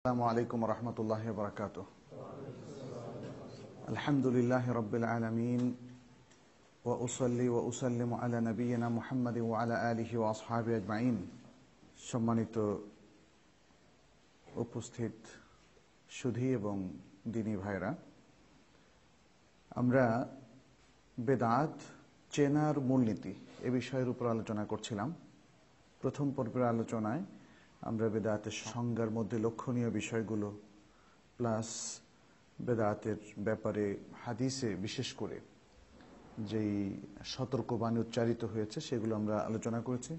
আসসালামু আলাইকুম ওয়া রাহমাতুল্লাহি ওয়া বারাকাতুহু। আলহামদুলিল্লাহি রাব্বিল আলামিন ওয়া উসাল্লি ওয়া উসাল্লিমু আলা নাবিয়িনা মুহাম্মাদিন ওয়া আলা আলিহি ওয়া আসহাবিহি আজমাইন। সম্মানিত উপস্থিত সুধী এবং দ্বীনী ভাইরা, আমরা বেদাত চেনার মূলনীতি এ বিষয়ের উপর আলোচনা করছিলাম। প্রথম পর্বের আলোচনায় আমরা বেদাতের সংজ্ঞার মধ্যে লক্ষণীয় বিষয়গুলো প্লাস বেদাতের ব্যাপারে হাদিসে বিশেষ করে যেই সতর্কবাণী উচ্চারিত হয়েছে সেগুলো আমরা আলোচনা করেছি।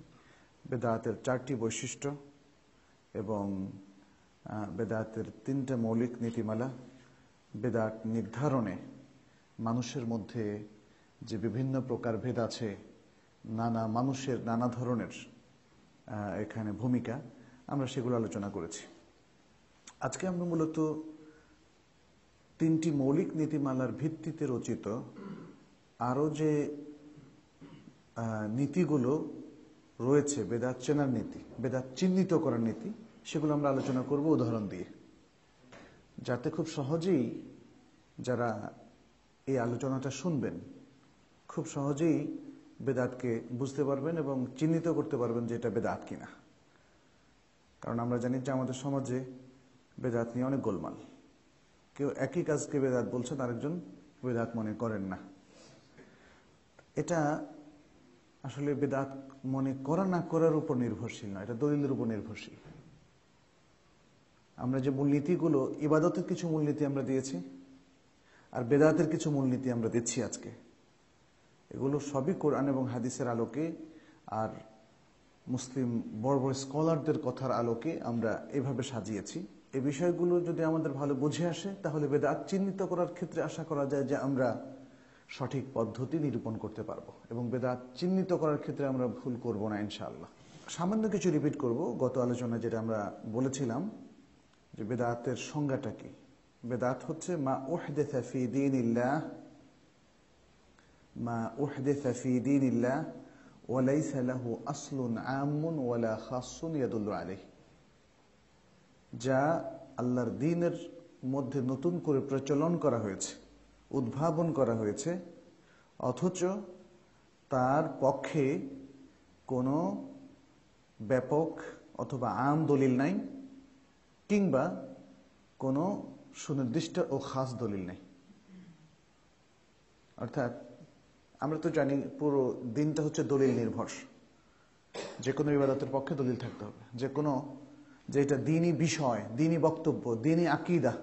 বেদাতের 4টি বৈশিষ্ট্য এবং বেদাতের 3টে মৌলিক নীতিমালা, বেদাত নির্ধারণে মানুষের মধ্যে যে বিভিন্ন প্রকার ভেদ আছে, নানা মানুষের নানা ধরনের এখানে ভূমিকা, আমরা সেগুলো আলোচনা করেছি। আজকে আমরা মূলত 3টি মৌলিক নীতিমালার ভিত্তিতে রচিত আরও যে নীতিগুলো রয়েছে, বেদাত চেনার নীতি, বেদাত চিহ্নিত করার নীতি, সেগুলো আমরা আলোচনা করব উদাহরণ দিয়ে, যাতে খুব সহজেই যারা এই আলোচনাটা শুনবেন খুব সহজেই বেদাতকে বুঝতে পারবেন এবং চিহ্নিত করতে পারবেন যে এটা বেদাত কিনা। কারণ আমরা জানি যে আমাদের সমাজে বেদাত নিয়ে অনেক গোলমাল। কেউ একই কাজকে বেদাত বলছেন, আরেকজন বেদাত মনে করেন না। এটা আসলে বেদাত মনে করা না করার উপর নির্ভরশীল নয়, এটা দলিলের উপর নির্ভরশীল। আমরা যে মূলনীতিগুলো, ইবাদতের কিছু মূলনীতি আমরা দিয়েছি আর বেদাতের কিছু মূলনীতি আমরা দিচ্ছি আজকে, এগুলো সবই কোরআন এবং হাদিসের আলোকে আর মুসলিম বড় বড় স্কলারদের কথার আলোকে আমরা এভাবে সাজিয়েছি। এই বিষয়গুলো যদি আমাদের ভালো বুঝে আসে তাহলে বেদাত চিহ্নিত করার ক্ষেত্রে আশা করা যায় যে আমরা সঠিক পদ্ধতি নিরূপণ করতে পারবো এবং বেদাত চিহ্নিত করার ক্ষেত্রে আমরা ভুল করব না ইনশাআল্লাহ। সামান্য কিছু রিপিট করব গত আলোচনায় যেটা আমরা বলেছিলাম যে বেদাতের সংজ্ঞাটা কি। বেদাত হচ্ছে মা উহদিসা ফি দীনিল্লাহ, মা উহদিসা ফি দীনিল্লাহ ওয়া লাইসা লাহু আসলুন আম্মুন ওয়ালা খাসসুন ইয়াদুল্লু আলাইহি, যা আল্লাহর দ্বীনের মধ্যে নতুন করে প্রচলন করা হয়েছে, উদ্ভাবন করা হয়েছে, অথচ তার পক্ষে কোনো ব্যাপক অথবা আম দলিল নাই, কিংবা কোনো সুনির্দিষ্ট ও খাস দলিল নেই। অর্থাৎ আমরা তো জানি পুরো দিনটা হচ্ছে দলিল নির্ভর। যে কোনো ইবাদতের পক্ষে দলিল থাকতে হবে, যে কোনো যেটা দ্বীনী বিষয়, দ্বীনী বক্তব্য, দ্বীনী আকীদা,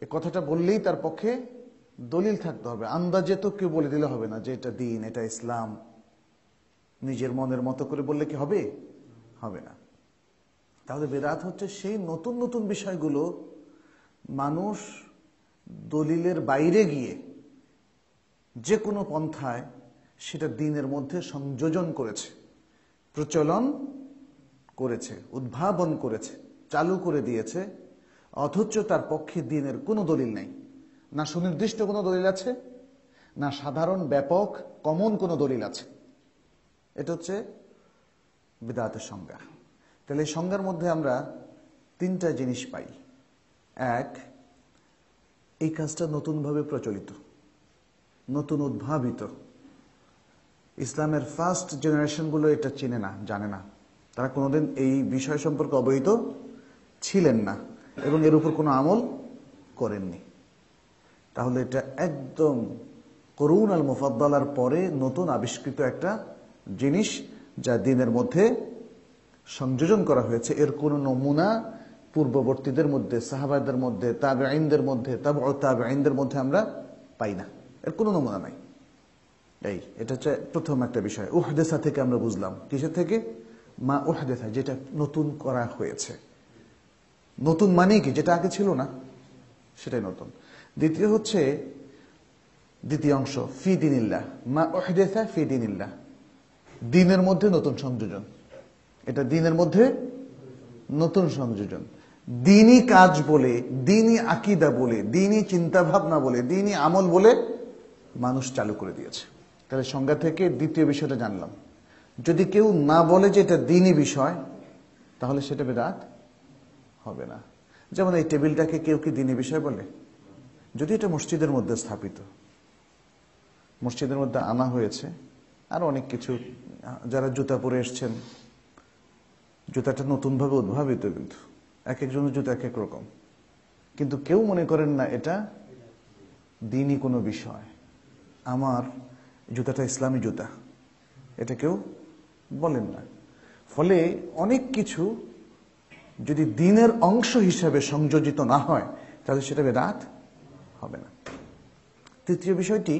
এ কথাটা বললেই তার পক্ষে দলিল থাকতে হবে। আন্দাজে তো কেউ বলে দিলে হবে না যে এটা দ্বীন, এটা ইসলাম। নিজের মনের মতো করে বললে কি হবে? হবে না। তাহলে বেদাত হচ্ছে সেই নতুন নতুন বিষয়গুলো মানুষ দলিলের বাইরে গিয়ে যে কোনো পন্থায় সেটা দ্বীনের মধ্যে সংযোজন করেছে, প্রচলন করেছে, উদ্ভাবন করেছে, চালু করে দিয়েছে, অথচ তার পক্ষে দ্বীনের কোনো দলিল নেই। না সুনির্দিষ্ট কোনো দলিল আছে, না সাধারণ ব্যাপক কমন কোনো দলিল আছে। এটা হচ্ছে বিদআতের সংজ্ঞা। তাহলে এই সংজ্ঞার মধ্যে আমরা 3টা জিনিস পাই। এক, এই কাজটা নতুনভাবে প্রচলিত, নতুন উদ্ভাবিত। ইসলামের ফার্স্ট জেনারেশনগুলো এটা চিনে না, জানে না। তারা কোনোদিন এই বিষয় সম্পর্কে অবহিত ছিলেন না এবং এর উপর কোনো আমল করেননি। তাহলে এটা একদম করুন আল মুফাদ্দালার পরে নতুন আবিষ্কৃত একটা জিনিস, যা দ্বীনের মধ্যে সংযোজন করা হয়েছে। এর কোনো নমুনা পূর্ববর্তীদের মধ্যে, সাহাবাদের মধ্যে, তাবেঈনদের মধ্যে, তাবউ তাবেঈনদের মধ্যে আমরা পাই না। এর কোনো নমুনা নাই। এটা হচ্ছে প্রথম একটা বিষয়। উহদেসা থেকে আমরা বুঝলাম, কিসের থেকে? মা উহদেসা, যেটা নতুন করা হয়েছে। নতুন মানে কি? যেটা আগে ছিল না, সেটাই নতুন। দ্বিতীয় হচ্ছে, দ্বিতীয় অংশ, ফি দীনিল্লাহ, মা উহদেসা ফি দীনিল্লাহ, দ্বীনের মধ্যে নতুন সংযোজন। এটা দ্বীনের মধ্যে নতুন সংযোজন। দ্বীনী কাজ বলে, দ্বীনী আকীদা বলে, দ্বীনী চিন্তা ভাবনা বলে, দ্বীনী আমল বলে মানুষ চালু করে দিয়েছে। তাহলে সংজ্ঞা থেকে দ্বিতীয় বিষয়টা জানলাম। যদি কেউ না বলে যে এটা দ্বীনী বিষয়, তাহলে সেটা বেদাত হবে না। যেমন এই টেবিলটাকে কেউ কি দ্বীনি বিষয় বলে? যদি এটা মসজিদের মধ্যে স্থাপিত, মসজিদের মধ্যে আনা হয়েছে, আর অনেক কিছু, যারা জুতা পরে এসছেন, জুতাটা নতুনভাবে উদ্ভাবিত, কিন্তু এক একজনের জুতা এক এক রকম, কিন্তু কেউ মনে করেন না এটা দ্বীনি কোনো বিষয়, আমার জুতাটা ইসলামী জুতা, এটা কেউ বলেন না। ফলে অনেক কিছু যদি দ্বীনের অংশ হিসাবে সংযোজিত না হয়, তাহলে সেটা বেদাত হবে না। তৃতীয় বিষয়টি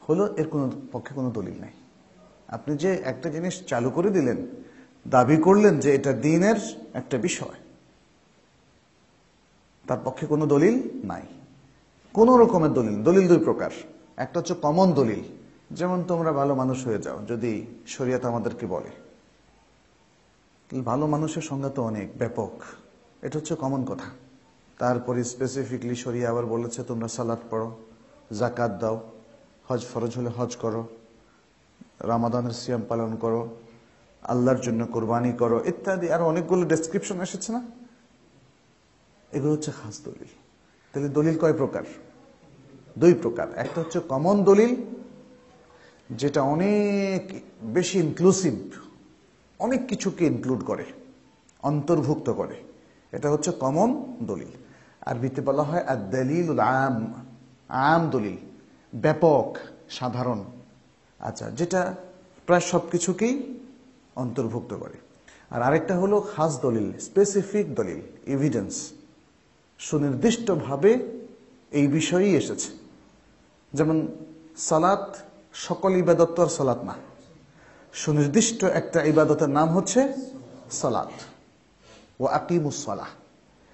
হলো, এর কোনো পক্ষে কোনো দলিল নাই। আপনি যে একটা জিনিস চালু করে দিলেন, দাবি করলেন যে এটা দ্বীনের একটা বিষয়, তার পক্ষে কোনো দলিল নাই, কোন রকমের দলিল। দলিল দুই প্রকার, একটা হচ্ছে কমন দলিল, যেমন তোমরা ভালো মানুষ হয়ে যাও, যদি শরিয়ত আমাদেরকে বলে। ভালো মানুষের সংজ্ঞা তো অনেক ব্যাপক, এটা হচ্ছে কমন কথা। তারপরে স্পেসিফিকলি শরিয়া আবার বলেছে তোমরা সালাত পড়ো, জাকাত দাও, হজ ফরজ হলে হজ করো, রমাদানের সিয়াম পালন করো, আল্লাহর জন্য কোরবানি করো, ইত্যাদি আরো অনেকগুলো ডেসক্রিপশন এসেছে না? এগুলো হচ্ছে খাস দলিল। তাহলে দলিল কয় প্রকার? দুই প্রকার। একটা হচ্ছে কমন দলিল, যেটা অনেক বেশি ইনক্লুসিভ, অনেক কিছুকে ইনক্লুড করে, অন্তর্ভুক্ত করে, এটা হচ্ছে কমন দলিল। আরবিতে বলা হয় আদ-দালিলুল আম, আম দলিল, ব্যাপক, সাধারণ, আচ্ছা, যেটা প্রায় সবকিছুকেই অন্তর্ভুক্ত করে। আর আরেকটা হলো খাস দলিল, স্পেসিফিক দলিল, এভিডেন্স, সুনির্দিষ্টভাবে এই বিষয়ই এসেছে। যেমন সালাত, সকল ইবাদত তো আর সালাত না, সুনির্দিষ্ট একটা ইবাদতের নাম হচ্ছে সালাত, ও আকিমুস সালাহ,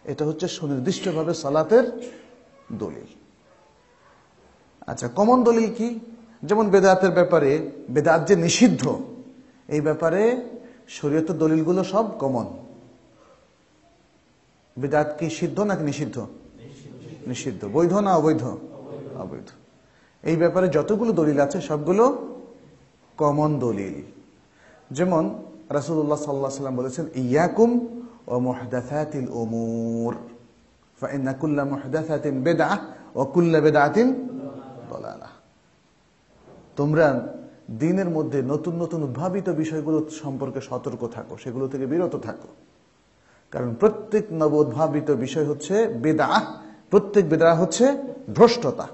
এটা হচ্ছে সুনির্দিষ্টভাবে সালাতের দলিল। আচ্ছা, কমন দলিল কি? যেমন বেদাতের ব্যাপারে, বেদাত যে নিষিদ্ধ, এই ব্যাপারে শরীয়তের দলিলগুলো সব কমন। বেদাত কি সিদ্ধ নাকি নিষিদ্ধ? নিষিদ্ধ। বৈধ না অবৈধ? অবৈধ। এই ব্যাপারে যতগুলো দলিল আছে সবগুলো কমন দলিল। যেমন রাসূলুল্লাহ সাল্লাল্লাহু আলাইহি ওয়াসাল্লাম বলেছেন, ইয়াকুম ওয়া মুহদাসাতিল উমুর ফাইন্না কুল্লা মুহদাসাতিন বিদআহ ওয়া কুল্লা বিদআতিন দালালাহ। তোমরা দ্বীনের মধ্যে নতুন নতুন উদ্ভাবিত বিষয়গুলো সম্পর্কে সতর্ক থাকো, সেগুলো থেকে বিরত থাকো, কারণ প্রত্যেক নব উদ্ভাবিত বিষয় হচ্ছে বিদআহ, প্রত্যেক বিদআহ হচ্ছে ভ্রষ্টতা।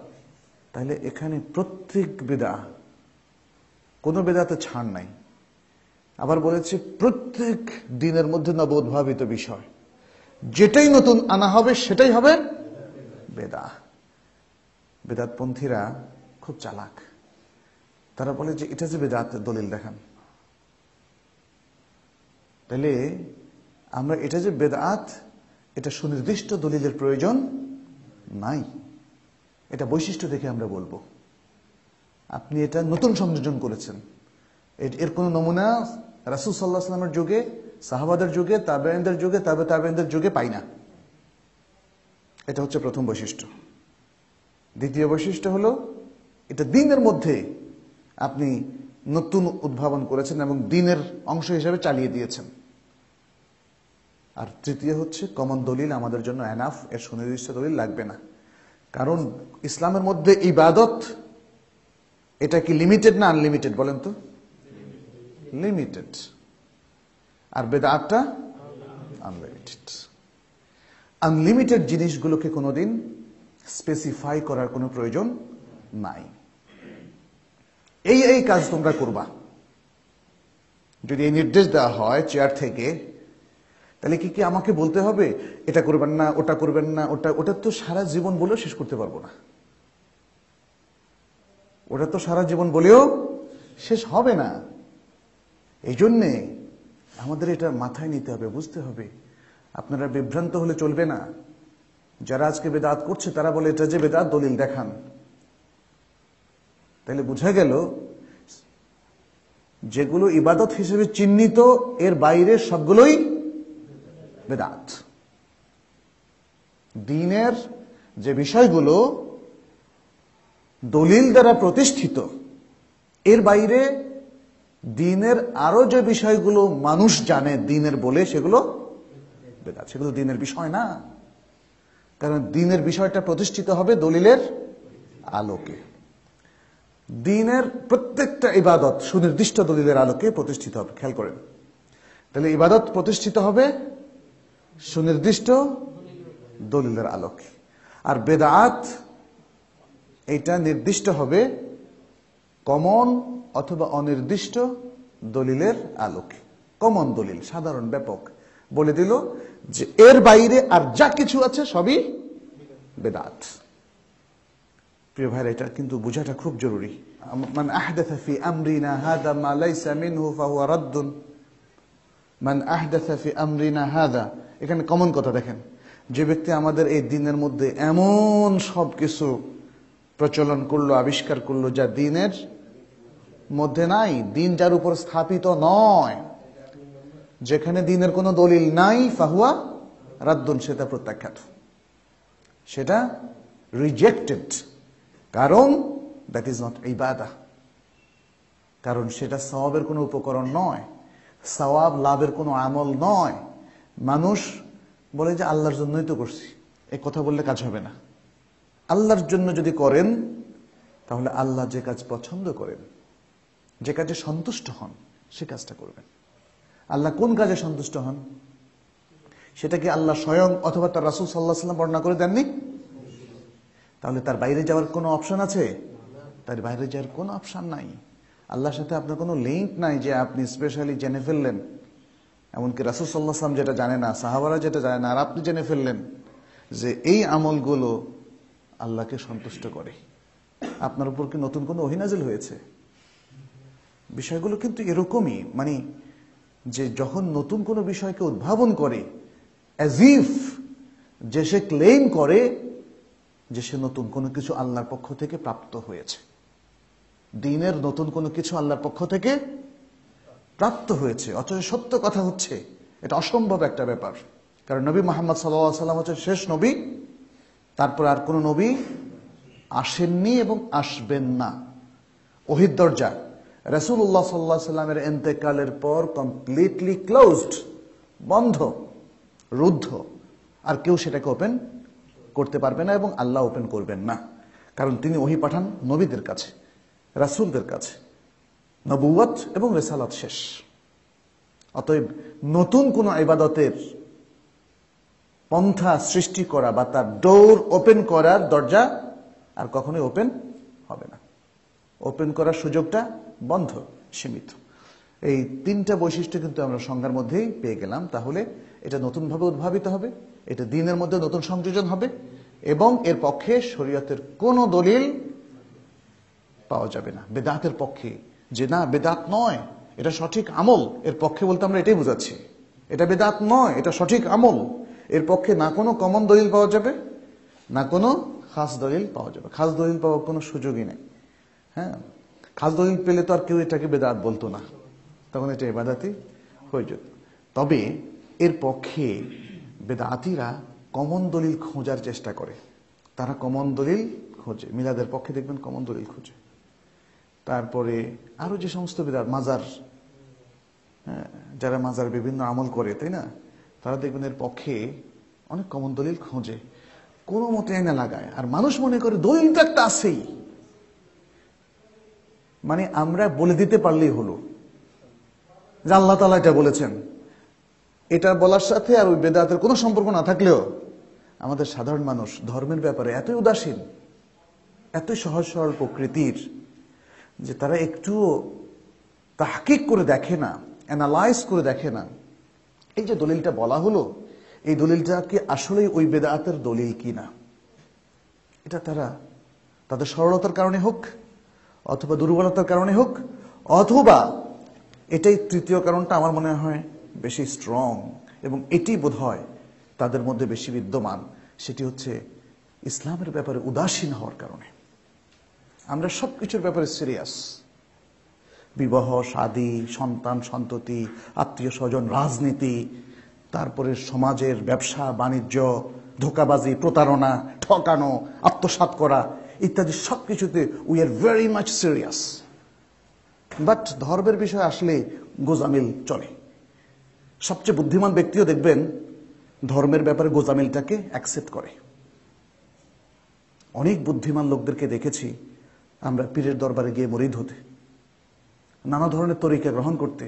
তাহলে এখানে প্রত্যেক বিদআহ, কোনো বিদআতে ছাড় নাই। আবার বলেছে প্রত্যেক দ্বীনের মধ্যে নব উদ্ভাবিত বিষয়, যেটাই নতুন আনা হবে সেটাই হবে বিদআহ। বেদাতপন্থীরা খুব চালাক, তারা বলে যে এটা যে বেদাত, দলিল দেখান। তাহলে আমরা এটা যে বেদাত, এটা সুনির্দিষ্ট দলিলের প্রয়োজন নাই, এটা বৈশিষ্ট্য দেখে আমরা বলবো আপনি এটা নতুন সংযোজন করেছেন। এর কোন নমুনা রাসূল সাল্লাল্লাহু আলাইহি ওয়াসাল্লামের যুগে, সাহাবাদের যুগে, তাবেঈনদের যুগে, তাবেঈনদের যুগে পাই না। এটা হচ্ছে প্রথম বৈশিষ্ট্য। দ্বিতীয় বৈশিষ্ট্য হলো, এটা দ্বীনের মধ্যে আপনি নতুন উদ্ভাবন করেছেন এবং দ্বীনের অংশ হিসেবে চালিয়ে দিয়েছেন। আর তৃতীয় হচ্ছে কমন দলিল আমাদের জন্য এনাফ, এর সুনির্দিষ্ট দলিল লাগবে না। কারণ ইসলামের মধ্যে ইবাদত, এটা কি লিমিটেড না আনলিমিটেড বলেন তো? লিমিটেড। আর বেদাতটা আনলিমিটেড। আনলিমিটেড জিনিসগুলোকে কোনোদিন স্পেসিফাই করার কোনো প্রয়োজন নাই। এই কাজ তোমরা করবা, যদি এই নির্দেশ দেওয়া হয় চেয়ার থেকে, তাহলে কি আমাকে বলতে হবে এটা করবেন না, ওটা করবেন না, ওটা তো সারা জীবন বলেও শেষ করতে পারবো না, ওটা তো সারা জীবন বলেও শেষ হবে না। এই জন্যে আমাদের এটা মাথায় নিতে হবে, বুঝতে হবে। আপনারা বিভ্রান্ত হলে চলবে না। যারা আজকে বেদাত করছে তারা বলে এটা যে বেদাত, দলিল দেখান। তাহলে বোঝা গেল যেগুলো ইবাদত হিসেবে চিহ্নিত, এর বাইরে সবগুলোই বেদাত। দ্বীনের যে বিষয়গুলো দলিল দ্বারা প্রতিষ্ঠিত, এর বাইরে দ্বীনের আরো যে বিষয়গুলো মানুষ জানে দ্বীনের বলে, সেগুলো বেদাত, সেগুলো দ্বীনের বিষয় না। কারণ দ্বীনের বিষয়টা প্রতিষ্ঠিত হবে দলিলের আলোকে। দ্বীনের প্রত্যেকটা ইবাদত সুনির্দিষ্ট দলিলের আলোকে প্রতিষ্ঠিত হবে। খেয়াল করেন, তাহলে ইবাদত প্রতিষ্ঠিত হবে সুনির্দিষ্ট দলিলের আলোকে, আর বেদাত এটা নির্দিষ্ট হবে কমন অথবা অনির্দিষ্ট দলিলের আলোকে। কমন দলিল, সাধারণ ব্যাপক বলে দিল যে এর বাইরে আর যা কিছু আছে সবই বেদাত। প্রিয় ভাইরা, এটা কিন্তু বোঝাটা খুব জরুরি। মান আহদাথা ফি আমরিনা হাদা মা লাইসা মিনহু ফাহুয়া রাদ্দুন। মান আহদাথা ফি আমরিনা হাদা, এখানে কমন কথা দেখেন, যে ব্যক্তি আমাদের এই দ্বীনের মধ্যে এমন সব কিছু প্রচলন করলো, আবিষ্কার করলো যা দ্বীনের মধ্যে নাই, দ্বীন যার উপর স্থাপিত নয়, যেখানে দ্বীনের কোনো দলিল নাই, ফাহুয়া রাদ্দুন, সেটা প্রত্যাখ্যাত, সেটা রিজেক্টেড। কারণ দ্যাট ইজ নট ইবাদাহ, কারণ সেটা সওয়াবের কোনো উপকরণ নয়, সওয়াব লাভের কোনো আমল নয়। মানুষ বলে যে আল্লাহর জন্যই তো করছি, এই কথা বললে কাজ হবে না। আল্লাহর জন্য যদি করেন তাহলে আল্লাহ যে কাজ পছন্দ করেন, যে কাজে সন্তুষ্ট হন, সে কাজটা করবেন। আল্লাহ কোন কাজে সন্তুষ্ট হন সেটা কি আল্লাহ স্বয়ং অথবা তার রাসূল সাল্লাল্লাহু আলাইহি ওয়াসাল্লাম বর্ণনা করে দেননি? তাহলে তার বাইরে যাওয়ার কোনো অপশন আছে? তার বাইরে যাওয়ার কোনো অপশন নাই। আল্লাহর সাথে আপনার কোনো লিঙ্ক নাই যে আপনি স্পেশালি জেনে ফেললেন, এমনকি রাসূল সাল্লাল্লাহু আলাইহি ওয়াসাল্লাম যেটা জানে না, সাহাবারা যেটা জানে না, আর আপনি জেনে ফেললেন যে এই আমলগুলো আল্লাহকে সন্তুষ্ট করে। আপনার উপর কি নতুন কোনো ওহী নাযিল হয়েছে? বিষয়গুলো কিন্তু এরকমই, মানে যে যখন নতুন কোনো বিষয়কে উদ্ভাবন করে, অ্যাজ ইফ যে সে ক্লেম করে যে সে নতুন কোনো কিছু আল্লাহর পক্ষ থেকে প্রাপ্ত হয়েছে। দ্বীনের নতুন কোনো কিছু আল্লাহর পক্ষ থেকে প্রাপ্ত হয়েছে, অথচ সত্য কথা হচ্ছে এটা অসম্ভব একটা ব্যাপার। কারণ নবী মুহাম্মদ সাল্লাল্লাহু আলাইহি ওয়াসাল্লাম হচ্ছে শেষ নবী, তারপর আর কোনো নবী আসেননি এবং আসবেন না। ওহীর দরজা রাসূলুল্লাহ সাল্লাল্লাহু আলাইহি ওয়াসাল্লামের ইন্তেকালের পর কমপ্লিটলি ক্লোজড, বন্ধ, রুদ্ধ। আর কেউ সেটাকে ওপেন করতে পারবে না এবং আল্লাহ ওপেন করবেন না, কারণ তিনি ওহী পাঠান নবীদের কাছে, রাসূলদের কাছে। নবুয়ত এবং রিসালাত শেষ। অতএব নতুন কোন ইবাদতের পন্থা সৃষ্টি করা বা তার ডোর ওপেন করার দরজা আর কখনোই ওপেন হবে না। ওপেন করার সুযোগটা বন্ধ, সীমিত। এই তিনটা বৈশিষ্ট্য কিন্তু আমরা সংজ্ঞার মধ্যেই পেয়ে গেলাম। তাহলে এটা নতুনভাবে উদ্ভাবিত হবে, এটা দ্বীনের মধ্যে নতুন সংযোজন হবে, এবং এর পক্ষে শরীয়তের কোনো দলিল পাওয়া যাবে না। বেদাতের পক্ষে যে না বেদাত নয়, এটা সঠিক আমল, এর পক্ষে বলতে আমরা এটাই বোঝাচ্ছি, এটা বেদাত নয়, এটা সঠিক আমল, এর পক্ষে না কোনো কমন দলিল পাওয়া যাবে, না কোনো খাস দলিল পাওয়া যাবে। খাস দলিল পাওয়ার কোনো সুযোগই নেই। হ্যাঁ, খাস দলিল পেলে তো আর কেউ এটাকে বেদাত বলতো না, তখন এটা ইবাদতই হয়ে যেত। তবে এর পক্ষে বেদাতিরা কমন দলিল খোঁজার চেষ্টা করে, তারা কমন দলিল খোঁজে। মিলাদের পক্ষে দেখবেন কমন দলিল খোঁজে। তারপরে আরো যে সমস্ত বিদাত, মাজার, যারা মাজার বিভিন্ন আমল করে, তাই না, তারা দেখবেন এর পক্ষে অনেক কমন দলিল খোঁজে, কোনো মতে এনে লাগায়। আর মানুষ মনে করে দলিল তো একটা আছেই, মানে আমরা বলে দিতে পারলেই হলো যে আল্লাহ তাআলা এটা বলেছেন। এটা বলার সাথে আর ওই বেদাতের কোনো সম্পর্ক না থাকলেও আমাদের সাধারণ মানুষ ধর্মের ব্যাপারে এতই উদাসীন, এতই সহজ সরল প্রকৃতির যে তারা একটুও তাহকিক করে দেখে না, অ্যানালাইজ করে দেখে না এই যে দলিলটা বলা হলো, এই দলিলটা কি আসলেই ওই বেদাতের দলিল কিনা। এটা তারা তাদের সরলতার কারণে হোক, অথবা দুর্বলতার কারণে হোক, অথবা এটাই তৃতীয় কারণটা আমার মনে হয় বেশি স্ট্রং, এবং এটি বোধহয় তাদের মধ্যে বেশি বিদ্যমান, সেটি হচ্ছে ইসলামের ব্যাপারে উদাসীন হওয়ার কারণে। আমরা সবকিছুর ব্যাপারে সিরিয়াস, বিবাহ, শাদী, সন্তান সন্ততি, আত্মীয় স্বজন, রাজনীতি, তারপরে সমাজের ব্যবসা বাণিজ্য, ধোঁকাবাজি, প্রতারণা, ঠকানো, আত্মসাৎ করা ইত্যাদি সবকিছুতে we are very much serious. But ধর্মের বিষয় আসলে গোজামিল চলে। সবচেয়ে বুদ্ধিমান ব্যক্তিও দেখবেন ধর্মের ব্যাপারে গোজামিলটাকে অ্যাকসেপ্ট করে, অনেক বুদ্ধিমান লোকদেরকে দেখেছি আমরা পীরের দরবারে গিয়ে মুরিদ হতে, নানা ধরনের তরিকা গ্রহণ করতে।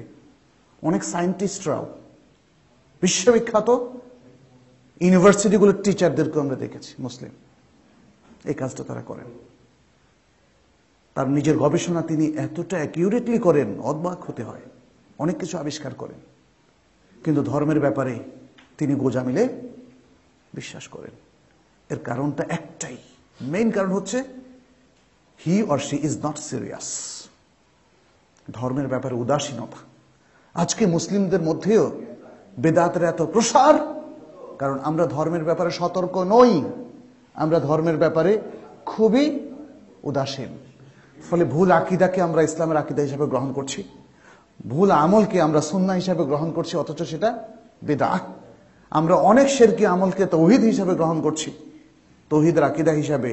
অনেক সায়েন্টিস্টরাও, বিশ্ববিখ্যাত ইউনিভার্সিটিগুলোর টিচারদেরকে আমরা দেখেছি মুসলিম, এই কাজটা তারা করেন। তার নিজের গবেষণা তিনি এতটা অ্যাকিউরেটলি করেন, অবাক হতে হয়। অনেক কিছু আবিষ্কার করেন, কিন্তু ধর্মের ব্যাপারে তিনি গোজামিলে বিশ্বাস করেন। এর কারণটা একটাই, মেইন কারণ হচ্ছে he or she is not serious. ধর্মের ব্যাপারে উদাসীনতা। আজকে মুসলিমদের মধ্যেও বেদাতের এত প্রসার, কারণ আমরা ধর্মের ব্যাপারে সতর্ক নই, আমরা ধর্মের ব্যাপারে খুবই উদাসীন। ফলে ভুল আকীদাকে আমরা ইসলামের আকীদা হিসেবে গ্রহণ করছি, ভুল আমলকে আমরা সুন্নাহ হিসেবে গ্রহণ করছি, অথচ সেটা বিদআত। আমরা অনেক শিরকি আমলকে তৌহিদ হিসেবে গ্রহণ করছি, তৌহিদের আকীদা হিসাবে,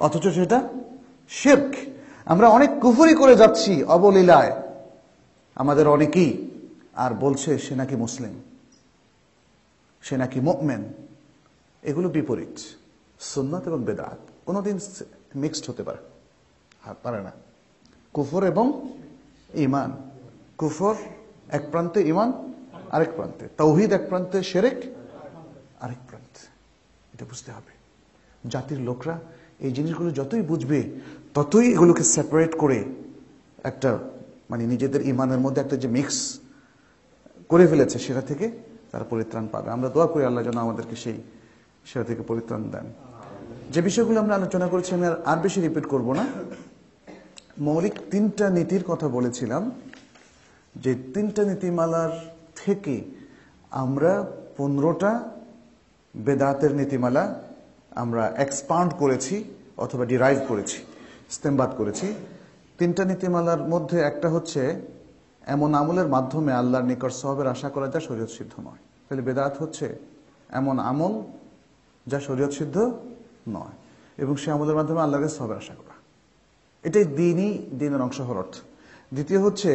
অথচ সেটা শিরক। আমরা অনেক কুফরি করে যাচ্ছি অবলীলায়, আমাদের অনেকেই, আর বলছে সে নাকি মুসলিম, সে নাকি মুমিন। এগুলো বিপরীত। সুন্নাত এবং বেদাত কোনোদিন মিক্সড হতে পারে না। কুফর এবং ঈমান, কুফর এক প্রান্তে, ঈমান আরেক প্রান্তে, তাওহীদ এক প্রান্তে, শিরক আরেক প্রান্তে। এটা বুঝতে হবে। জাতির লোকরা এই জিনিসগুলো যতই বুঝবে, ততই এগুলোকে সেপারেট করে একটা নিজেদের ঈমানের মধ্যে একটা যে মিক্স করে ফেলেছে, সেটা থেকে তারা পরিত্রাণ পাবে। আমরা দোয়া করি আল্লাহ যেন আমাদেরকে সেটা থেকে পরিত্রাণ দেন। যে বিষয়গুলো আমরা আলোচনা করেছি আমি আর বেশি রিপিট করব না। মৌলিক 3টা নীতির কথা বলেছিলাম, যে 3টা নীতিমালার থেকে আমরা 15টা বেদাতের নীতিমালা আমরা এক্সপান্ড করেছি অথবা ডিরাইভ করেছি, ইস্তেমবাদ করেছি। 3টা নীতিমালার মধ্যে একটা হচ্ছে এমন আমলের মাধ্যমে আল্লাহর নিকট সওয়াবের আশা করা যা শরীয়ত সিদ্ধ নয়। তাহলে বেদাত হচ্ছে এমন আমল যা শরীয়ত সিদ্ধ নয়, এবং সে আমলের মাধ্যমে আল্লাহর সওয়াবের আশা করা। এটাই দিনের অংশ হওয়ার অর্থ। দ্বিতীয় হচ্ছে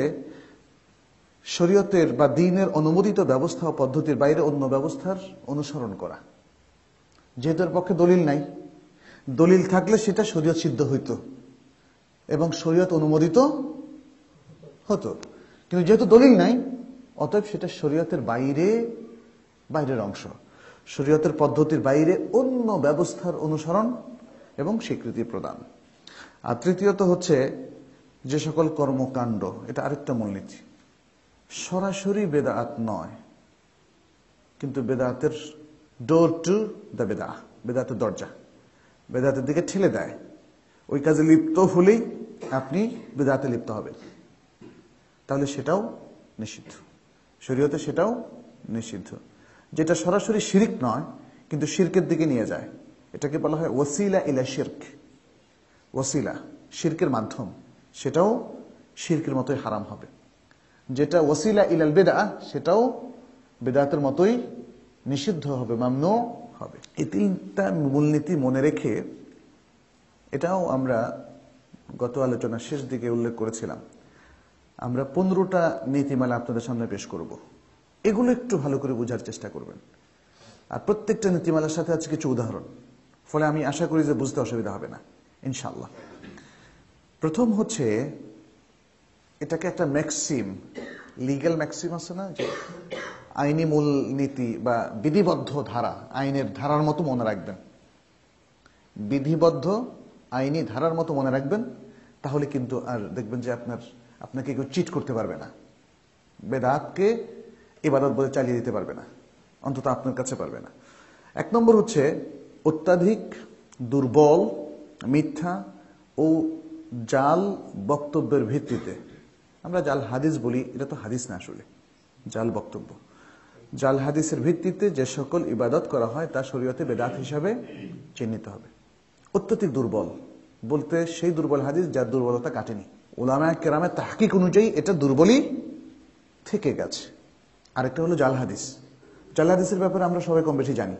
শরীয়তের বা দ্বীনের অনুমোদিত ব্যবস্থা ও পদ্ধতির বাইরে অন্য ব্যবস্থার অনুসরণ করা। যেহেতু এর পক্ষে দলিল নাই, দলিল থাকলে সেটা শরীয়ত সিদ্ধ হইত এবং শরীয়ত অনুমোদিত হতো, কিন্তু যেহেতু দলিল নাই, অতএব সেটা শরীয়তের বাইরের অংশ, শরীয়তের পদ্ধতির বাইরে অন্য ব্যবস্থার অনুসরণ এবং স্বীকৃতি প্রদান। আর তৃতীয়ত হচ্ছে যে সকল কর্মকাণ্ড, এটা আরেকটা মূলনীতি, সরাসরি বেদাত নয়, কিন্তু বেদাতের ডোর টু দ্য বেদাতের দরজা, বেদাতের দিকে ঠেলে দেয়। ওই কাজে লিপ্ত হলেই আপনি বেদাতে লিপ্ত হবেন, তাহলে সেটাও নিষিদ্ধ, শরীয়তে সেটাও নিষিদ্ধ। যেটা সরাসরি শিরক নয় কিন্তু শিরকের দিকে নিয়ে যায়, এটাকে বলা হয় ওয়াসিলা ইলা শিরক। ওয়াসিলা শিরকের মাধ্যম, সেটাও শিরকের মতোই হারাম হবে। যেটা ওয়াসিলা ইলাল বিদআ, সেটাও বিদআতের মতোই নিষিদ্ধ হবে, মামনু হবে। এই 3টা মূলনীতি মনে রেখে, এটাও আমরা গত আলোচনার শেষ দিকে উল্লেখ করেছিলাম, আমরা 15টা নীতিমালা আপনাদের সামনে পেশ করব। এগুলো একটু ভালো করে বোঝার চেষ্টা করবেন, আর প্রত্যেকটা নীতিমালার সাথে আছে কিছু উদাহরণ, ফলে আমি আশা করি যে বুঝতে অসুবিধা হবে না ইনশাআল্লাহ। প্রথম হচ্ছে, এটাকে একটা ম্যাক্সিম, লিগ্যাল ম্যাক্সিম আছে না, যে আইনি মূল নীতি বা বিধিবদ্ধ ধারা, আইনের ধারার মতো মনে রাখবেন, বিধিবদ্ধ আইনি ধারার মতো মনে রাখবেন, তাহলে কিন্তু আর দেখবেন যে আপনাকে কেউ চিট করতে পারবে না, বেদাতকে ইবাদত বলে চালিয়ে দিতে পারবে না, অন্তত আপনার কাছে পারবে না। 1 নম্বর হচ্ছে অত্যাধিক দুর্বল, মিথ্যা ও জাল বক্তব্যের ভিত্তিতে, আমরা জাল হাদিস বলি, এটা তো হাদিস না, আসলে জাল বক্তব্য, জাল হাদিসের ভিত্তিতে যে সকল ইবাদত করা হয় তা শরীয়তে বেদাত হিসাবে চিহ্নিত হবে। অত্যধিক দুর্বল বলতে সেই দুর্বল হাদিস যার দুর্বলতা কাটেনি, উলামায়ে কেরামের তাহকিক অনুযায়ী এটা দুর্বলই থেকে গেছে। আরেকটা হলো জাল হাদিস। জাল হাদিসের ব্যাপারে আমরা সবাই কম বেশি জানি,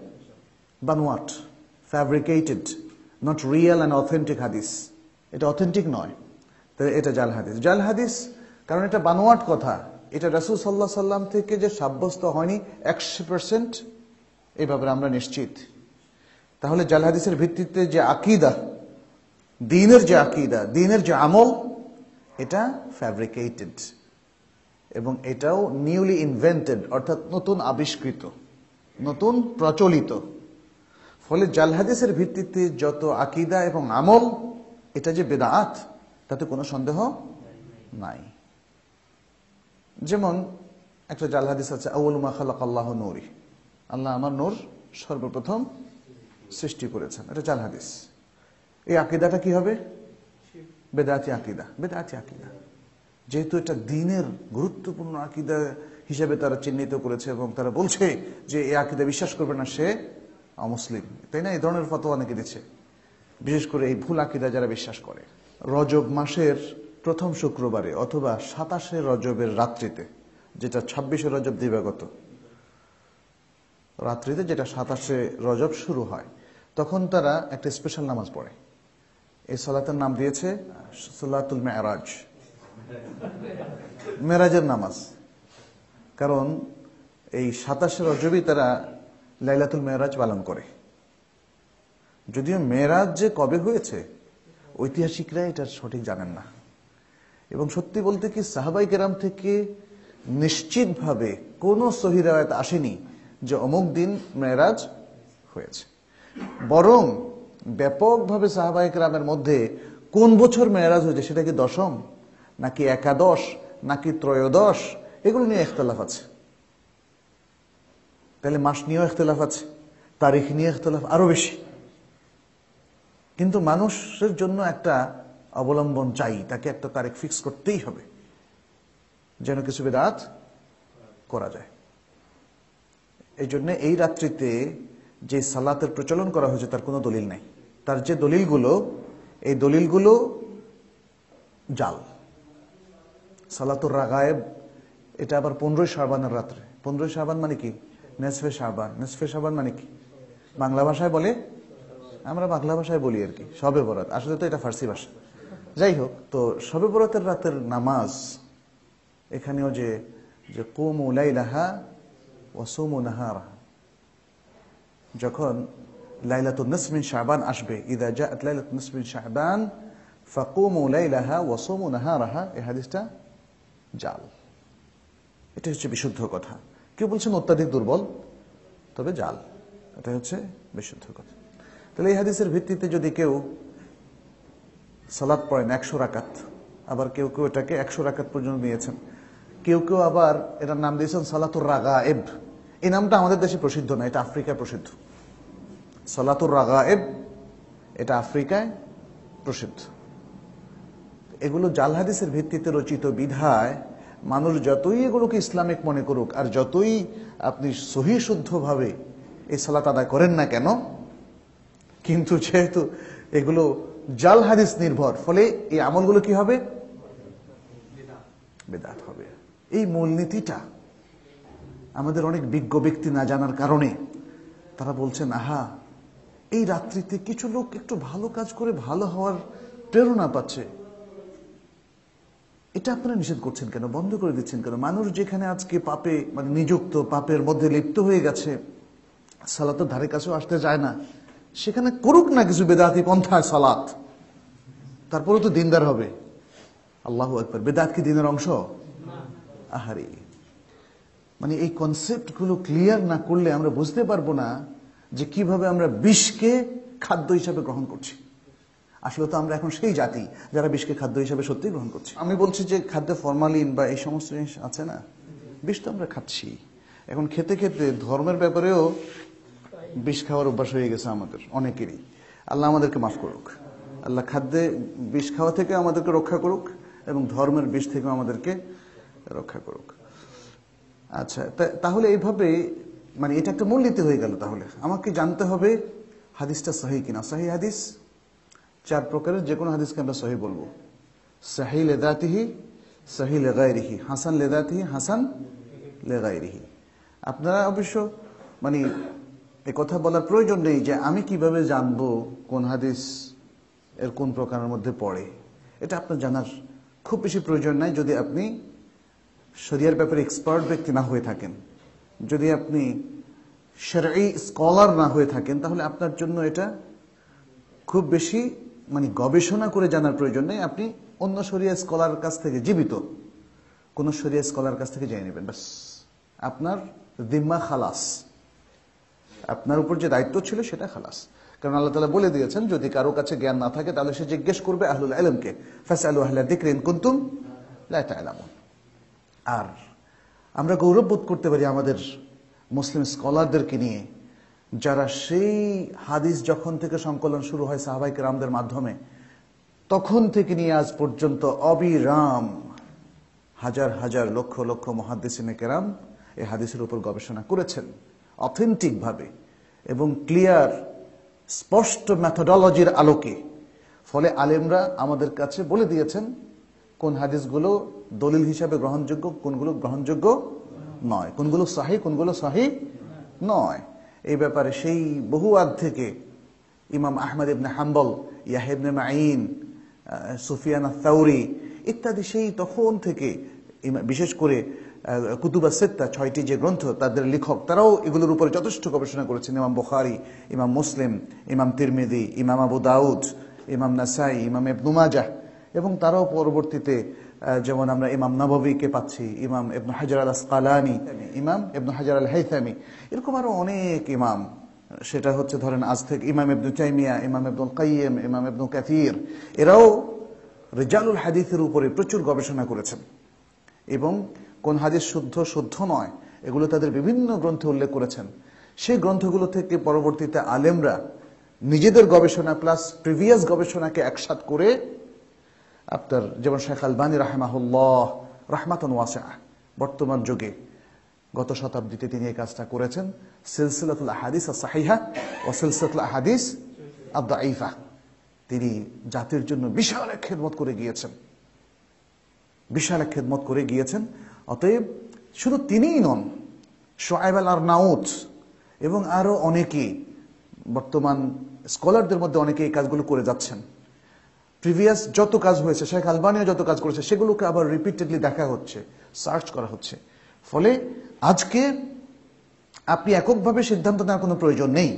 বানোয়াট, fabricated, not real and authentic হাদিস, এটা অথেন্টিক নয়, তাহলে এটা জাল হাদিস। জাল হাদিস কারণ এটা বানোয়াট কথা, এটা রাসূল সাল্লাল্লাহু আলাইহি সাল্লাম থেকে যে সাব্যস্ত হয়নি 100%, এই ব্যাপারে আমরা নিশ্চিত। তাহলে জাল হাদিসের ভিত্তিতে যে আকীদা দ্বীনের যে আকীদা, দ্বীনের যে আমল, এটা ফ্যাব্রিকেটেড এবং এটাও নিউলি ইনভেন্টেড, অর্থাৎ নতুন আবিষ্কৃত, নতুন প্রচলিত। ফলে জাল হাদিসের ভিত্তিতে যত আকীদা এবং আমল, এটা যে বেদাত তাতে কোনো সন্দেহ নাই। যেমন একটা জাল হাদিস আছে, আউয়ালু মা খালাকাল্লাহু নূরি, আল্লাহ আমার নূর সর্বপ্রথম সৃষ্টি করেছেন, এটা জাল হাদিস। এই আকীদাটা কি হবে? বেদাতি আকীদা। বেদাতি আকীদা যেহেতু এটা দ্বীনের গুরুত্বপূর্ণ আকীদা হিসেবে তারা চিহ্নিত করেছে এবং তারা বলছে যে এই আকীদা বিশ্বাস করবে না সে অমুসলিম, তাই না? এই ধরনের ফতোয়া অনেকে দিচ্ছে, বিশেষ করে এই ভুল আকীদা যারা বিশ্বাস করে। রজব মাসের প্রথম শুক্রবারে অথবা 27শে রজবের রাত্রিতে, যেটা 26শে রজব দিবাগত রাত্রিতে, যেটা 27শে রজব শুরু হয়, তখন তারা একটা স্পেশাল নামাজ পড়ে। এই সালাতের নাম দিয়েছে সালাতুল মেরাজ, মেরাজের নামাজ। কারণ এই 27শে রজবই তারা লাইলাতুল মেরাজ পালন করে। যদিও মেরাজ যে কবে হয়েছে ঐতিহাসিকরা এটা সঠিক জানেন না, এবং সত্যি বলতে কি সাহাবাই কেরাম থেকে নিশ্চিতভাবে কোনো সহিহ রিওয়ায়াত আসেনি যে অমুক দিন মেরাজ হয়েছে। বরং ব্যাপকভাবে সাহাবাই কেরামের মধ্যে কোন বছর মেরাজ হয়েছে, সেটা কি দশম নাকি একাদশ নাকি ত্রয়োদশ, এগুলো নিয়ে ইখতিলাফ আছে। তাহলে মাস নিয়েও ইখতিলাফ আছে, তারিখ নিয়ে ইখতিলাফ আরো বেশি। কিন্তু মানুষের জন্য একটা অবলম্বন চাই, তাকে একটা তারিখ ফিক্স করতেই হবে যেন কিছু বিদআত করা যায়। এই জন্য এই রাত্রিতে যে সালাতের প্রচলন করা হয়েছে তার কোনো দলিল নাই। তার যে দলিলগুলো, এই দলিলগুলো জাল। সালাতুর রাগায়েব, এটা আবার 15 শাবানের রাত্রে। 15 শাবান মানে কি? নেসফে শাবান। নেসফে শাবান মানে কি? বাংলা ভাষায় বলে, আমরা বাংলা ভাষায় বলি আর কি, শবে বরাত। আসলে তো এটা ফার্সি ভাষা। যাই হোক, তো শবে বরাতের রাতের নামাজ, এখানেও যে কুমু লাইলাহা ওয়া সুমু নাহারাহা, যখন লাইলাতুন নিসফ মিন শাবান আসবে, ইযা জাআত লাইলাতুন নিসফ মিন শাবান ফাকুমু লাইলাহা ওয়া সুমু নাহারাহা, এই হাদিসটা জাল। এটা হচ্ছে বিশুদ্ধ কথা। কেউ বলছেন অত্যাধিক দুর্বল, তবে জাল। এটা হচ্ছে বিশুদ্ধ কথা। তাহলে এই হাদিসের ভিত্তিতে যদি কেউ সালাত পড়েন 100 রাকাত, আবার কেউ কেউ এটাকে 100 রাকাত পর্যন্ত নিয়েছেন, কেউ কেউ আবার এটার নাম দিয়েছেন সালাতুর রাগায়েব। এই নামটা আমাদের দেশে প্রসিদ্ধ না, এটা আফ্রিকায় প্রসিদ্ধ। সালাতুর রাগায়েব এটা আফ্রিকায় প্রসিদ্ধ। এগুলো জাল হাদিসের ভিত্তিতে রচিত বিধায় মানুষ যতই এগুলোকে ইসলামিক মনে করুক, আর যতই আপনি সহি শুদ্ধভাবে এই সালাত আদায় করেন না কেন, কিন্তু যেহেতু এগুলো জাল হাদিস নির্ভর, ফলে এই আমলগুলো কি হবে? বিদআত হবে। এই মূলনীতিটা আমাদের অনেক বিজ্ঞ ব্যক্তি না জানার কারণে তারা বলছেন, আহা, এই রাত্রিতে কিছু লোক একটু ভালো কাজ করে ভালো হওয়ার প্রেরণা পাচ্ছে, এটা আপনারা নিষেধ করছেন কেন, বন্ধ করে দিচ্ছেন কেন? মানুষ যেখানে আজকে পাপে মানে নিযুক্ত, পাপের মধ্যে লিপ্ত হয়ে গেছে, সালাতের ধারে কাছেও আসতে যায় না, সেখানে করুক না কিছু বেদাতি পন্থায় সালাত, তারপরে তো দিনদার হবে। আল্লাহু আকবার। বেদাত কি দিনের অংশ? আহারে, মানে এই কনসেপ্ট গুলো ক্লিয়ার না করলে আমরা বুঝতে পারবো না যে কিভাবে আমরা বিষকে খাদ্য হিসাবে গ্রহণ করছি। আসলে তো আমরা এখন সেই জাতি যারা বিষকে খাদ্য হিসাবে সত্যি গ্রহণ করছি। আমি বলছি যে খাদ্যে ফরমালিন বা এই সমস্ত জিনিস আছে না, বিষ তো আমরা খাচ্ছি। এখন খেতে খেতে ধর্মের ব্যাপারেও বিষ খাওয়ার অভ্যাস হয়ে গেছে আমাদের অনেকেরই। আল্লাহ আমাদেরকে মাফ করুক। আল্লাহ খাদ্যে বিষ খাওয়া থেকে আমাদেরকে রক্ষা করুক এবং ধর্মের বিষ থেকে আমাদেরকে রক্ষা করুক। আচ্ছা, তাহলে এইভাবে মানে এটা একটা মূলনীতি হয়ে গেল। তাহলে আমাকে জানতে হবে হাদিসটা সহিহ কিনা। সহিহ হাদিস 4 প্রকারের, যে কোনো হাদিসকে আমরা সহিহ বলবো। সহিহ লিযাতিহি, সহিহ লিগাইরিহি, হাসান লিযাতিহি, হাসান লিগাইরিহি। আপনারা অবশ্য মানে এই কথা বলার প্রয়োজন নেই যে আমি কিভাবে জানবো কোন হাদিস এর কোন প্রকারের মধ্যে পড়ে। এটা আপনার জানার খুব বেশি প্রয়োজন নাই যদি আপনি শরিয়ার ব্যাপারে এক্সপার্ট ব্যক্তি না হয়ে থাকেন, যদি আপনি শরঈ স্কলার না হয়ে থাকেন, তাহলে আপনার জন্য এটা খুব বেশি মানে গবেষণা করে জানার প্রয়োজন নেই, আপনি অন্য শরিয়া স্কলার কাছ থেকে, জীবিত কোন শরিয়া স্কলার কাছ থেকে জেনে নেবেন, ব্যাস আপনার জিম্মা খালাস, আপনার উপর যে দায়িত্ব ছিল সেটা খালাস। কারণ আল্লাহ তাআলা বলে দিয়েছেন, যদি কারো কাছে জ্ঞান না থাকে তাহলে সে জিজ্ঞেস করবে আহলুল ইলমকে, ফাসআলু আহলা যিকরি ইন কুনতুম লা তা'লামুন। আর আমরা গৌরব বোধ করতে পারি আমাদের মুসলিম স্কলারদেরকে নিয়ে, যারা সেই হাদিস যখন থেকে সংকলন শুরু হয় সাহাবায়ে কেরামদের মাধ্যমে, তখন থেকে নিয়ে আজ পর্যন্ত অবিরাম হাজার হাজার লক্ষ লক্ষ মুহাদ্দিসিনে কেরাম এই হাদিসের উপর গবেষণা করেছেন অথেন্টিক ভাবে এবং ক্লিয়ার স্পষ্ট মেথোডোলজির আলোকে। ফলে আলেমরা আমাদের কাছে বলে দিয়েছেন কোন হাদিসগুলো দলিল হিসাবে গ্রহণযোগ্য, কোনগুলো গ্রহণযোগ্য নয়, কোনগুলো সহিহ, কোনগুলো সহিহ নয়। এই ব্যাপারে সেই বহু আগ থেকে ইমাম আহমদ ইবনে হাম্বল, ইয়াহয়া ইবনে মাঈন, সুফিয়ান আস-সাউরি ইত্যাদি সেই তখন থেকে, বিশেষ করে কুতুবা সিত্তা, 6টি যে গ্রন্থ, তাদের লেখক তারাও এগুলোর উপরে যথেষ্ট গবেষণা করেছেন। ইমাম বুখারী, ইমাম মুসলিম, ইমাম তিরমিজি, ইমাম আবু দাউদ, ইমাম নাসাই, ইমাম ইবনে মাজাহ, এবং তারাও পরবর্তীতে যেমন আমরা ইমাম নববীকে পাচ্ছি, ইমাম ইবনে হাজার আল আসকালানি, ইমাম ইবনে হাজার আল হাইথামি, এরকম আরো অনেক ইমাম। সেটা হচ্ছে ধরেন আজ থেকে ইমাম ইবনে তাইমিয়া, ইমাম ইবনুল কাইয়িম, ইমাম ইবনে কাসির, এরাও রিজালুল হাদিসের উপরে প্রচুর গবেষণা করেছেন এবং কোন হাদিস শুদ্ধ শুদ্ধ নয় এগুলো তাদের বিভিন্ন গ্রন্থে উল্লেখ করেছেন। সেই গ্রন্থগুলো থেকে পরবর্তীতে আলেমরা নিজেদের গবেষণা প্লাস প্রিভিয়াস গবেষণাকে একসাথ করে আপনার, যেমন শেখ আলবানী রাহিমাহুল্লাহ রাহমাতুন ওয়াসিআহ, বর্তমান যুগে গত শতাব্দীতে তিনি এই কাজটা করেছেন, সিলসিলাতুল আহাদিস আস-সাহিহা ও সিলসিলাতুল আহাদিস আদ-দাঈফা। তিনি জাতির জন্য বিশাল এক খেদমত করে গিয়েছেন, বিশাল এক খেদমত করে গিয়েছেন। অতএব শুধু তিনিই নন, শুআইব আল-আরনাউত এবং আরো অনেকেই, বর্তমান স্কলারদের মধ্যে অনেকে এই কাজগুলো করে যাচ্ছেন। প্রিভিয়াস যত কাজ হয়েছে, শেখ আলবানিও যত কাজ করেছে, সেগুলোকে আবার রিপিটেডলি দেখা হচ্ছে, সার্চ করা হচ্ছে। ফলে আজকে আপনি এককভাবে সিদ্ধান্ত নেওয়ার কোনো প্রয়োজন নেই।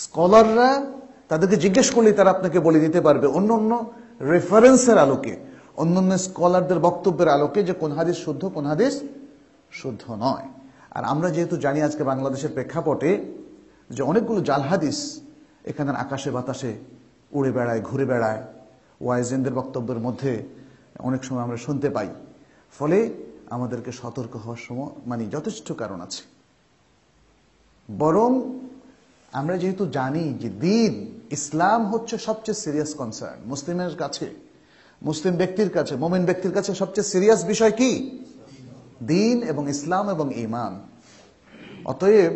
স্কলাররা, তাদেরকে জিজ্ঞেস করলেই তারা আপনাকে বলে দিতে পারবে অন্য অন্য রেফারেন্সের আলোকে, অন্যান্য স্কলারদের বক্তব্যের আলোকে, যে কোন হাদিস শুদ্ধ, কোন হাদিস শুদ্ধ নয়। আর আমরা যেহেতু জানি আজকে বাংলাদেশের প্রেক্ষাপটে যে অনেকগুলো জাল হাদিস এখানে আকাশে বাতাসে উড়ে বেড়ায়, ঘুরে বেড়ায়, ওয়াইজেনদের বক্তব্যের মধ্যে অনেক সময় আমরা শুনতে পাই। ফলে আমাদেরকে সতর্ক হওয়ার সময় যথেষ্ট কারণ আছে। বরং আমরা যেহেতু জানি যে দিন, ইসলাম হচ্ছে সবচেয়ে সিরিয়াস কনসার্ন মুসলিমের কাছে, মুসলিম ব্যক্তির কাছে, মুমিন ব্যক্তির কাছে সবচেয়ে সিরিয়াস বিষয় কি? দিন এবং ইসলাম এবং ঈমান। অতএব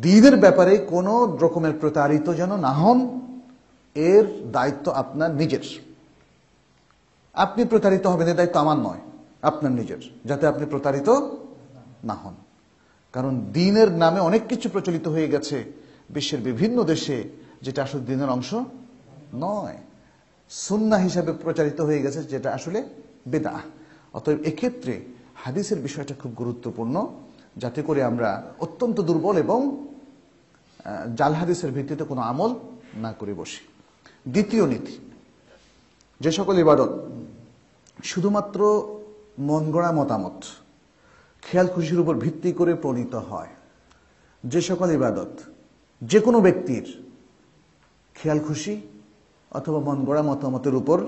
দ্বীনের ব্যাপারে কোন রকমের প্রতারিত যেন না হন, এর দায়িত্ব আপনার নিজের। আপনি প্রতারিত হবেন, এর দায়িত্ব আমার নয়, আপনার নিজের, যাতে আপনি প্রতারিত না হন। কারণ দ্বীনের নামে অনেক কিছু প্রচলিত হয়ে গেছে বিশ্বের বিভিন্ন দেশে, যেটা আসলে দ্বীনের অংশ নয়, সুন্নাহ হিসাবে প্রচারিত হয়ে গেছে, যেটা আসলে বিদআহ। অতএব এক্ষেত্রে হাদিসের বিষয়টা খুব গুরুত্বপূর্ণ, যাতে করে আমরা অত্যন্ত দুর্বল এবং জাল হাদিসের ভিত্তিতে কোনো আমল না করে বসি। দ্বিতীয় নীতি, যে সকল ইবাদত শুধুমাত্র মন গড়া মতামত, খেয়াল খুশির উপর ভিত্তি করে প্রণীত হয়, যে সকল ইবাদত যে কোনো ব্যক্তির খেয়াল খুশি অথবা মন গড়া মতামতের উপর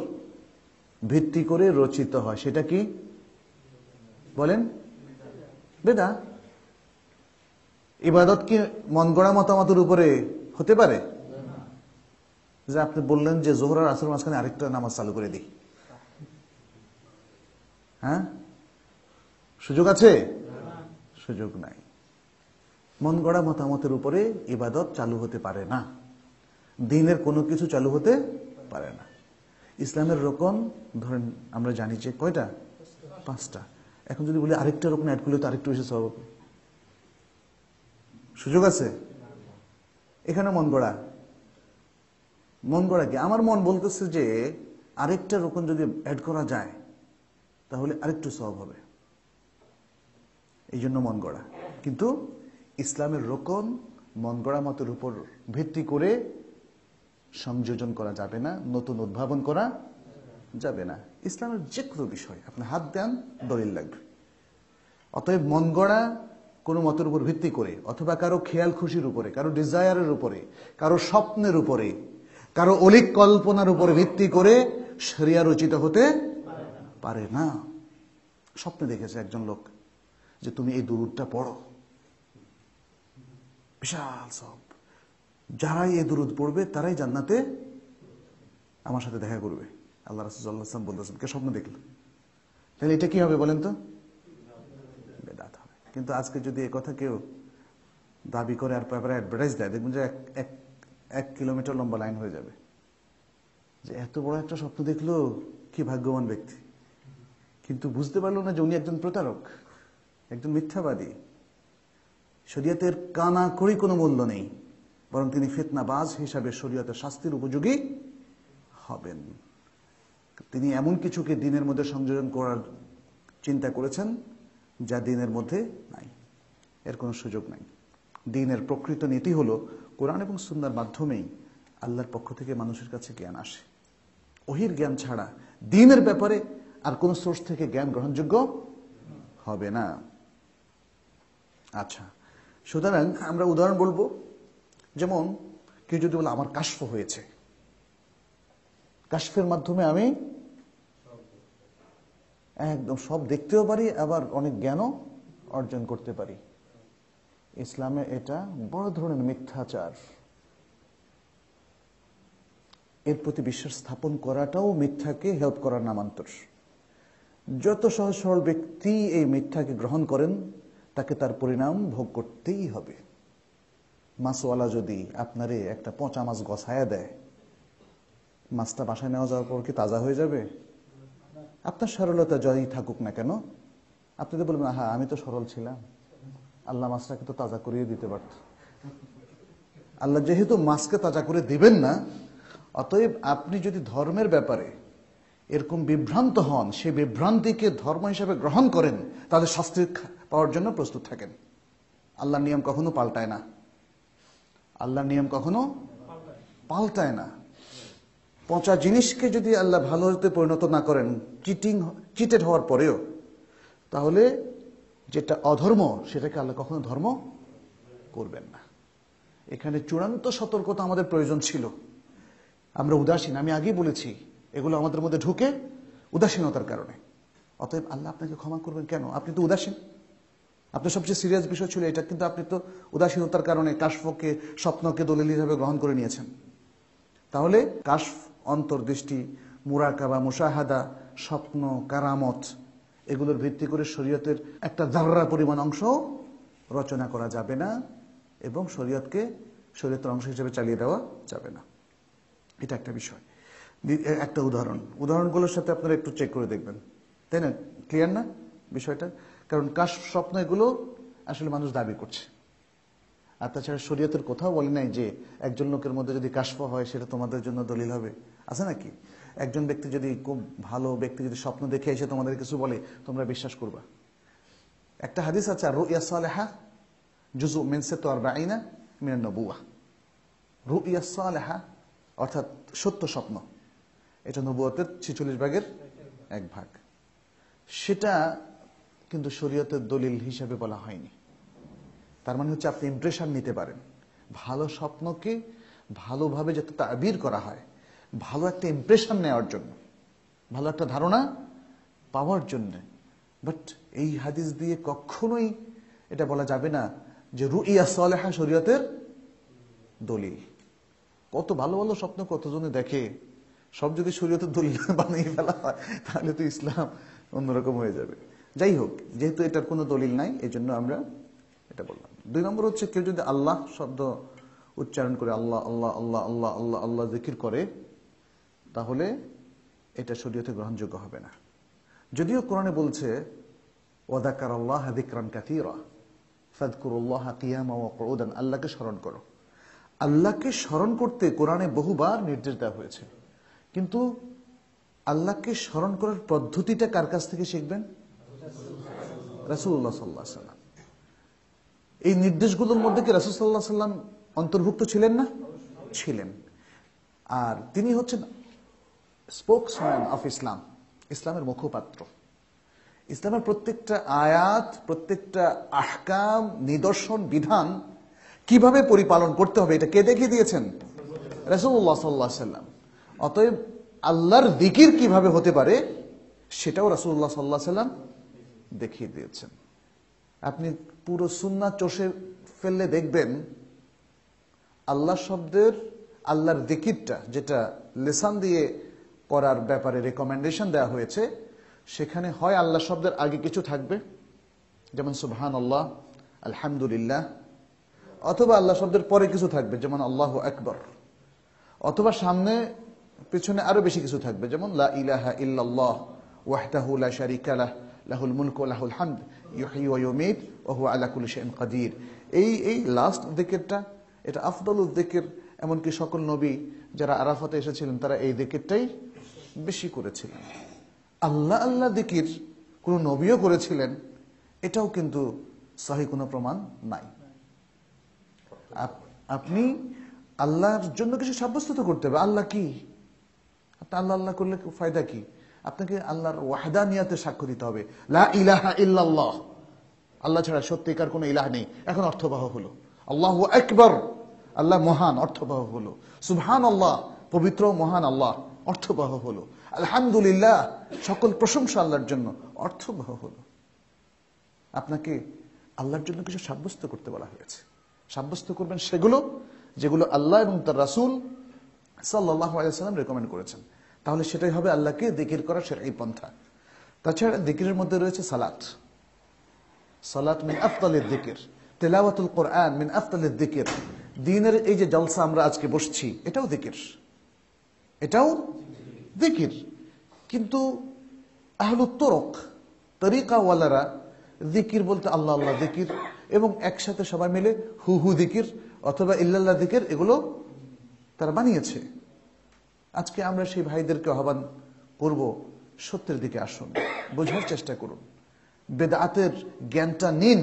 ভিত্তি করে রচিত হয়, সেটা কি বলেন? বেদা। ইবাদত কি মন গড়া মতামতের উপরে হতে পারে? যে আপনি বললেন যে জোহর আর আসর মাঝখানে আরেকটা নামাজ চালু করে দিই, হ্যাঁ, সুযোগ আছে? সুযোগ নাই। মন গড়া মতামতের উপরে ইবাদত চালু হতে পারে না, দ্বীনের কোনো কিছু চালু হতে পারে না। ইসলামের রকম ধরেন আমরা জানি যে কয়টা? 5টা। এখন যদি বলি আরেকটা রকম অ্যাড করলে তো আরেকটু বেশি সওয়াব, সুযোগ আছে? এখানে মন গড়া, মন গড়া কি? আমার মন বলতেছে যে আরেকটা রকম যদি অ্যাড করা যায় তাহলে আরেকটু সওয়াব হবে, এই জন্য মন গড়া। কিন্তু ইসলামের রকম মন গড়া মতের উপর ভিত্তি করে সংযোজন করা যাবে না, নতুন উদ্ভাবন করা যাবে না। ইসলামের যে কোনো বিষয় আপনি হাত দেন, দলিল লাগবে। অতএব মন গড়া কোনো মতের উপর ভিত্তি করে, অথবা কারো খেয়াল খুশির উপরে, কারো ডিজায়ারের উপরে, কারো স্বপ্নের উপরে, কারো অলিক কল্পনার উপরে ভিত্তি করে শরিয়া রচিত হতে পারে না। স্বপ্নে দেখেছে একজন লোক যে তুমি এই দুরূদটা পড়ো, বিশাল সব, যারাই এই দুরূদ পড়বে তারাই জান্নাতে আমার সাথে দেখা করবে। আল্লাহ রাসূল সাল্লাল্লাহু আলাইহি ওয়াসাল্লাম বলতেছেন, কে স্বপ্ন দেখলো? তাহলে এটা কি হবে বলেন তো? বেদাত হবে। কিন্তু আজকে যদি এই কথা কেউ দাবি করে আর পেপারে অ্যাডভার্টাইজ দেয়, দেখবেন যে এক কিলোমিটার লম্বা লাইন হয়ে যাবে, যে এত বড় একটা স্বপ্ন দেখলো, কি ভাগ্যবান ব্যক্তি। কিন্তু বুঝতে পারলো না যে উনি একজন প্রতারক, একজন মিথ্যাবাদী। শরীয়তের কানা করি কোনো মূল্য নেই, বরং তিনি ফিতনাবাজ হিসাবে শরীয়তের শাস্তির উপযোগী হবেন। তিনি এমন কিছুকে দ্বীনের মধ্যে সংযোজন করার চিন্তা করেছেন যা দ্বীনের মধ্যে নাই, এর কোনো সুযোগ নাই। দ্বীনের প্রকৃত নীতি হলো কোরআন এবং সুন্নাহর মাধ্যমেই আল্লাহর পক্ষ থেকে মানুষের কাছে জ্ঞান আসে। ওহির জ্ঞান ছাড়া দ্বীনের ব্যাপারে আর কোন সোর্স থেকে জ্ঞান গ্রহণযোগ্য হবে না। আচ্ছা, সুতরাং আমরা উদাহরণ বলবো, যেমন কেউ যদি বলে আমার কাশফ হয়েছে, কাশফের মাধ্যমে আমি একদম সব দেখতেও পারি, আবার অনেক জ্ঞানও অর্জন করতে পারি। ইসলামে এটা বড় ধরনের মিথ্যাচার। এর প্রতি বিশ্বাস স্থাপন করাটাও মিথ্যাকে হেল্প করার নামান্তর। যত সহজ সরল ব্যক্তি এই মিথ্যাকে গ্রহণ করেন, তাকে তার পরিণাম ভোগ করতেই হবে। মাছওয়ালা যদি আপনারে একটা পচা মাছ গছায়া দেয়, মাছটা বাসায় নেওয়া যাওয়ার পর কি তাজা হয়ে যাবে? আপনার সরলতা যাই থাকুক না কেন, আপনি তো বলবেন, হ্যাঁ আমি তো সরল ছিলাম, আল্লাহ মাছটাকে তো তাজা করিয়ে দিতে পারত। আল্লাহ যেহেতু মাছকে তাজা করে দিবেন না, অতএব আপনি যদি ধর্মের ব্যাপারে এরকম বিভ্রান্ত হন, সেই বিভ্রান্তিকে ধর্ম হিসেবে গ্রহণ করেন, তাহলে শাস্তি পাওয়ার জন্য প্রস্তুত থাকেন। আল্লাহর নিয়ম কখনো পাল্টায় না, আল্লাহর নিয়ম কখনো পাল্টায় না। পচা জিনিসকে যদি আল্লাহ ভালো হতে পরিণত না করেন, চিটেড হওয়ার পরেও, তাহলে যেটা অধর্ম সেটাকে আল্লাহ কখনো ধর্ম করবেন না। এখানে চূড়ান্ত সতর্কতা আমাদের প্রয়োজন ছিল। আমরা উদাসীন, আমি আগেই বলেছি, এগুলো আমাদের মধ্যে ঢুকে উদাসীনতার কারণে। অতএব আল্লাহ আপনাকে ক্ষমা করবেন কেন? আপনি তো উদাসীন। আপনার সবচেয়ে সিরিয়াস বিষয় ছিল এটা, কিন্তু আপনি তো উদাসীনতার কারণে কাশফকে, স্বপ্নকে দলিল হিসাবে গ্রহণ করে নিয়েছেন। তাহলে কাশফ, অন্তর্দৃষ্টি, মুরাকাবা, মুশাহাদা, স্বপ্ন, কারামত, এগুলোর ভিত্তি করে শরীয়তের একটা যাররা পরিমাণ অংশ রচনা করা যাবে না, এবং শরীয়তের অংশ হিসেবে চালিয়ে দেওয়া যাবে না। এটা একটা বিষয়। একটা উদাহরণগুলোর সাথে আপনারা একটু চেক করে দেখবেন, তাই না? ক্লিয়ার না বিষয়টা? কারণ কাশফ, স্বপ্ন, এগুলো আসলে মানুষ দাবি করছে। আর তাছাড়া শরীয়তের কোথাও বলে নাই যে একজন লোকের মধ্যে যদি কাশফ হয় সেটা তোমাদের জন্য দলিল হবে, আছে নাকি? একজন ব্যক্তি যদি, খুব ভালো ব্যক্তি যদি স্বপ্ন দেখে এসে তোমাদের কিছু বলে, তোমরা বিশ্বাস করবা? একটা হাদিস আছে, রুইয়া সালেহা জুজু মিন 46 মিনান নবুওয়াহ। রুইয়া সালেহা অর্থাৎ সত্য স্বপ্ন, এটা নবুয়তের 46 ভাগের 1 ভাগ। সেটা কিন্তু শরীয়তের দলিল হিসাবে বলা হয়নি। তার মানে হচ্ছে আপনি ইমপ্রেশন নিতে পারেন, ভালো স্বপ্নকে ভালোভাবে যাতে তাবির করা হয়, ভালো একটা ইমপ্রেশন নেওয়ার জন্য, ভালো একটা ধারণা পাওয়ার জন্য। বাট এই হাদিস দিয়ে কখনোই এটা বলা যাবে না যে রুইয়া সালেহা শরীয়তের দলিল। কত ভালো ভালো স্বপ্ন কতজনে দেখে, সব যদি শরীয়তের দলিল বানিয়ে ফেলা হয়, তাহলে তো ইসলাম অন্যরকম হয়ে যাবে। যাই হোক, যেহেতু এটার কোনো দলিল নাই, এই জন্য আমরা এটা বললাম। 2 নম্বর হচ্ছে, কেউ যদি আল্লাহ শব্দ উচ্চারণ করে, আল্লাহ আল্লাহ আল্লাহ আল্লাহ আল্লাহ আল্লাহ জিকির করে, তাহলে এটা শরীয়তে গ্রহণযোগ্য হবে না। যদিও কোরআনে বলছে, ওয়াযাকারাল্লাহ যিকরান কাসীরা ফাযকুরুল্লাহ কিয়ামা ওয়া কুউদান, আল্লাহকে স্মরণ করো। আল্লাহকে স্মরণ করতে কোরআনে বহুবার নির্দেশ দেওয়া হয়েছে, কিন্তু আল্লাহকে স্মরণ করার পদ্ধতিটা কার কাছ থেকে শিখবেন? রাসূলুল্লাহ সাল্লাল্লাহু আলাইহি ওয়াসাল্লাম। এই নির্দেশগুলোর মধ্যে কি রাসূল সাল্লাল্লাহু আলাইহি ওয়াসাল্লাম অন্তর্ভুক্ত ছিলেন না? ছিলেন। আর তিনি হচ্ছেন স্পোকসম্যান অফ ইসলাম, ইসলামের মুখপাত্র। ইসলামের প্রত্যেকটা আয়াত, প্রত্যেকটা আহকাম, নিদর্শন, বিধান কিভাবে পরিপালন করতে হবে এটা কে দেখিয়ে দিয়েছেন? রাসূলুল্লাহ সাল্লাল্লাহু আলাইহি ওয়াসাল্লাম। অতএব আল্লাহর জিকির কিভাবে হতে পারে সেটাও রাসূলুল্লাহ সাল্লাল্লাহু আলাইহি ওয়াসাল্লাম দেখিয়ে দিয়েছেন। আপনি পুরো সুন্নাহ চষে ফেললে দেখবেন আল্লাহ শব্দের, আল্লাহর জিকিরটা যেটা লিসান দিয়ে করার ব্যাপারে রেকমেন্ডেশন দেওয়া হয়েছে, সেখানে হয় আল্লাহ শব্দের আগে কিছু থাকবে, যেমন সুবহানাল্লাহ, আলহামদুলিল্লাহ, অথবা আল্লাহ শব্দের পরে কিছু থাকবে, যেমন আল্লাহু আকবার, অথবা সামনে পিছনে আরো বেশি কিছু থাকবে, যেমন লা ইলাহা ইল্লাল্লাহ ওয়াহদাহু লা শারীকা লাহ লাহুল মুলকু ওয়া লাহুল হামদ ইউহয়ি ওয়া ইউমীত ওয়া হুয়া আলা কুল্লি শাইইন কাদির। এই লাস্ট যিকিরটা, এটা আফদালুল যিকির। এমনকি সকল নবী যারা আরাফাতে এসেছিলেন তারা এই যিকিরটাই বেশি করেছিলেন। আল্লাহ আল্লাহ যিকির কোন নবীও করেছিলেন এটাও কিন্তু সহিহ কোনো প্রমাণ নাই। আপনি আল্লাহর জন্য কিছু সাব্যস্ত করতে হবে। আল্লাহ কি? আপনি আল্লাহ আল্লাহ করলে ফায়দা কি? আপনাকে আল্লাহর ওয়াহদানিয়াতে সাক্ষ্য দিতে হবে, লা ইলাহা ইল্লাল্লাহ, আল্লাহ ছাড়া সত্যিকার কোনো ইলাহ নেই। এখন অর্থবহ হলো আল্লাহু আকবার, আল্লাহ মহান, অর্থবহ হলো সুবহানাল্লাহ, পবিত্র মহান আল্লাহ, অর্থবহ হলো আলহামদুলিল্লাহ, সকল প্রশংসা আল্লাহর জন্য, অর্থবহ হলো। আপনাকে আল্লাহর জন্য কিছু সাব্যস্ত করতে বলা হয়েছে। সাব্যস্ত করবেন সেগুলো যেগুলো আল্লাহ এবং তার রাসূল সাল্লাল্লাহু আলাইহি ওয়াসাল্লাম রেকমেন্ড করেছেন। তাহলে সেটাই হবে আল্লাহকে যিকির করার শরঈ পন্থা। তাছাড়া যিকিরের মধ্যে রয়েছে সালাত। সালাত মিন আফদালিল যিকির, তিলাওয়াতুল কোরআন মিন আফদালিল যিকির। দ্বীনের এই যে জলসা আমরা আজকে বসছি, এটাও যিকির, এটাও যিকির। কিন্তু আহলুত তুরুক, তরিকাওয়ালারা যিকির বলতে আল্লাহ আল্লাহ যিকির এবং একসাথে সবাই মিলে হু হু যিকির অথবা ইল্লাল্লাহ যিকির, এগুলো তারা বানিয়েছে। আজকে আমরা সেই ভাইদেরকে আহ্বান করব, সত্যের দিকে আসুন, বোঝার চেষ্টা করুন, বেদাতের জ্ঞানটা নিন,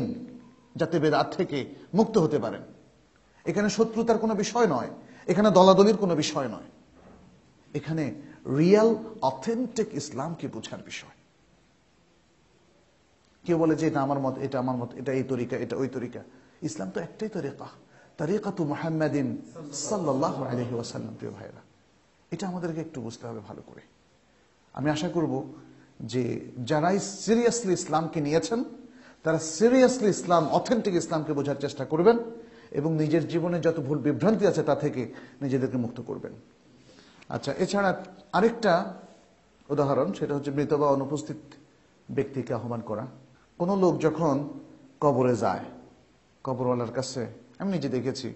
যাতে বেদাত থেকে মুক্ত হতে পারেন। এখানে শত্রুতার কোনো বিষয় নয়, এখানে দলাদলির কোনো বিষয় নয়, এখানে রিয়েল অথেন্টিক ইসলামকে বোঝার বিষয়। কেউ বলে যে এটা আমার মত, এটা আমার মত, এটা এই তরিকা, এটা ওই তরিকা। ইসলাম তো একটাই তরিকা, তরিকাতু মুহাম্মাদিন সাল্লাল্লাহু আলাইহি ওয়াসাল্লাম। প্রিয় ভাইরা, এটা আমাদেরকে একটু বুঝতে হবে ভালো করে। আমি আশা করব যে যারাই সিরিয়াসলি ইসলামকে নিয়েছেন তারা সিরিয়াসলি ইসলাম, অথেন্টিক ইসলামকে বোঝার চেষ্টা করবেন এবং নিজের জীবনে যত ভুল বিভ্রান্তি আছে তা থেকে নিজেদেরকে মুক্ত করবেন। আচ্ছা, এছাড়া আরেকটা উদাহরণ, সেটা হচ্ছে মৃত বা অনুপস্থিত ব্যক্তিকে আহ্বান করা। কোনো লোক যখন কবরে যায়, কবরওয়ালার কাছে, আমি নিজে দেখেছি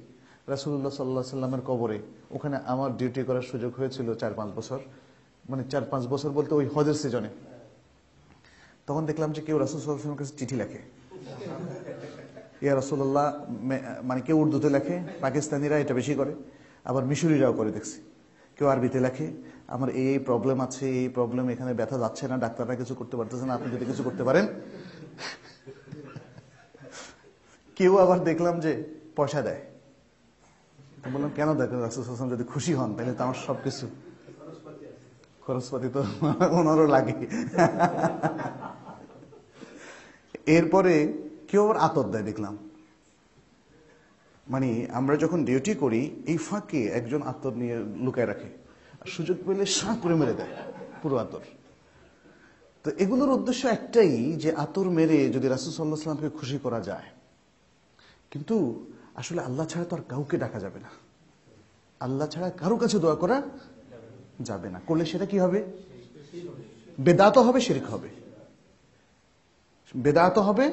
রাসূলুল্লাহ সাল্লাল্লাহু আলাইহি ওয়াসাল্লামের কবরে, ওখানে আমার ডিউটি করার সুযোগ হয়েছিল 4-5 বছর, মানে 4-5 বছর বলতে ওই হজের সিজনে। তখন দেখলাম যে কেউ রাসূল সাল্লাল্লাহু আলাইহি ওয়াসাল্লামের কাছে চিঠি লেখে, ইয়া রাসূলুল্লাহ, মানে কেউ উর্দুতে লেখে, পাকিস্তানিরা এটা বেশি করে, আবার মিশরীরাও করে দেখছি। কেউ আরবিতে লেখে, আমার এই প্রবলেম আছে, এই প্রবলেম, এখানে ব্যথা যাচ্ছে না, ডাক্তাররা কিছু করতে পারতেছে না, আপনি যদি কিছু করতে পারেন। কেউ আবার দেখলাম যে পয়সা দেয়। বললাম কেন দেখেন, রাসূল সাল্লাল্লাহু আলাইহি ওয়াসাল্লাম যদি খুশি হন তাহলে তো আমার সবকিছু, খরচপাতি তো ওনারও লাগে। এরপরে কেউ আবার আতর দেয় দেখলাম। মানে আমরা যখন ডিউটি করি এই ফাঁকে একজন আতর নিয়ে লুকায় রাখে, আর সুযোগ পেলে সাঁ করে মেরে দেয় পুরো আতর। তো এগুলোর উদ্দেশ্য একটাই, যে আতর মেরে যদি রাসূল সাল্লাল্লাহু আলাইহি ওয়াসাল্লামকে খুশি করা যায়। কিন্তু আসলে আল্লাহ ছাড়া তো আর কাউকে ডাকা যাবে না, আল্লাহ ছাড়া কারো কাছে দোয়া করা যাবে না। করলে সেটা কি হবে? বেদাত হবে, শিরক হবে। বেদাত হবে,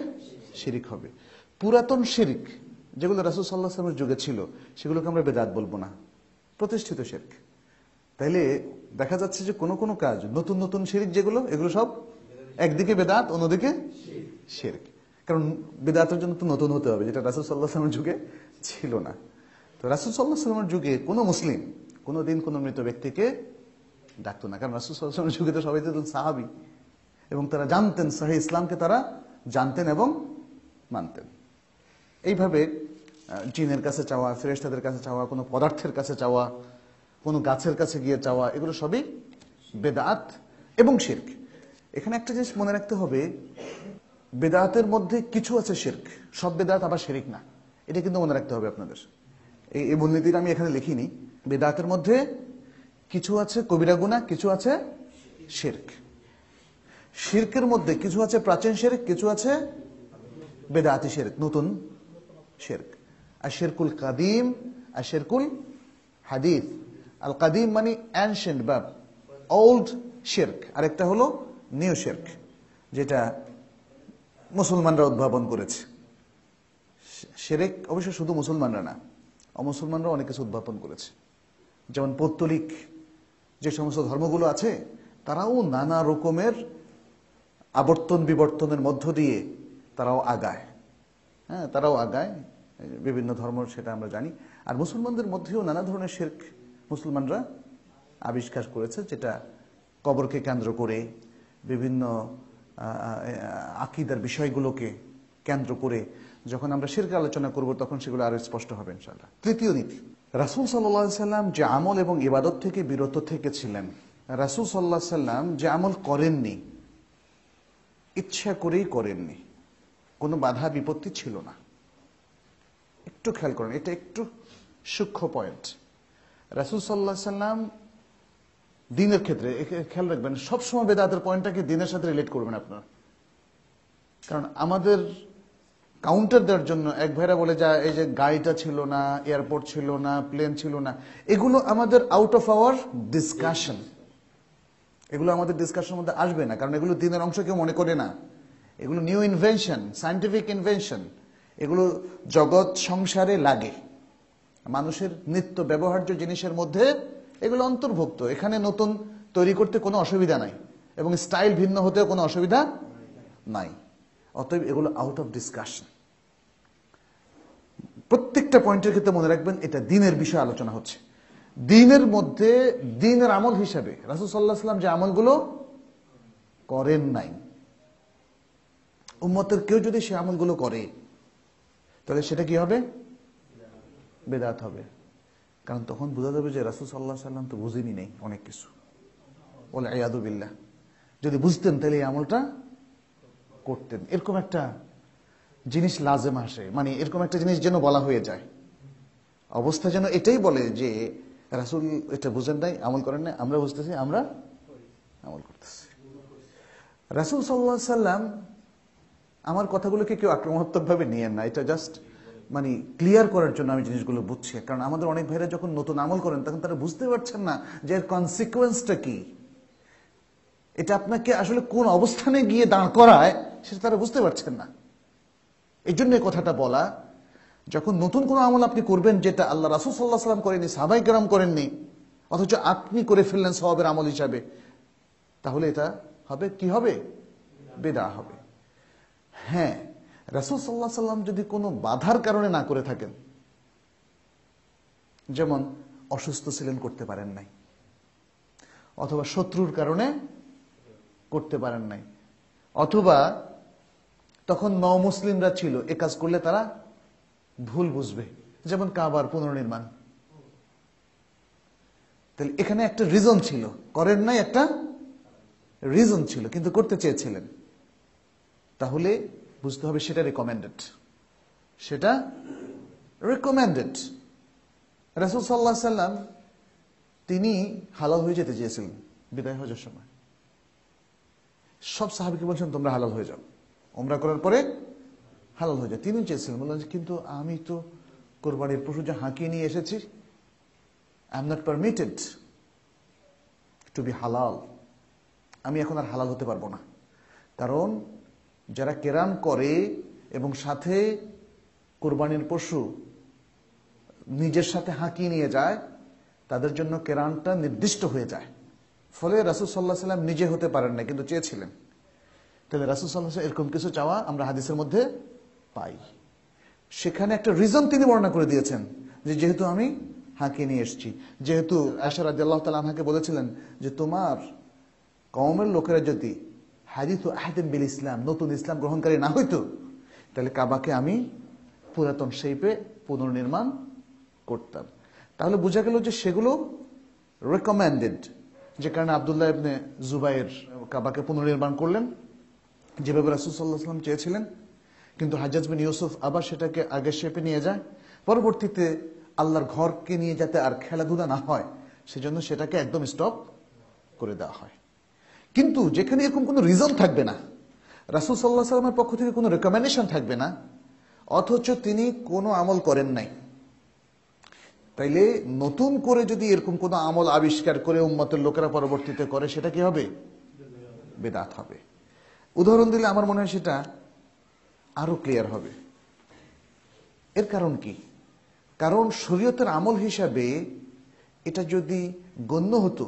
শিরক হবে। পুরাতন শিরক যেগুলো রাসূল সাল্লাল্লাহু আলাইহি ওয়াসাল্লামের যুগে ছিল সেগুলোকে আমরা বেদাত বলবো না, প্রতিষ্ঠিত শিরক। তাইলে দেখা যাচ্ছে যে কোন কোন কাজ, নতুন নতুন শিরক যেগুলো, এগুলো সব একদিকে বেদাত, অন্যদিকে শিরক। কারণ বেদাতের জন্য তো নতুন হতে হবে, যেটা রাসূল সাল্লাল্লাহু আলাইহি ওয়াসাল্লামের যুগে ছিল না। তো রাসূল সাল্লাল্লাহু আলাইহি ওয়াসাল্লামের যুগে কোনো মুসলিম কোনোদিন কোনো মৃত ব্যক্তিকে ডাকতো না, কারণ রাসূল সাল্লাল্লাহু আলাইহি ওয়াসাল্লামের যুগে তো সবাই তো সাহাবী এবং তারা জানতেন, সহিহ ইসলামকে তারা জানতেন এবং মানতেন। এইভাবে জিনের কাছে চাওয়া, ফেরেশতাদের কাছে চাওয়া, কোনো পদার্থের কাছে চাওয়া, কোনো গাছের কাছে গিয়ে চাওয়া, এগুলো সবই বেদাত এবং শিরক। এখানে একটা জিনিস মনে রাখতে হবে, বেদাতের মধ্যে কিছু আছে শিরক, সব বেদাত আবার শিরক না, এটা কিন্তু মনে রাখতে হবে আপনাদের। এই মূলনীতিটা আমি এখানে লিখিনি। বেদাতের মধ্যে কিছু আছে কবিরা গুনাহ, কিছু আছে শিরক। শিরকের মধ্যে কিছু আছে প্রাচীন শিরক, কিছু আছে বেদাতি শিরক, নতুন শিরক। আর শিরকুল কাদিম আর শিরকুল হাদিস। আল কাদিম মানে অ্যানশিয়েন্ট বা ওল্ড শিরক, আরেকটা হলো নিউ শিরক, যেটা মুসলমানরা উদ্ভাবন করেছে। শিরক অবশ্য শুধু মুসলমানরা না, অমুসলমানরা অনেক কিছু উদ্ভাবন করেছে। যেমন পৌত্তলিক যে সমস্ত ধর্মগুলো আছে, তারাও নানা রকমের আবর্তন বিবর্তনের মধ্য দিয়ে তারাও আগায়। হ্যাঁ, তারাও আগায় বিভিন্ন ধর্ম, সেটা আমরা জানি। আর মুসলমানদের মধ্যেও নানা ধরনের শিরক মুসলমানরা আবিষ্কার করেছে, যেটা কবরকে কেন্দ্র করে, বিভিন্ন আকীদার বিষয়গুলোকে কেন্দ্র করে যখন আমরা শিরকের আলোচনা করব, তখন সেগুলো আরো স্পষ্ট হবে ইনশাআল্লাহ। তৃতীয় নীতি, রাসূল সাল্লাল্লাহু আলাইহি সাল্লাম যে আমল এবং ইবাদত থেকে বিরত থেকেছিলেন, রাসূল সাল্লাল্লাহু আলাইহি সাল্লাম যে আমল করেননি, ইচ্ছা করেই করেননি, কোনো বাধা বিপত্তি ছিল না। একটু খেয়াল করেন, এটা একটু সূক্ষ্ম পয়েন্ট। রাসূল সাল্লাল্লাহু আলাইহি সাল্লাম দ্বীনের ক্ষেত্রে খেয়াল রাখবেন, সবসময় বেদাতের পয়েন্টটাকে দ্বীনের সাথে রিলেট করবেন আপনারা। কারণ আমাদের কাউন্টার দেওয়ার জন্য এক ভাইরা বলে যা, এই যে গাড়িটা ছিল না, এয়ারপোর্ট ছিল না, প্লেন ছিল না, এগুলো আমাদের আউট অফ আওয়ার ডিসকাশন, এগুলো আমাদের ডিসকাশনের মধ্যে আসবে না, কারণ এগুলো দ্বীনের অংশ কেউ মনে করে না। এগুলো নিউ ইনভেনশন, সায়েন্টিফিক ইনভেনশন, এগুলো জগৎ সংসারে লাগে, মানুষের নিত্য ব্যবহার্য জিনিসের মধ্যে এগুলো অন্তর্ভুক্ত। এখানে নতুন তৈরি করতে কোনো অসুবিধা নাই, এবং স্টাইল ভিন্ন হতেও কোনো অসুবিধা নাই। অতএব এগুলো আউট অফ ডিসকাশন। প্রত্যেকটা পয়েন্টের ক্ষেত্রে মনে রাখবেন, এটা দ্বীনের বিষয়ে আলোচনা হচ্ছে। দ্বীনের মধ্যে দ্বীনের আমল হিসাবে রাসূল সাল্লাল্লাহু আলাইহি ওয়াসাল্লাম যে আমলগুলো করেন নাই, উম্মতের কেউ যদি সে আমলগুলো করে, তাহলে সেটা কি হবে? বেদাত হবে। কারণ তখন বোঝা যাবে যে রাসূল সাল্লাল্লাহু আলাইহি ওয়াসাল্লাম তো বুঝেনি নেই অনেক কিছু, ওয়াল ইয়াদু বিল্লাহ। যদি বুঝতেন তাহলে এই আমলটা করতেন। এরকম একটা জিনিস লাজেম আসে, মানে এরকম একটা জিনিস যেন বলা হয়ে যায়, অবস্থা যেন এটাই বলে যে রাসূল এটা বুঝেন নাই, আমল করেন নাই, আমরা বুঝতেছি, আমরা আমল করতেছি। রাসূল সাল্লাল্লাহু আলাইহি ওয়াসাল্লাম, আমার কথাগুলোকে কেউ আক্রমণাত্মকভাবে নিয়েন না, এটা জাস্ট মানে ক্লিয়ার করার জন্য আমি জিনিসগুলো বুঝছি। কারণ আমাদের অনেক ভাইরা যখন নতুন আমল করেন, তখন তারা বুঝতে পারছেন না যে এর কনসিকুয়েন্সটা কি, এটা আপনাকে আসলে কোন অবস্থানে গিয়ে দাঁড় করায়, সেটা তারা বুঝতে পারছেন না। এই জন্য কথাটা বলা, যখন নতুন কোন আমল আপনি করবেন, যেটা আল্লাহ রাসূল সাল্লাল্লাহু আলাইহি ওয়াসাল্লাম করেননি, সাহাবায়ে কেরাম করেননি, অথচ আপনি করে ফেললেন সওয়াবের আমল হিসাবে, তাহলে এটা হবে কি হবে? বিদআত হবে। হ্যাঁ, রাসূল সাল্লাল্লাহু আলাইহি ওয়াসাল্লাম যদি কোনো বাধার কারণে না করে থাকেন, যেমন অসুস্থ ছিলেন করতে পারেন নাই, অথবা শত্রুর কারণে করতে পারেন নাই, অথবা তখন নও-মুসলিমরা ছিল, এ কাজ করলে তারা ভুল বুঝবে, যেমন কাবার পুনর্নির্মাণ, তাহলে এখানে একটা রিজন ছিল, করেন নাই একটা রিজন ছিল, কিন্তু করতে চেয়েছিলেন, তাহলে বুঝতে হবে সেটা রিকমেন্ডেড, সেটা রিকমেন্ডেড। রাসূল সাল্লাল্লাহু আলাইহি সাল্লাম তিনি হালাল হয়ে যেতে চেয়েছিলেন বিদায় হজের সময়। সব সাহাবীকে বলছেন তোমরা হালাল হয়ে যাও, উমরা করার পরে হালাল হয়ে যাও। তিনি চেয়েছিলেন, বললেন কিন্তু আমি তো কোরবানির পশু যা হাঁকিয়ে নিয়ে এসেছি, I am not permitted to be halal, আমি এখন আর হালাল হতে পারবো না। কারণ যারা কেরান করে এবং সাথে কোরবানির পশু নিজের সাথে হাঁকিয়ে নিয়ে যায়, তাদের জন্য কেরানটা নির্দিষ্ট হয়ে যায়। ফলে রাসূল সাল্লাল্লাহু আলাইহি ওয়াসাল্লাম নিজে হতে পারেন না, কিন্তু চেয়েছিলেন। তাহলে রাসূল সাল্লাল্লাহু আলাইহি ওয়াসাল্লাম এরকম কিছু চাওয়া আমরা হাদিসের মধ্যে পাই। সেখানে একটা রিজন তিনি বর্ণনা করে দিয়েছেন, যে যেহেতু আমি হাঁকিয়ে নিয়ে এসেছি, যেহেতু আয়েশা রাদিয়াল্লাহু তাআলা আনহাকে বলেছিলেন যে তোমার কওমের লোকেরা যদি হাদিসু আহাদিন বিল ইসলাম, নতুন ইসলাম গ্রহণকারী না হইতো, তাহলে কাবাকে আমি পুরাতন শেপে পুনর্নির্মাণ করতাম। তাহলে বোঝা গেল যে সেগুলো রেকমেন্ডেড, যে কারণে আব্দুল্লাহ ইবনে জুবাইর কাবাকে পুনর্নির্মাণ করলেন যেভাবে রাসূল সাল্লাল্লাহু আলাইহি ওয়াসাল্লাম চেয়েছিলেন। কিন্তু হাজ্জাজ বিন ইউসুফ আবার সেটাকে আগের শেপে নিয়ে যায়। পরবর্তীতে আল্লাহর ঘরকে নিয়ে যাতে আর খেলাধুলা না হয় সেজন্য সেটাকে একদম স্টপ করে দেওয়া হয়। কিন্তু যেখানে এরকম কোনো রিজন থাকবে না, রাসূল সাল্লাল্লাহু আলাইহি ওয়াসাল্লামের পক্ষ থেকে কোনো রেকমেন্ডেশন থাকবে না, অথচ তিনি কোনো আমল করেন নাই, তাইলে নতুন করে যদি এরকম কোনো আমল আবিষ্কার করে উম্মতের লোকেরা পরবর্তীতে করে, সেটা কি হবে? বিদআত হবে। উদাহরণ দিলে আমার মনে হয় সেটা আরো ক্লিয়ার হবে। এর কারণ কি? কারণ শরীয়তের আমল হিসাবে এটা যদি গণ্য হতো,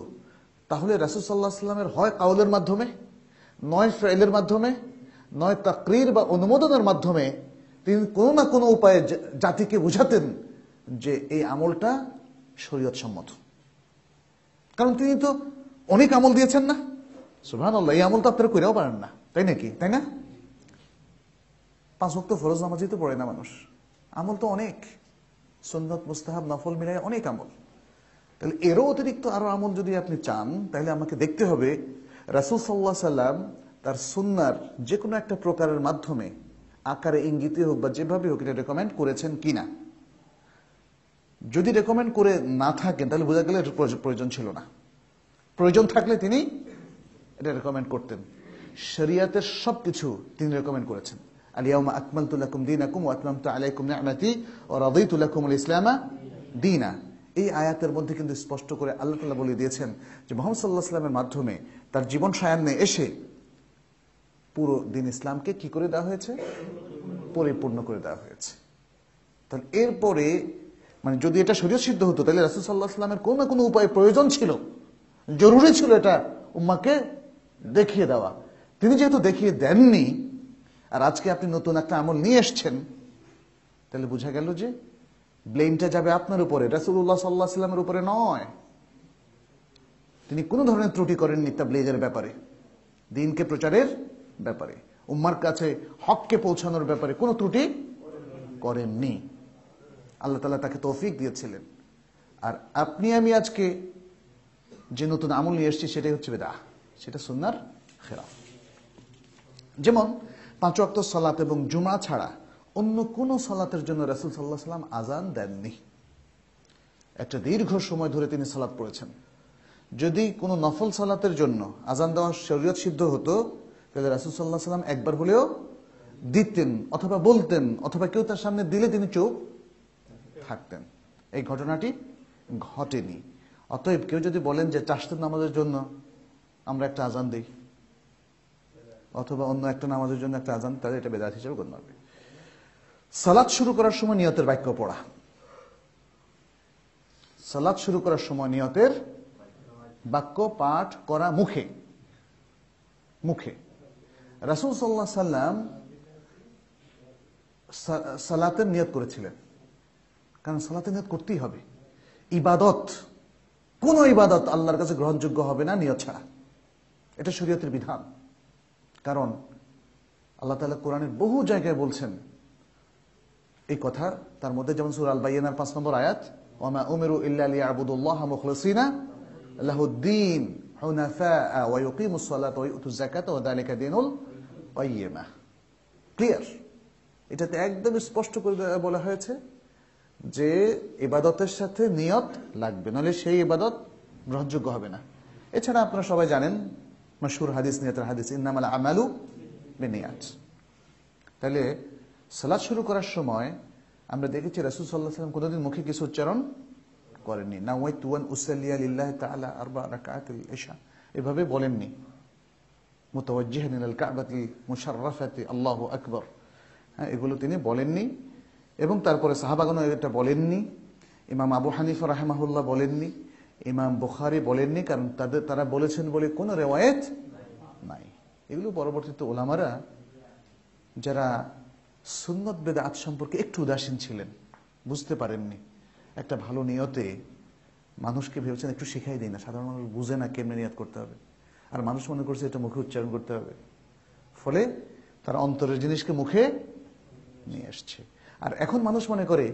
তাহলে রাসূল সাল্লাল্লাহু আলাইহি ওয়াসাল্লামের হয় কাউলের মাধ্যমে, নয় ফেলের মাধ্যমে, নয় তাকরীর বা অনুমোদনের মাধ্যমে তিনি কোনো না কোনো উপায়ে জাতিকে বুঝাতেন যে এই আমলটা শরীয়ত সম্মত। কারণ তিনি তো অনেক আমল দিয়েছেন না? সুবহানাল্লাহ, এই আমল তো আপনারা কইরাও পারেন না, তাই নাকি? তাই না? 5 ওয়াক্ত ফরজ নামাজই তো পড়ে না মানুষ, আমল তো অনেক, সুন্নত মুস্তাহাব নফল মিলায় অনেক আমল। তাহলে এরও অতিরিক্ত আরো আমল যদি আপনি চান, তাহলে আমাকে দেখতে হবে রাসূল সাল্লাল্লাহু আলাইহি ওয়াসাল্লাম তার সুন্নাহর যে কোনো একটা প্রকারের মাধ্যমে, আকারে ইঙ্গিতে হোক বা যেভাবে হোক, এটা রেকমেন্ড করেছেন কিনা। যদি রেকমেন্ড করে না থাকেন তাহলে বোঝা গেল এর প্রয়োজন ছিল না। প্রয়োজন থাকলে তিনি এটা রেকমেন্ড করতেন। শরিয়াতের সবকিছু তিনি রেকমেন্ড করেছেন। আল-ইয়াওমা আকমালতু লাকুম দীনাকুম ওয়া আতমামতু আলাইকুম নি'মাতি ওয়া রাদিতু লাকুমুল ইসলামা দীনা। এই আয়াতের মধ্যে কিন্তু স্পষ্ট করে আল্লাহ তাআলা বলে দিয়েছেন যে মুহাম্মদ সাল্লাল্লাহু আলাইহি ওয়াসাল্লামের মাধ্যমে তার জীবন সায়ান্নে এসে পুরো দিন ইসলামকে কি করে দেওয়া হয়েছে? পরিপূর্ণ করে দেওয়া হয়েছে। তাহলে এরপরে মানে যদি এটা শরীয়ত সিদ্ধ হতো, তাহলে রাসূল সাল্লাল্লাহু আলাইহি ওয়াসাল্লামের কোনো না কোনো উপায় প্রয়োজন ছিল, জরুরি ছিল এটা উম্মাহকে দেখিয়ে দেওয়া। তিনি যেহেতু দেখিয়ে দেননি, আর আজকে আপনি নতুন একটা আমল নিয়ে এসেছেন, তাহলে বোঝা গেল যে ব্লেমটা যাবে আপনার উপরে, রাসূলুল্লাহ সাল্লাল্লাহু আলাইহি ওয়াসাল্লামের উপরে নয়। তিনি কোনো ধরনের ত্রুটি করেননি তাবলীগের ব্যাপারে, দ্বীনকে প্রচারের ব্যাপারে, উম্মার কাছে হককে পৌঁছানোর ব্যাপারে কোনো ত্রুটি করেননি। আল্লাহ তাআলা তাকে তৌফিক দিয়েছিলেন। আর আপনি আমি আজকে যে নতুন আমল নিয়ে এসেছি সেটাই হচ্ছে বিদআহ, সেটা সুন্নাহর খেলাফ। যেমন 5 ওয়াক্ত সালাত এবং জুমা ছাড়া অন্য কোন সালাতের জন্য রাসূল সাল্লাল্লাহু আলাইহি ওয়াসাল্লাম আযান দেননি। একটা দীর্ঘ সময় ধরে তিনি সালাত পড়েছেন। যদি কোনো নফল সালাতের জন্য আযান দেওয়া শরীয়ত সিদ্ধ হতো, তাহলে রাসূল সাল্লাল্লাহু আলাইহি ওয়াসাল্লাম একবার হলেও দিতেন অথবা বলতেন, অথবা কেউ তার সামনে দিলে তিনি চুপ থাকতেন। এই ঘটনাটি ঘটেনি। অতএব কেউ যদি বলেন যে তাশাহুদ নামাজের জন্য আমরা একটা আযান দেই, অথবা অন্য একটা নামাজের জন্য একটা আযান, তাহলে এটা বিদআত হিসেবে গণ্য হবে। সালাত শুরু করার সময় নিয়তের বাক্য পড়া। সালাত শুরু করার সময় নিয়তের বাক্য পাঠ করা মুখে মুখে। রাসূল সাল্লাল্লাহু আলাইহি ওয়াসাল্লাম সালাতের নিয়ত করেছিলেন, কারণ সালাতের নিয়ত করতেই হবে। ইবাদত, কোন ইবাদত আল্লাহর কাছে গ্রহণযোগ্য হবে না নিয়ত ছাড়া, এটা শরীয়তের বিধান। কারণ আল্লাহ তাআলা কোরআনের বহু জায়গায় বলছেন এই কথা। তার মধ্যে যেমন সূরা আল বাইয়িনার 5 নম্বর আয়াত, ওয়া মা উমিরু ইল্লা লিয়াবুদুল্লাহা মুখলিসিনা লাহুদ-দীন হুনাফা ওয়া ইউকিমুস সালাতা ওয়া ইউতুজ যাকাতা ওয়া যালিকা দীনুল কাইয়্যিমা। ক্লিয়ার, এটাতে একদম স্পষ্ট করে বলা হয়েছে যে ইবাদতের সাথে নিয়ত লাগবে, নাহলে সেই ইবাদত গ্রহণযোগ্য হবে না। এছাড়া আপনারা সবাই জানেন মাশহুর হাদিস, নিয়তের হাদিস, ইন্নামাল আমালু বিনিয়াত। তাহলে সালাত শুরু করার সময় আমরা দেখেছি রাসূল সাল্লাল্লাহু আলাইহি ওয়াসাল্লাম কোনদিন মুখে কিছু উচ্চারণ করেননি। নাওয়াইতু আন উসাল্লিয়া লিল্লাহি তাআলা 4 রাকাতুল ইশা, এভাবে বলেননি। মুতাওয়াজ্জিহান ইলাল কাবাতিল মুশাররাফাতি আল্লাহু আকবার, হ্যাঁ, এগুলো তিনি বলেননি। এবং তারপরে সাহাবাগণ এটা বলেননি, ইমাম আবু হানিফা রাহিমাহুল্লাহ বলেননি, ইমাম বুখারী বলেননি, কারণ তারা বলেছেন বলে কোনো রিওয়ায়াত নাই। এগুলো পরবর্তীতে উলামারা যারা সুন্নত বিদআত সম্পর্কে একটু উদাসীন ছিলেন, বুঝতে পারেননি, একটা ভালো নিয়তে মানুষকে ভেবেছেন একটু শিখাই দেয় না, সাধারণ মানুষ বুঝে না কেমনে নিয়ত করতে হবে, আর মানুষ মনে করছে এটা মুখে উচ্চারণ করতে হবে, ফলে তারা অন্তরের জিনিসকে মুখে নিয়ে আসছে। আর এখন মানুষ মনে করে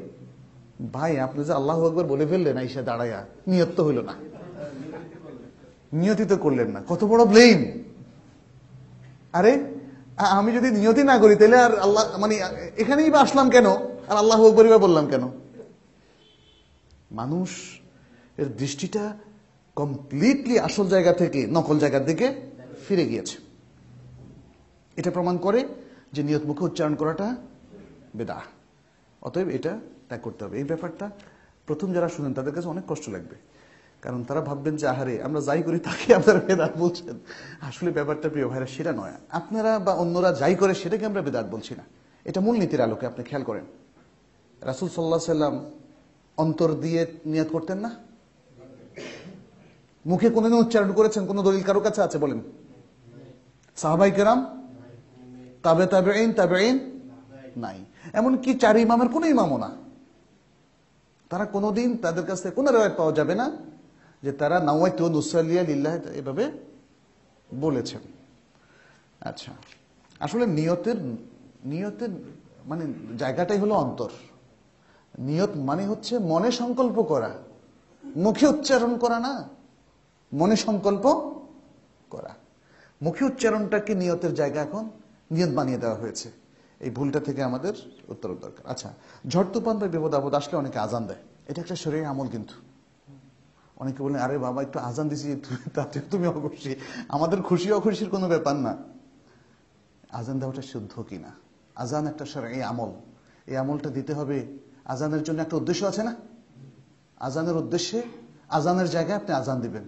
ভাই আপনি যে আল্লাহু আকবার বলে ফেললেন আইসা দাঁড়ায়া, নিয়ত তো হইল না, নিয়তি তো করলেন না, কত বড় ব্লেম। আরে আমি যদি নিয়তি না করি তাহলে আর আল্লাহ মানে এখানেই বা আসলাম কেন, আর আল্লাহ আকবার বললাম কেন? মানুষ এর দৃষ্টিটা কমপ্লিটলি আসল জায়গা থেকে নকল জায়গার দিকে ফিরে গিয়েছে। এটা প্রমাণ করে যে নিয়ত মুখে উচ্চারণ করাটা বেদাহ। অতএব এটা ত্যাগ করতে হবে। এই ব্যাপারটা প্রথম যারা শুনেন তাদের কাছে অনেক কষ্ট লাগবে, কারণ তারা ভাববেন যে আহারে আমরা যাই করি তাকে আপনারা বেদাত বলছেন। আসলে ব্যাপারটা প্রিয় ভাইরা সেটা নয়। আপনারা বা অন্যরা যাই করে সেটাকে আমরা বেদাত বলছি না। এটা মূলনীতির আলোকে আপনি খেয়াল করেন। রাসূল সাল্লাল্লাহু আলাইহি সাল্লাম অন্তর দিয়ে নিয়ত করতেন না? মুখে কোনদিন উচ্চারণ করেছেন? কোন দলিল কারো কাছে আছে বলেন? সাহাবায়ে কেরাম, তাবেঈন নাই। এমনকি 4 ইমামের কোন ইমামও না। তারা কোনদিন তাদের কাছে কোন রিওয়ায়াত পাওয়া যাবে না যে তারা নাওয়াইতু নুসাল্লিয়া লিল্লাহ এভাবে বলেছেন। আচ্ছা, আসলে নিয়তের মানে জায়গাটাই হলো অন্তর। নিয়ত মানে হচ্ছে মনে সংকল্প করা, মুখে উচ্চারণ করা না, মনে সংকল্প করা। মুখে উচ্চারণটাকে নিয়তের জায়গা এখন নিয়ত বানিয়ে দেওয়া হয়েছে। এই ভুলটা থেকে আমাদের উত্তর দরকার। আচ্ছা, ঝড় তুফান বা বিপদ আপদ আসলে অনেকে আজান দেয়, এটা একটা শরীরের আমল। কিন্তু অনেকে বলেন আরে বাবা একটু আজান দিছি তাতে তুমি অখুশি। আমাদের খুশি অখুশির কোনো ব্যাপার না, আজান দেওয়াটা শুদ্ধ কিনা। আজান একটা শরীরের আমল, এই আমলটা দিতে হবে। আজানের জন্য একটা উদ্দেশ্য আছে না? আজানের উদ্দেশ্যে আজানের জায়গায় আপনি আজান দিবেন,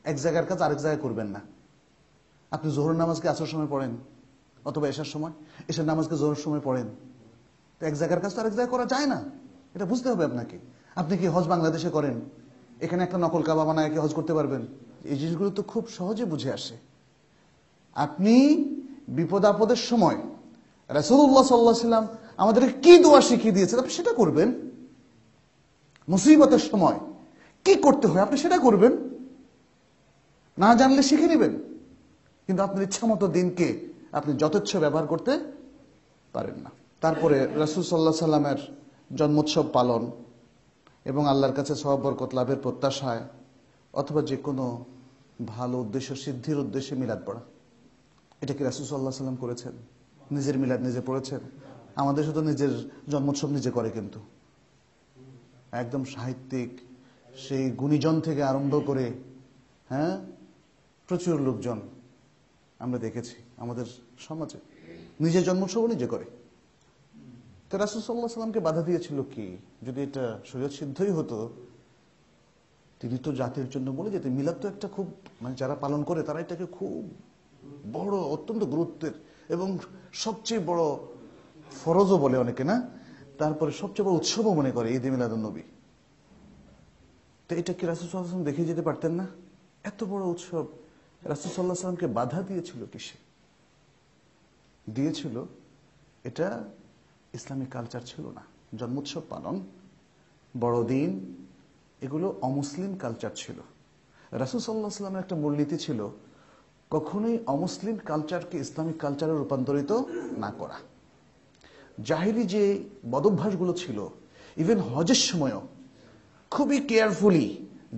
এক জায়গার কাজ আরেক জায়গায় করবেন না। আপনি জোহর নামাজকে আসর সময় পড়েন, অথবা এশার সময়, এশার নামাজকে জোহর সময় পড়েন, তো এক জায়গার কাজ তো আরেক জায়গায় করা যায় না। এটা বুঝতে হবে আপনাকে। আপনি কি হজ বাংলাদেশে করেন, এখানে একটা নকল কাবা বানায় কি হজ করতে পারবেন? এই জিনিসগুলো তো খুব সহজে বুঝে আসে। আপনি বিপদ আপদের সময় রাসূলুল্লাহ সাল্লাল্লাহু আলাইহি ওয়াসাল্লাম আমাদেরকে কি দোয়া শিখিয়ে দিয়েছেন আপনি সেটা করবেন। মুসিবতের সময় কি করতে হয় আপনি সেটা করবেন। না জানলে শিখে নেবেন, কিন্তু আপনার ইচ্ছা মতো দিনকে আপনি যথেচ্ছ ব্যবহার করতে পারেন না। তারপরে রাসূল সাল্লাল্লাহু আলাইহি সাল্লামের জন্মোৎসব পালন এবং আল্লাহর কাছে সওয়াব বরকত লাভের প্রত্যাশায় অথবা যে কোনো ভালো উদ্দেশ্য সিদ্ধির উদ্দেশ্যে মিলাদ পড়া, এটা কি রাসূল সাল্লাল্লাহু আলাইহি সাল্লাম করেছেন? নিজের মিলাদ নিজে পড়েছেন? আমাদের শুধু নিজের জন্মোৎসব নিজে করে, কিন্তু একদম সাহিত্যিক সেই গুণীজন থেকে আরম্ভ করে প্রচুর লোকজন আমরা দেখেছি আমাদের সমাজে নিজের জন্মোৎসব নিজে করে। তো রাসূল সাল্লাল্লাহু আলাইহি সাল্লামকে বাধা দিয়েছিল কি? যদি এটা শরীয়ত সিদ্ধই হতো তিনি তো জাতির জন্য বলে যেতেন। মিলাদ তো একটা খুব মানে যারা পালন করে তারা এটাকে খুব বড়, অত্যন্ত গুরুত্বের এবং সবচেয়ে বড় ফরজও বলে অনেকে, না? তারপরে সবচেয়ে বড় উৎসবও মনে করে ঈদে মিলাদুন নবী। তো এটা কি রাসূল সাল্লাল্লাহু আলাইহি ওয়াসাল্লাম দেখে যেতে পারতেন না? এত বড় উৎসব রাসূল সাল্লাল্লাহু আলাইহি ওয়াসাল্লামকে বাধা দিয়েছিল কিসে? দিয়েছিল এটা ইসলামিক কালচার ছিল না। জন্মোৎসব পালন, বড়দিন, এগুলো অমুসলিম কালচার ছিল। রাসূল সাল্লাল্লাহু আলাইহি ওয়াসাল্লামের একটা মূলনীতি ছিল কখনোই অমুসলিম কালচারকে ইসলামিক কালচারে রূপান্তরিত না করা। জাহিলি যে বদভ্যাসগুলো ছিল, ইভেন হজের সময়ও খুবই কেয়ারফুলি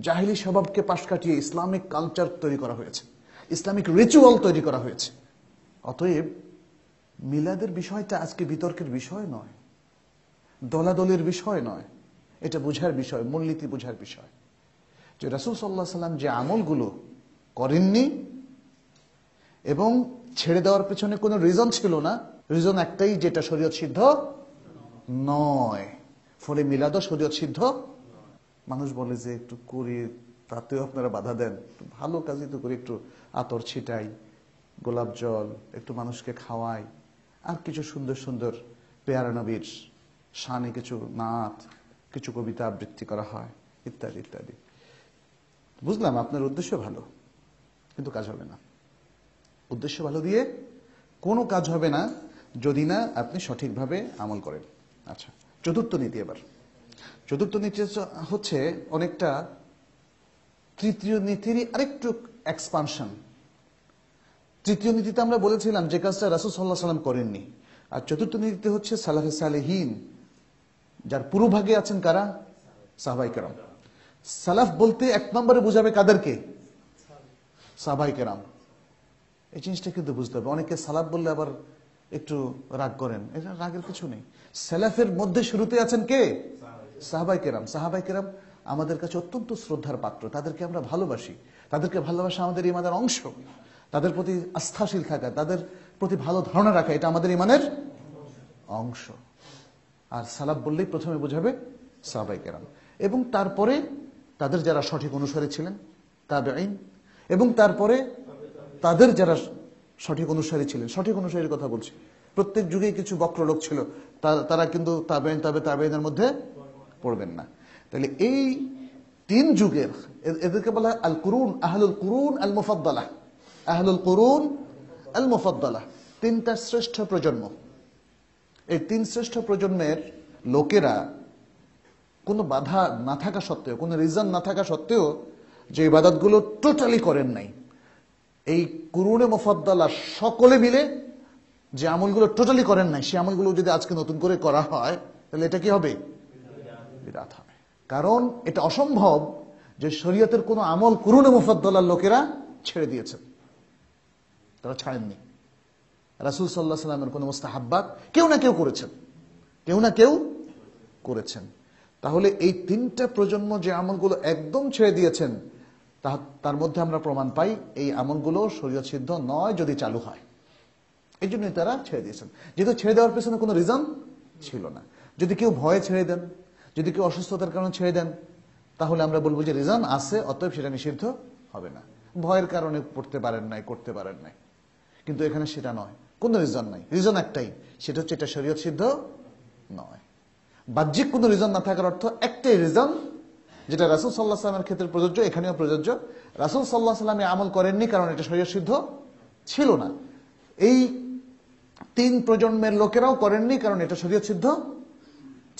জাহিলি স্বভাবকে পাশ কাটিয়ে ইসলামিক কালচার তৈরি করা হয়েছে, ইসলামিক রিচুয়াল তৈরি করা হয়েছে। অতএব মিলাদের বিষয়টা আজকে বিতর্কের বিষয় নয়, দলাদলের বিষয় নয়, এটা বোঝার বিষয়, মূলনীতি বোঝার বিষয় যে রাসূল সাল্লাল্লাহু আলাইহি ওয়াসাল্লাম যে আমলগুলো করেননি এবং ছেড়ে দেওয়ার পেছনে কোনো রিজন ছিল না, রিজন একটাই, যেটা শরীয়ত সিদ্ধ নয়। ফলে মিলাদও শরীয়ত সিদ্ধ। মানুষ বলে যে একটু করি, তাতেও আপনারা বাধা দেন। ভালো কাজই তো করি, একটু আতর ছিটাই, গোলাপ জল একটু মানুষকে খাওয়াই, আর কিছু সুন্দর সুন্দর পেয়ারা নবীর শানে কিছু নাত, কিছু কবিতা আবৃত্তি করা হয়, ইত্যাদি ইত্যাদি। বুঝলাম আপনার উদ্দেশ্য ভালো, কিন্তু কাজ হবে না। উদ্দেশ্য ভালো দিয়ে কোনো কাজ হবে না যদি না আপনি সঠিকভাবে আমল করেন। আচ্ছা, চতুর্থ নীতি। এবার চতুর্থ নীতি হচ্ছে অনেকটা তৃতীয় নীতিরই আরেকটু এক্সপানশন। তৃতীয় নীতিতে আমরা বলেছিলাম যে কাজটা রাসূল সাল্লাল্লাহু আলাইহি ওয়াসাল্লাম করেননি। আর চতুর্থ নীতিতে হচ্ছে সালাফে সালেহিন, যার পুরোভাগে আছেন কারা? সাহাবায়ে কেরাম। সালাফ বলতে এক নম্বরে বোঝাবে কাদেরকে? সাহাবায়ে কেরাম, এই জিনিসটা কিন্তু বুঝতে হবে। অনেকে সালাফ বললে আবার একটু রাগ করেন, এটা রাগের কিছু নেই। সালাফের মধ্যে শুরুতে আছেন কে? সাহাবায়ে কেরাম। সাহাবায়ে কেরাম আমাদের কাছে অত্যন্ত শ্রদ্ধার পাত্র, তাদেরকে আমরা ভালোবাসি, তাদেরকে ভালোবাসা আমাদের ইমানের অংশ। তাদের প্রতি আস্থাশীল থাকা, তাদের প্রতি ভালো ধারণা রাখা, এটা আমাদের ইমানের অংশ। আর সালাফ বললেই প্রথমে বোঝাবে সাহাবায়ে কেরাম, এবং তারপরে তাদের যারা সঠিক অনুসারী ছিলেন তাবেঈন, এবং তারপরে তাদের যারা সঠিক অনুসারী ছিলেন। সঠিক অনুসারীর কথা বলছি, প্রত্যেক যুগেই কিছু বক্র লোক ছিল, তারা কিন্তু তাবেঈন তাবেঈনের মধ্যে পড়বেন না। তাহলে এই 3 যুগের, এদেরকে বলা হয় আল কুরুন, আহলুল কুরুন আল মুফাদ্দালাহ। আহলুল কুরুন আল মুফাদ্দালাহ, 3টা শ্রেষ্ঠ প্রজন্ম। এই 3 শ্রেষ্ঠ প্রজন্মের লোকেরা কোনো বাধা না থাকা সত্ত্বেও, কোনো রিজন না থাকা সত্ত্বেও যে ইবাদতগুলো টোটালি করেন নাই, এই কুরুনে মুফাদ্দালা সকলে মিলে যে আমলগুলো টোটালি করেন নাই, সেই আমলগুলো যদি আজকে নতুন করে করা হয় তাহলে এটা কি হবে? বিদআত হবে। কারণ এটা অসম্ভব যে শরীয়তের কোনো আমল কুরুনে মুফাদ্দালার লোকেরা ছেড়ে দিয়েছেন, তারা ছাড়েননি। রাসূল সাল্লাল্লাহু আলাইহি ওয়াসাল্লামের কোনো মুস্তাহাব্বাত কেউ না কেউ করেছেন, কেউ না কেউ করেছেন। তাহলে এই 3টা প্রজন্ম যে আমলগুলো একদম ছেড়ে দিয়েছেন, তার মধ্যে আমরা প্রমাণ পাই এই আমলগুলো শরীয়ত সিদ্ধ নয় যদি চালু হয়। এই জন্যই তারা ছেড়ে দিয়েছেন, যেহেতু ছেড়ে দেওয়ার পেছনে কোনো রিজন ছিল না। যদি কেউ ভয়ে ছেড়ে দেন, যদি কেউ অসুস্থতার কারণে ছেড়ে দেন, তাহলে আমরা বলবো যে রিজন আছে, অতএব সেটা নিষিদ্ধ হবে না। ভয়ের কারণে পড়তে পারেন নাই, করতে পারেন নাই, কিন্তু এখানে সেটা নয়, কোনো রিজন নাই। রিজন একটাই, সেটা হচ্ছে এটা শরীয়ত সিদ্ধ নয়। বাহ্যিক কোনো রিজন না থাকার অর্থ একটাই রিজন, যেটা রাসূল সাল্লাল্লাহু আলাইহি ওয়াসাল্লামের ক্ষেত্রে প্রযোজ্য, এখানেও প্রযোজ্য। রাসূল সাল্লাল্লাহু আলাইহি ওয়াসাল্লাম আমল করেননি কারণ এটা শরীয়ত সিদ্ধ ছিল না। এই 3 প্রজন্মের লোকেরাও করেননি কারণ এটা শরীয়ত সিদ্ধ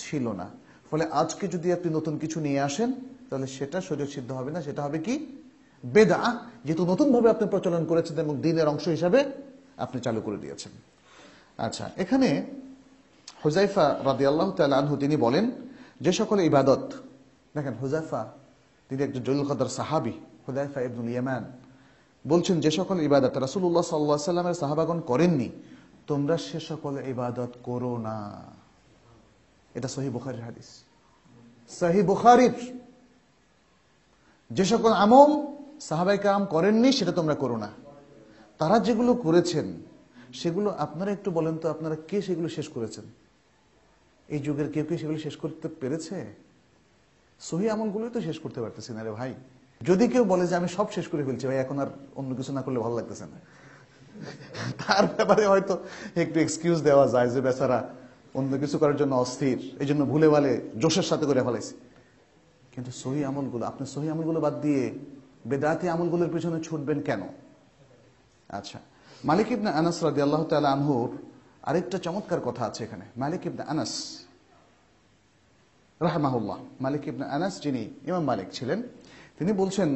ছিল না। ফলে আজকে যদি আপনি নতুন কিছু নিয়ে আসেন তাহলে সেটা শরীয়ত সিদ্ধ হবে না, সেটা হবে কি? বেদআহ, যেহেতু নতুন ভাবে আপনি প্রচলন করেছেন এবং দ্বীনের অংশ হিসাবে আপনি চালু করে দিয়েছেন। আচ্ছা, এখানে হুযায়ফা রাদিয়াল্লাহু তাআলা আনহু তিনি বলেন যে সকল ইবাদত, দেখেন হুযায়ফা তিনি একজন জলিল কদর সাহাবী, হুযায়ফা ইবনুল ইয়ামান বলছেন যে সকল ইবাদত রাসূলুল্লাহ সাল্লাল্লাহু আলাইহি ওয়াসাল্লামের সাহাবাগণ করেননি, তোমরা সে সকল ইবাদত করো না। এটা সহিহ বুখারীর হাদিস। সহিহ বুখারীর যে সকল আমল সাহাবায়ে কেরাম করেননি সেটা তোমরা করো না। তারা যেগুলো করেছেন সেগুলো আপনারা একটু বলেন তো, আপনারা কে সেগুলো শেষ করেছেন? এই যুগের কেউ কি সেগুলো শেষ করতে পেরেছে? সহিহ আমলগুলোই তো শেষ করতে পারতেছি না রে ভাই। যদি কেউ বলে যে আমি সব শেষ করে ফেলছি ভাই, এখন আর অন্য কিছু না করলে ভালো লাগতেছে না, তার ব্যাপারে হয়তো একটু এক্সকিউজ দেওয়া যায় যে বেচারা অন্য কিছু করার জন্য অস্থির, এই জন্য ভুলে ভালে জোশের সাথে করে ফেলাইছে। কিন্তু সহিহ আমলগুলো, আপনি সহিহ আমলগুলো বাদ দিয়ে বেদাতি আমলগুলোর পিছনে ছুটবেন কেন? আচ্ছা, মালিক ইবনে আনাস রাদিয়াল্লাহু তাআলা আনহুর আরেকটা চমৎকার কথা আছে এখানে। মালিক ইবনে আনাস রাহমাহুল্লাহ, মালিক ইবনে আনাস যিনি ইমাম মালিক ছিলেন, তিনি বলছেন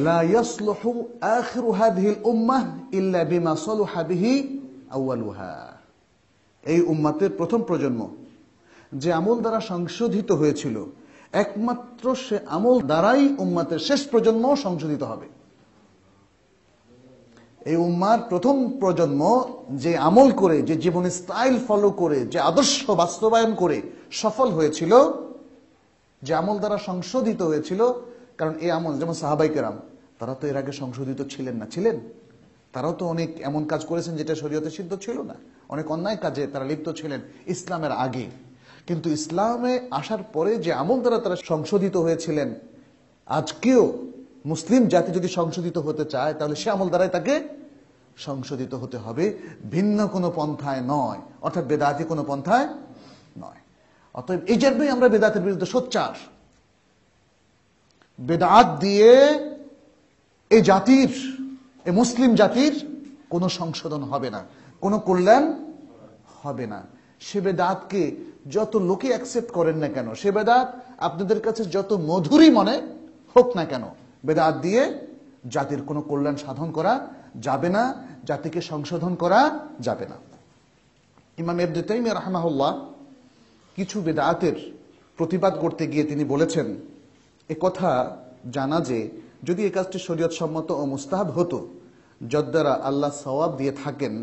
লা ইয়াসলুহু আখিরু হাযিহিল উম্মাহ ইল্লা বিমা সালুহা বিহি আউয়ালুহা। এই উম্মতের প্রথম প্রজন্ম যে আমল দ্বারা সংশোধিত হয়েছিল, একমাত্র সে আমল দ্বারাই উম্মতের শেষ প্রজন্ম সংশোধিত হবে। এই উম্মার প্রথম প্রজন্ম যে আমল করে, যে জীবন স্টাইল ফলো করে, যে আদর্শ বাস্তবায়ন করে সফল হয়েছিল, যে আমল দ্বারা সংশোধিত হয়েছিল, কারণ এই আমল, যেমন সাহাবায়ে কেরাম, তারা তো এর আগে সংশোধিত ছিলেন না, ছিলেন? তারাও তো অনেক এমন কাজ করেছেন যেটা শরীয়তে সিদ্ধ ছিল না, অনেক অন্যায় কাজে তারা লিপ্ত ছিলেন ইসলামের আগে। কিন্তু ইসলামে আসার পরে যে আমল দ্বারা তারা সংশোধিত হয়েছিলেন, আজকেও মুসলিম জাতি যদি সংশোধিত হতে চায় তাহলে সে আমল দ্বারাই তাকে সংশোধিত হতে হবে, ভিন্ন কোনো পন্থায় নয়, অর্থাৎ বেদাতি কোনো পন্থায় নয়। অতএব এই জন্যই আমরা বেদাতের বিরুদ্ধে সোচ্চার। বেদাত দিয়ে এই জাতির, এই মুসলিম জাতির কোনো সংশোধন হবে না, কোনো কল্যাণ হবে না। সে বেদাতকে যত লোকে অ্যাকসেপ্ট করেন না কেন, সে বেদাত আপনাদের কাছে যত মধুরই মনে হোক না কেন, বেদাত দিয়ে জাতির কোনো কল্যাণ সাধন করা যাবে না, জাতিকে সংশোধন করা যাবে না। ইমাম ইবনে তাইমিয়া রাহিমাহুল্লাহ কিছু বেদাতের প্রতিবাদ করতে গিয়ে তিনি বলেছেন, এ কথা জানা যে যদি এই কাজটি শরীয়ত সম্মত ও মুস্তাহাব হতো, যদ্বারা আল্লাহ সওয়াব দিয়ে থাকেন,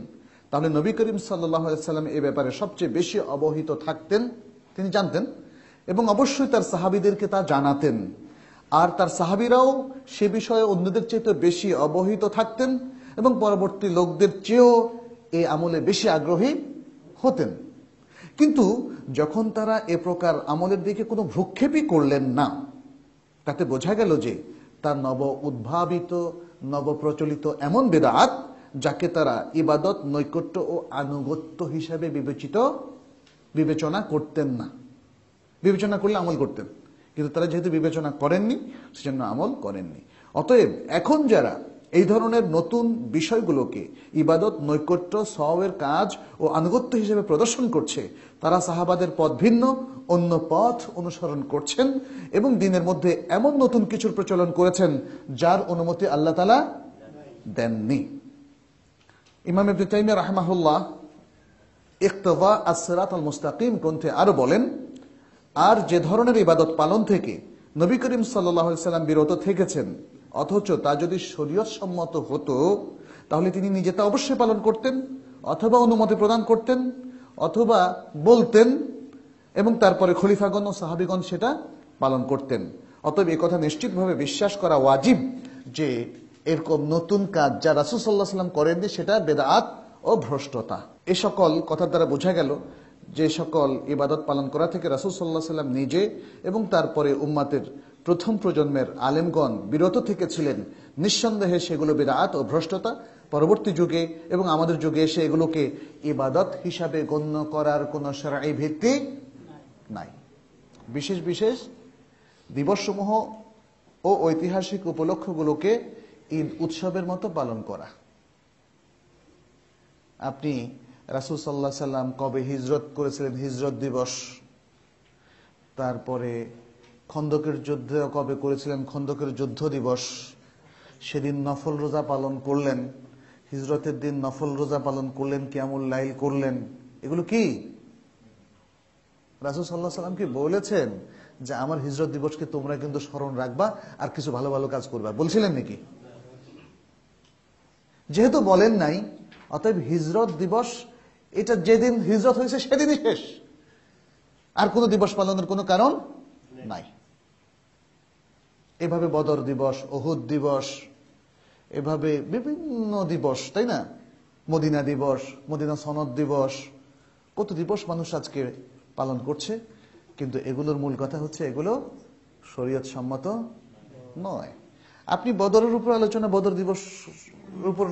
তাহলে নবী করিম সাল্লাল্লাহু আলাইহি সাল্লাম এই ব্যাপারে সবচেয়ে বেশি অবহিত থাকতেন, তিনি জানতেন এবং অবশ্যই তার সাহাবীদেরকে তা জানাতেন। আর তার সাহাবীরাও সে বিষয়ে অন্যদের চেয়ে বেশি অবহিত থাকতেন এবং পরবর্তী লোকদের চেয়েও এই আমলে বেশি আগ্রহী হতেন। কিন্তু যখন তারা এ প্রকার আমলের দিকে কোনো ভ্রুক্ষেপই করলেন না, তাতে বোঝা গেল যে তার নব উদ্ভাবিত, নবপ্রচলিত এমন বিদআত যাকে তারা ইবাদত, নৈকট্য ও আনুগত্য হিসাবে বিবেচনা করতেন না। বিবেচনা করলে আমল করতেন, কিন্তু তারা যেহেতু বিবেচনা করেননি, সেজন্য আমল করেননি। অতএব এখন যারা এই ধরনের নতুন বিষয়গুলোকে ইবাদত, নৈকট্য, সওয়াবের কাজ ও আনুগত্য হিসেবে প্রদর্শন করছে, তারা সাহাবাদের পথ ভিন্ন অন্য পথ অনুসরণ করছেন এবং দিনের মধ্যে এমন নতুন কিছুর প্রচলন করেছেন যার অনুমতি আল্লাহ তাআলা দেননি। ইমাম ইবনে তাইমিয়া রাহিমাহুল্লাহ ইক্তদা আস-সিরাত আল-মুস্তাকিম গ্রন্থে আরো বলেন, আর যে ধরনের ইবাদত পালন থেকে নবী করিম সাল্লাল্লাহু আলাইহি সাল্লাম বিরত থেকেছেন, অথচ তা যদি শরীয়ত সম্মত হতো, তাহলে তিনি নিজে তা অবশ্যই পালন করতেন, অথবা অনুমতি প্রদান করতেন, অথবা বলতেন এবং তারপরে খলিফাগণ ও সাহাবীগণ সেটা পালন করতেন। অতএব এই কথা নিশ্চিতভাবে বিশ্বাস করা ওয়াজিব যে এরকম নতুন কাজ যা রাসূল সাল্লাল্লাহু আলাইহি সাল্লাম করেননি সেটা বেদাত ও ভ্রষ্টতা। এই সকল কথার দ্বারা বোঝা গেল যে সকল ইবাদত পালন করা থেকে রাসূল সাল্লাল্লাহু আলাইহি সাল্লাম নিজে এবং তারপরে উম্মাতের প্রথম প্রজন্মের আলেমগণ বিরত থেকেছিলেন, নিঃসন্দেহে সেগুলো বিদআত ও ভ্রষ্টতা। পরবর্তী যুগে এবং আমাদের যুগে এসে এগুলোকে ইবাদত হিসাবে গণ্য করার কোনো শরঈ ভিত্তি নাই। বিশেষ বিশেষ দিবসসমূহ ও ঐতিহাসিক উপলক্ষগুলোকে ঈদ উৎসবের মতো পালন করা। আপনি রাসূল সাল্লাল্লাহু আলাইহি সাল্লাম কবে হিজরত করেছিলেন, হিজরত দিবস, তারপরে খন্দকের যুদ্ধ কবে করেছিলেন, খন্দকের যুদ্ধ দিবস, সেদিন নফল রোজা পালন করলেন, হিজরতের দিন নফল রোজা পালন করলেন, কিয়ামুল লাইল করলেন, এগুলো কি রাসূল সাল্লাল্লাহু আলাইহি সাল্লাম কি বলেছেন যে আমার হিজরত দিবসকে তোমরা কিন্তু স্মরণ রাখবা আর কিছু ভালো ভালো কাজ করবা? বলছিলেন নাকি? যেহেতু বলেন নাই, অতএব হিজরত দিবস এটা যেদিন হিজরত হয়েছে সেদিনই শেষ, আর কোনো দিবস পালনের কোনো কারণ নাই। এভাবে বদর দিবস, উহুদ দিবস, এভাবে বিভিন্ন দিবস, তাই না? মদিনা দিবস, মদিনা সনদ দিবস, কত দিবস মানুষ আজকে পালন করছে, কিন্তু এগুলোর মূল কথা হচ্ছে এগুলো শরীয়ত সম্মত নয়। আপনি বদরের উপর আলোচনা, বদর দিবস উপর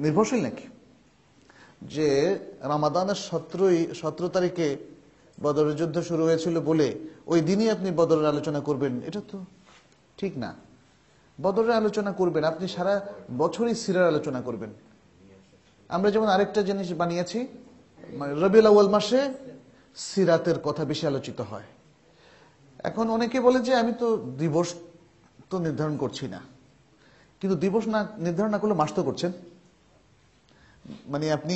নির্ভরশীল নাকি যে রমাদানের 17 তারিখে বদরের যুদ্ধ শুরু হয়েছিল বলে ওই দিনই আপনি বদরের আলোচনা করবেন? এটা তো ঠিক না। বদরের আলোচনা করবেন, আপনি সারা বছরই সিরার আলোচনা করবেন। আমরা যেমন আরেকটা জিনিস বানিয়েছি, রবিউল আউয়াল মাসে সিরাতের কথা বেশি আলোচিত হয়। এখন অনেকে বলে যে আমি তো দিবস তো নির্ধারণ করছি না, কিন্তু দিবস না নির্ধারণ না করলে মাস তো করছেন। মানে আপনি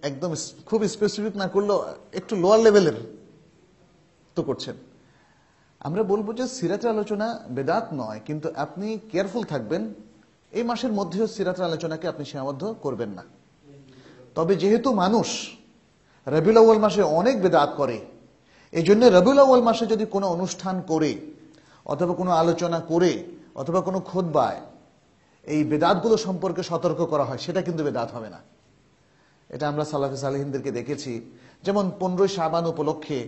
একদম খুব স্পেসিফিক না করলেও একটু লোয়ার লেভেলের তো করছেন। আমরা বলবো যে সিরাতের আলোচনা বেদাত নয়, কিন্তু আপনি কেয়ারফুল থাকবেন, এই মাসের মধ্যেও সিরাতের আলোচনাকে আপনি সীমাবদ্ধ করবেন না। তবে যেহেতু মানুষ রবিউল আউয়াল মাসে অনেক বেদাত করে, এই জন্য রবিউল আউয়াল মাসে যদি কোনো অনুষ্ঠান করে অথবা কোনো আলোচনা করে অথবা কোনো খুতবায় এই বেদাতগুলো সম্পর্কে সতর্ক করা হয়, সেটা কিন্তু বেদাত হবে না। এটা আমরা সালাফে সালেহিনদেরকে দেখেছি। যেমন 15 শাবান উপলক্ষে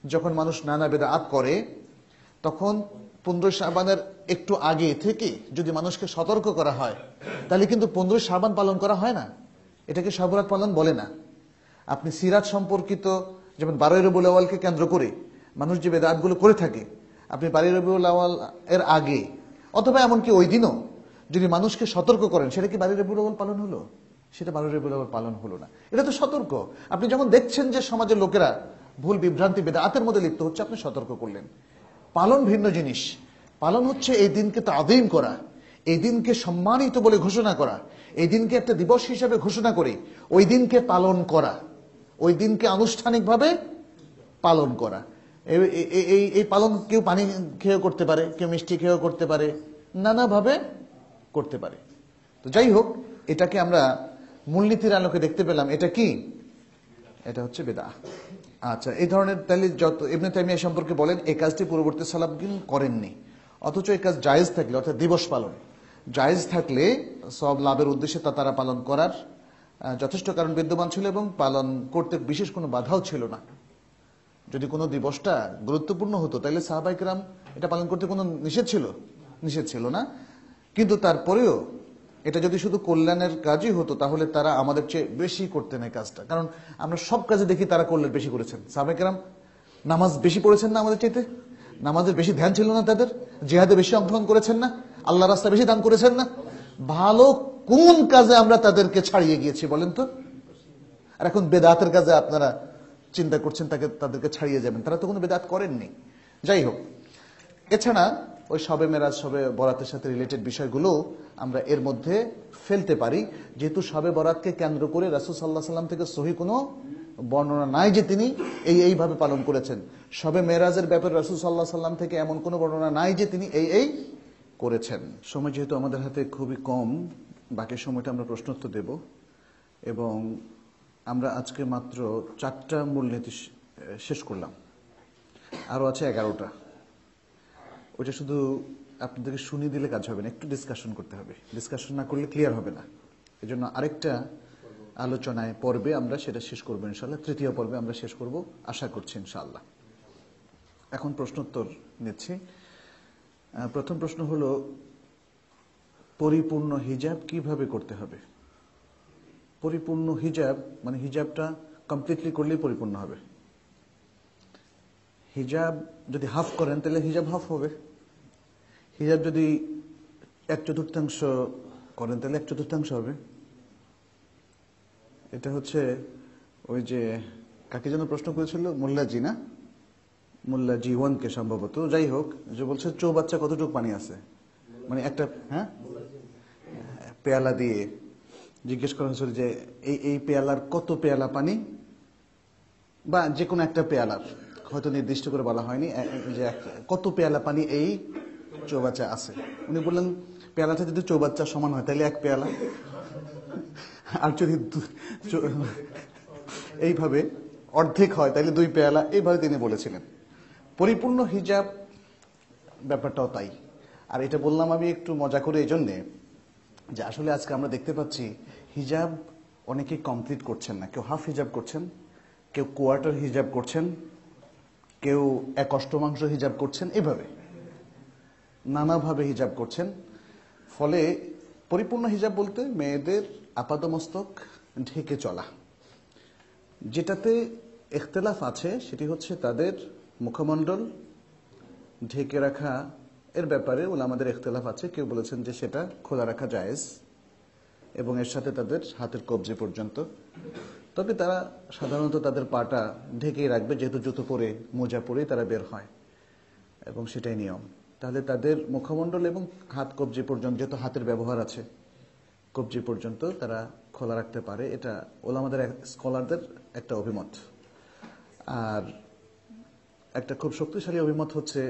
যখন মানুষ নানা বেদাত করে, তখন 15 শাবানের একটু আগে থেকে যদি মানুষকে সতর্ক করা হয়, তাহলে কিন্তু 15 শাবান পালন করা হয় না, এটাকে শবে বরাত পালন বলে না। আপনি সিরাত সম্পর্কিত যেমন 12 রবিউল আউয়ালকে কেন্দ্র করে মানুষ যে বেদাতগুলো করে থাকে, আপনি 12 রবিউল আউয়াল এর আগে অথবা এমনকি ওই দিনও যদি মানুষকে সতর্ক করেন, সেটা কি 12 রবিউল আউয়াল পালন হলো? সেটা 12 রবিউল আউয়াল পালন হলো না। এটা তো সতর্ক। আপনি যখন দেখছেন যে সমাজের লোকেরা ভুল বিভ্রান্তি বেদাতের মধ্যে লিপ্ত হচ্ছে, আপনি সতর্ক করলেন। পালন ভিন্ন জিনিস। পালন হচ্ছে এই দিনকে তাযীম করা, এই দিনকে সম্মানিত বলে ঘোষণা করা, এই দিনকে একটা দিবস হিসেবে ঘোষণা করে ওই দিনকে পালন করা, ওই দিনকে আনুষ্ঠানিকভাবে পালন করা। এই পালন কেউ পানি খেয়েও করতে পারে, কেউ মিষ্টি খেয়েও করতে পারে, নানাভাবে করতে পারে। তো যাই হোক, এটাকে আমরা মূলনীতির আলোকে দেখতে পেলাম, এটা কি? এটা হচ্ছে বেদাহ। আচ্ছা, এই ধরনের তাহলে যত ইবনে তাইমিয়া সম্পর্কে বলেন এই কাজটি পূর্ববর্তী সালাফগণ করেননি, অথচ এই কাজ জায়েজ থাকলে, অর্থাৎ দিবস পালন জায়েজ থাকলে সব লাভের উদ্দেশ্যে তা তারা পালন করার যথেষ্ট কারণ বিদ্যমান ছিল এবং পালন করতে বিশেষ কোনো বাধাও ছিল না। যদি কোনো দিবসটা গুরুত্বপূর্ণ হতো তাহলে সাহাবায়ে কেরাম এটা পালন করতে কোনো নিষেধ ছিল না। কিন্তু তারপরেও এটা যদি শুধু কল্যাণের কাজই হতো তাহলে তারা আমাদের চেয়ে বেশি করতেন এই কাজটা। কারণ আমরা সব কাজে দেখি তারা কল্যাণ বেশি করেছেন। সাহাবায়ে কেরাম নামাজ বেশি পড়েছেন না আমাদের চাইতে? নামাজের বেশি ধ্যান ছিল না তাদের? জিহাদে বেশি অংশগ্রহণ করেছেন না? আল্লাহ রাস্তায় বেশি দান করেছেন না? ভালো কোন কাজে আমরা তাদেরকে ছাড়িয়ে গিয়েছি বলেন তো? আর এখন বেদাতের কাজে আপনারা চিন্তা করছেন তাদেরকে ছাড়িয়ে যাবেন, তারা তো কোনো বেদাত করেননি। যাই হোক, এছাড়া ওই শবে মেরাজ, শবে বরাতের সাথে রিলেটেড বিষয়গুলো আমরা এর মধ্যে ফেলতে পারি, যেহেতু শবে বরাতকে কেন্দ্র করে রাসূল সাল্লাল্লাহু আলাইহি সাল্লাম থেকে সহিহ কোনো বর্ণনা নাই যে তিনি এইভাবে পালন করেছেন। শবে মেরাজের ব্যাপারে রাসূল সাল্লাল্লাহু আলাইহি সাল্লাম থেকে এমন কোনো বর্ণনা নাই যে তিনি এই করেছেন। সময় যেহেতু আমাদের হাতে খুবই কম, বাকি সময়টা আমরা প্রশ্নোত্তর দেব এবং আমরা আজকে মাত্র 4টা মূলনীতি শেষ করলাম, আরো আছে 11টা। ওইটা শুধু আপনাদেরকে শুনিয়ে দিলে কাজ হবে না, একটু ডিসকাশন করতে হবে। ডিসকাশন না করলে ক্লিয়ার হবে না। এজন্য আরেকটা আলোচনায় পর্বে আমরা সেটা শেষ করবো ইনশাআল্লাহ। 3য় পর্বে আমরা শেষ করব আশা করছি ইনশাআল্লাহ। এখন প্রশ্নোত্তর নিচ্ছি। প্রথম প্রশ্ন হলো, পরিপূর্ণ হিজাব কিভাবে করতে হবে? পরিপূর্ণ হিজাব মানে হিজাবটা কমপ্লিটলি করলেই পরিপূর্ণ হবে। হিজাব যদি হাফ করেন তাহলে হিজাব হাফ হবে। হিজাব যদি 1/4 করেন তাহলে 1/4 হবে। এটা হচ্ছে ওই যে কাকে যেন প্রশ্ন করেছিল, মোল্লাজি না, মোল্লাজি 1কে সম্ভবত। যাই হোক, যে বলছে চৌবাচ্চা কতটুকু পানি আছে, মানে একটা পেয়ালা দিয়ে জিজ্ঞেস করা হয়েছিল যে এই পেয়ালার কত পেয়ালা পানি, বা যে কোনো একটা পেয়ালার, হয়তো নির্দিষ্ট করে বলা হয়নি যে কত পেয়ালা পানি এই চৌবাচ্চা আছে। উনি বললেন পেয়ালাটা যদি চৌবাচ্চা সমান হয় তাহলে 1 পেয়ালা, আর যদি এইভাবে অর্ধেক হয় তাহলে 2 পেয়ালা, এইভাবে তিনি বলেছিলেন। পরিপূর্ণ হিজাব ব্যাপারটাও তাই। আর এটা বললাম আমি একটু মজা করে এই জন্যে যে আসলে আজকে আমরা দেখতে পাচ্ছি হিজাব অনেকেই কমপ্লিট করছেন না। কেউ হাফ হিজাব করছেন, কেউ কোয়ার্টার হিজাব করছেন, কেউ 1/8 হিজাব করছেন, এভাবে নানাভাবে হিজাব করছেন। ফলে পরিপূর্ণ হিজাব বলতে মেয়েদের আপাদমস্তক ঢেকে চলা। যেটাতে ইখতিলাফ আছে সেটি হচ্ছে তাদের মুখমণ্ডল ঢেকে রাখা এর ব্যাপারে ওলামাদের ইখতিলাফ আছে। কেউ বলেছেন যে সেটা খোলা রাখা জায়েজ এবং এর সাথে তাদের হাতের কবজি পর্যন্ত। তবে তারা সাধারণত তাদের পাটা ঢেকেই রাখবে, যেহেতু জুতো পরে মোজা পরেই তারা বের হয় এবং সেটাই নিয়ম। তাহলে তাদের মুখমণ্ডল এবং হাত কবজি পর্যন্ত, যেহেতু হাতের ব্যবহার আছে, কবজি পর্যন্ত তারা খোলা রাখতে পারে। এটা ওলামাদের স্কলারদের একটা অভিমত। আর একটা খুব শক্তিশালী অভিমত হচ্ছে,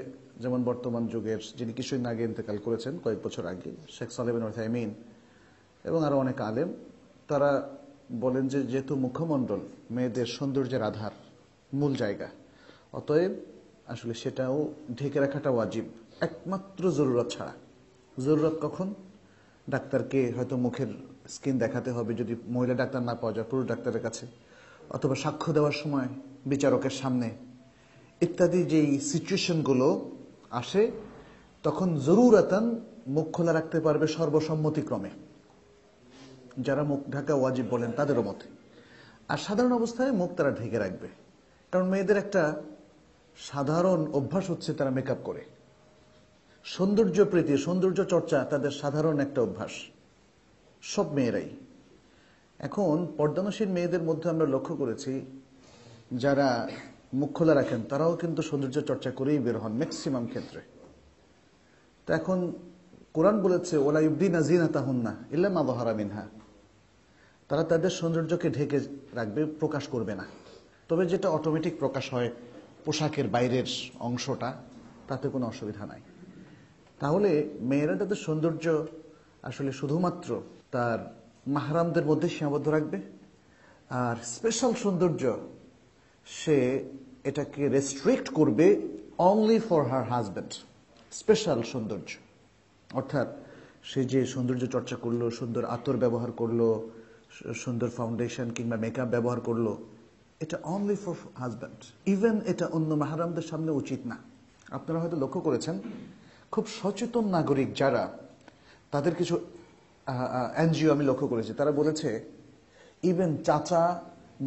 যেমন বর্তমান যুগের যিনি কিছুদিন আগে ইন্তেকাল করেছেন, কয়েক বছর আগে, শেখ সালেহ বিন উসাইমিন এবং আরো অনেক আলেম, তারা বলেন যে যেহেতু মুখমণ্ডল মেয়েদের সৌন্দর্যের আধার, মূল জায়গা, অতএব আসলে সেটাও ঢেকে রাখাটা ওয়াজিব, একমাত্র জরুরত ছাড়া। জরুরত কখন? ডাক্তারকে হয়তো মুখের স্কিন দেখাতে হবে, যদি মহিলা ডাক্তার না পাওয়া যায় পুরুষ ডাক্তারের কাছে, অথবা সাক্ষ্য দেওয়ার সময় বিচারকের সামনে, ইত্যাদি যেই সিচুয়েশনগুলো আসে তখন জরুরাতান মুখ খোলা রাখতে পারবে সর্বসম্মতিক্রমে, যারা মুখ ঢাকা ওয়াজিব বলেন তাদেরও মতে। আর সাধারণ অবস্থায় মুখ তারা ঢেকে রাখবে, কারণ মেয়েদের একটা সাধারণ অভ্যাস হচ্ছে তারা মেকআপ করে। সৌন্দর্য প্রীতি, সৌন্দর্য চর্চা তাদের সাধারণ একটা অভ্যাস, সব মেয়েরাই। এখন পর্দানশীল মেয়েদের মধ্যে আমরা লক্ষ্য করেছি যারা মুখ খোলা রাখেন তারাও কিন্তু সৌন্দর্য চর্চা করেই বের হন ম্যাক্সিমাম ক্ষেত্রে। তো এখন কোরআন বলেছে ওলা ইউবদিনা যিনাতাহুন্না ইল্লা মা যাহারা মিনহা, তারা তাদের সৌন্দর্যকে ঢেকে রাখবে, প্রকাশ করবে না। তবে যেটা অটোমেটিক প্রকাশ হয় পোশাকের বাইরের অংশটা, তাতে কোনো অসুবিধা নাই। তাহলে মেয়েরা তাদের সৌন্দর্য আসলে শুধুমাত্র তার মাহরামদের মধ্যে সীমাবদ্ধ রাখবে, আর স্পেশাল সৌন্দর্য সে এটাকে রেস্ট্রিক্ট করবে only for her husband. Special সৌন্দর্য অর্থাৎ সে যে সৌন্দর্য চর্চা করলো, সুন্দর আতর ব্যবহার করলো, সুন্দর ফাউন্ডেশন কিংবা মেকআপ ব্যবহার করলো, এটা অনলি ফর হাজব্যান্ড। ইভেন এটা অন্য মাহরামদের সামনে উচিত না। আপনারা হয়তো লক্ষ্য করেছেন, খুব সচেতন নাগরিক যারা, তাদের কিছু এনজিও আমি লক্ষ্য করেছি, তারা বলেছে ইভেন চাচা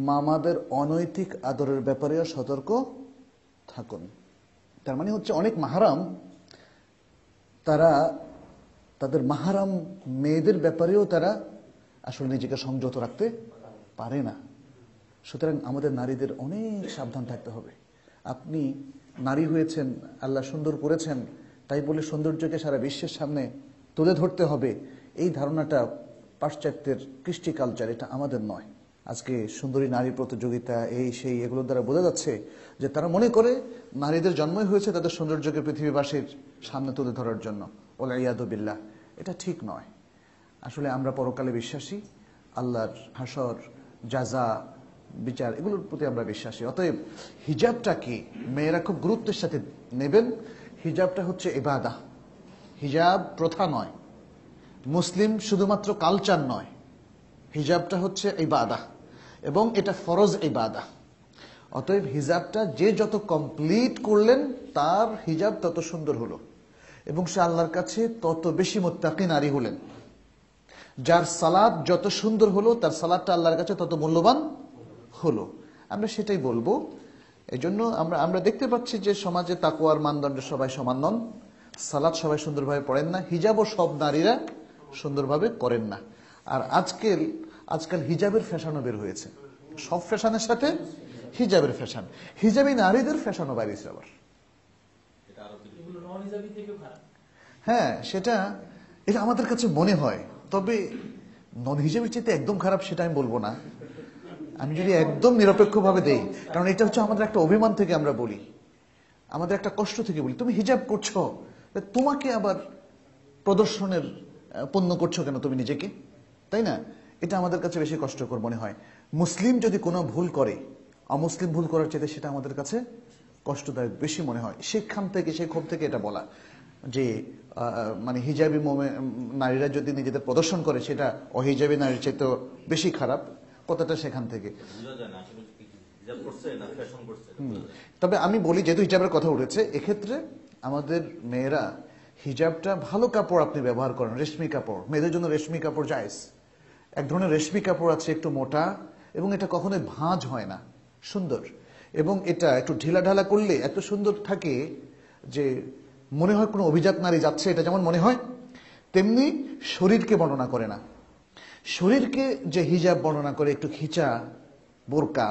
মামাদের অনৈতিক আদরের ব্যাপারেও সতর্ক থাকুন। তার মানে হচ্ছে অনেক মাহারাম তারা তাদের মাহারাম মেয়েদের ব্যাপারেও তারা আসলে নিজেকে সংযত রাখতে পারে না। সুতরাং আমাদের নারীদের অনেক সাবধান থাকতে হবে। আপনি নারী হয়েছেন, আল্লাহ সুন্দর করেছেন, তাই বলে সৌন্দর্যকে সারা বিশ্বের সামনে তুলে ধরতে হবে, এই ধারণাটা পাশ্চাত্যের কৃষ্টি কালচার, এটা আমাদের নয়। আজকে সুন্দরী নারী প্রতিযোগিতা এই সেই এগুলোর দ্বারা বোঝা যাচ্ছে যে তারা মনে করে নারীদের জন্মই হয়েছে তাদের সৌন্দর্যকে পৃথিবীবাসীর সামনে তুলে ধরার জন্য। ওয়া ইয়াদু বিল্লাহ, এটা ঠিক নয়। আসলে আমরা পরকালে বিশ্বাসী, আল্লাহর হাসর, জাযা, বিচার এগুলোর প্রতি আমরা বিশ্বাসী। অতএব হিজাবটা কি মেয়েরা খুব গুরুত্বের সাথে নেবেন। হিজাবটা হচ্ছে ইবাদা, হিজাব প্রথা নয়, মুসলিম শুধুমাত্র কালচার নয়, হিজাবটা হচ্ছে ইবাদা এবং এটা ফরজ ইবাদা। অতএব হিজাবটা যে যত কমপ্লিট করলেন তার হিজাব তত সুন্দর হলো এবং সে আল্লাহর কাছে তত বেশি মুত্তাকি নারী হলেন। যার সালাত যত সুন্দর হলো তার সালাতটা আল্লাহর কাছে তত মূল্যবান হলো। আমরা সেটাই বলবো। এজন্য আমরা দেখতে পাচ্ছি যে সমাজে তাকওয়ার মানদণ্ডে সবাই সমান নন, সালাত সবাই সুন্দরভাবে পড়েন না, হিজাবও সব নারীরা সুন্দরভাবে করেন না। আর আজকাল হিজাবের ফ্যাশনও বের হয়েছে, সব ফ্যাশনের সাথে হিজাবের ফ্যাশন, হিজাবি নারীদের ফ্যাশনও বাইরেছে আবার। হ্যাঁ, এটা আমাদের কাছে মনে হয়, তবে নন হিজাবের চেয়ে একদম খারাপ সেটা আমি বলবো না, আমি যদি একদম নিরপেক্ষভাবে দেই, কারণ এটা হচ্ছে আমাদের একটা অভিমান থেকে আমরা বলি, আমাদের একটা কষ্ট থেকে বলি, তুমি হিজাব করছো, তোমাকে আবার প্রদর্শনের পণ্য করছো কেন তুমি নিজেকে, তাই না? এটা আমাদের কাছে বেশি কষ্টকর মনে হয়। মুসলিম যদি কোনো ভুল করে, অমুসলিম ভুল করার চাইতে সেটা আমাদের কাছে কষ্টদায়ক বেশি মনে হয়। সেখান থেকে, সেই ক্ষোভ থেকে এটা বলা যে মানে হিজাবি নারীরা যদি নিজেদের প্রদর্শন করে সেটা অহিজাবি নারীর চাইতে বেশি খারাপ, কথাটা সেখান থেকে। তবে আমি বলি, যেহেতু হিজাবের কথা উঠেছে, এক্ষেত্রে আমাদের মেয়েরা হিজাবটা ভালো কাপড় আপনি ব্যবহার করেন, রেশমি কাপড়, মেয়েদের জন্য রেশমি কাপড় জায়েজ। এক ধরনের রেশমি কাপড় আছে একটু মোটা এবং এটা কখনোই ভাঁজ হয় না, সুন্দর, এবং এটা একটু ঢিলা ঢালা করলে এত সুন্দর থাকে যে মনে হয় কোনো অভিজাত নারী যাচ্ছে, এটা যেমন মনে হয়, তেমনি শরীরকে বর্ণনা করে না। শরীরকে যে হিজাব বর্ণনা করে একটু খিচা বোরকা,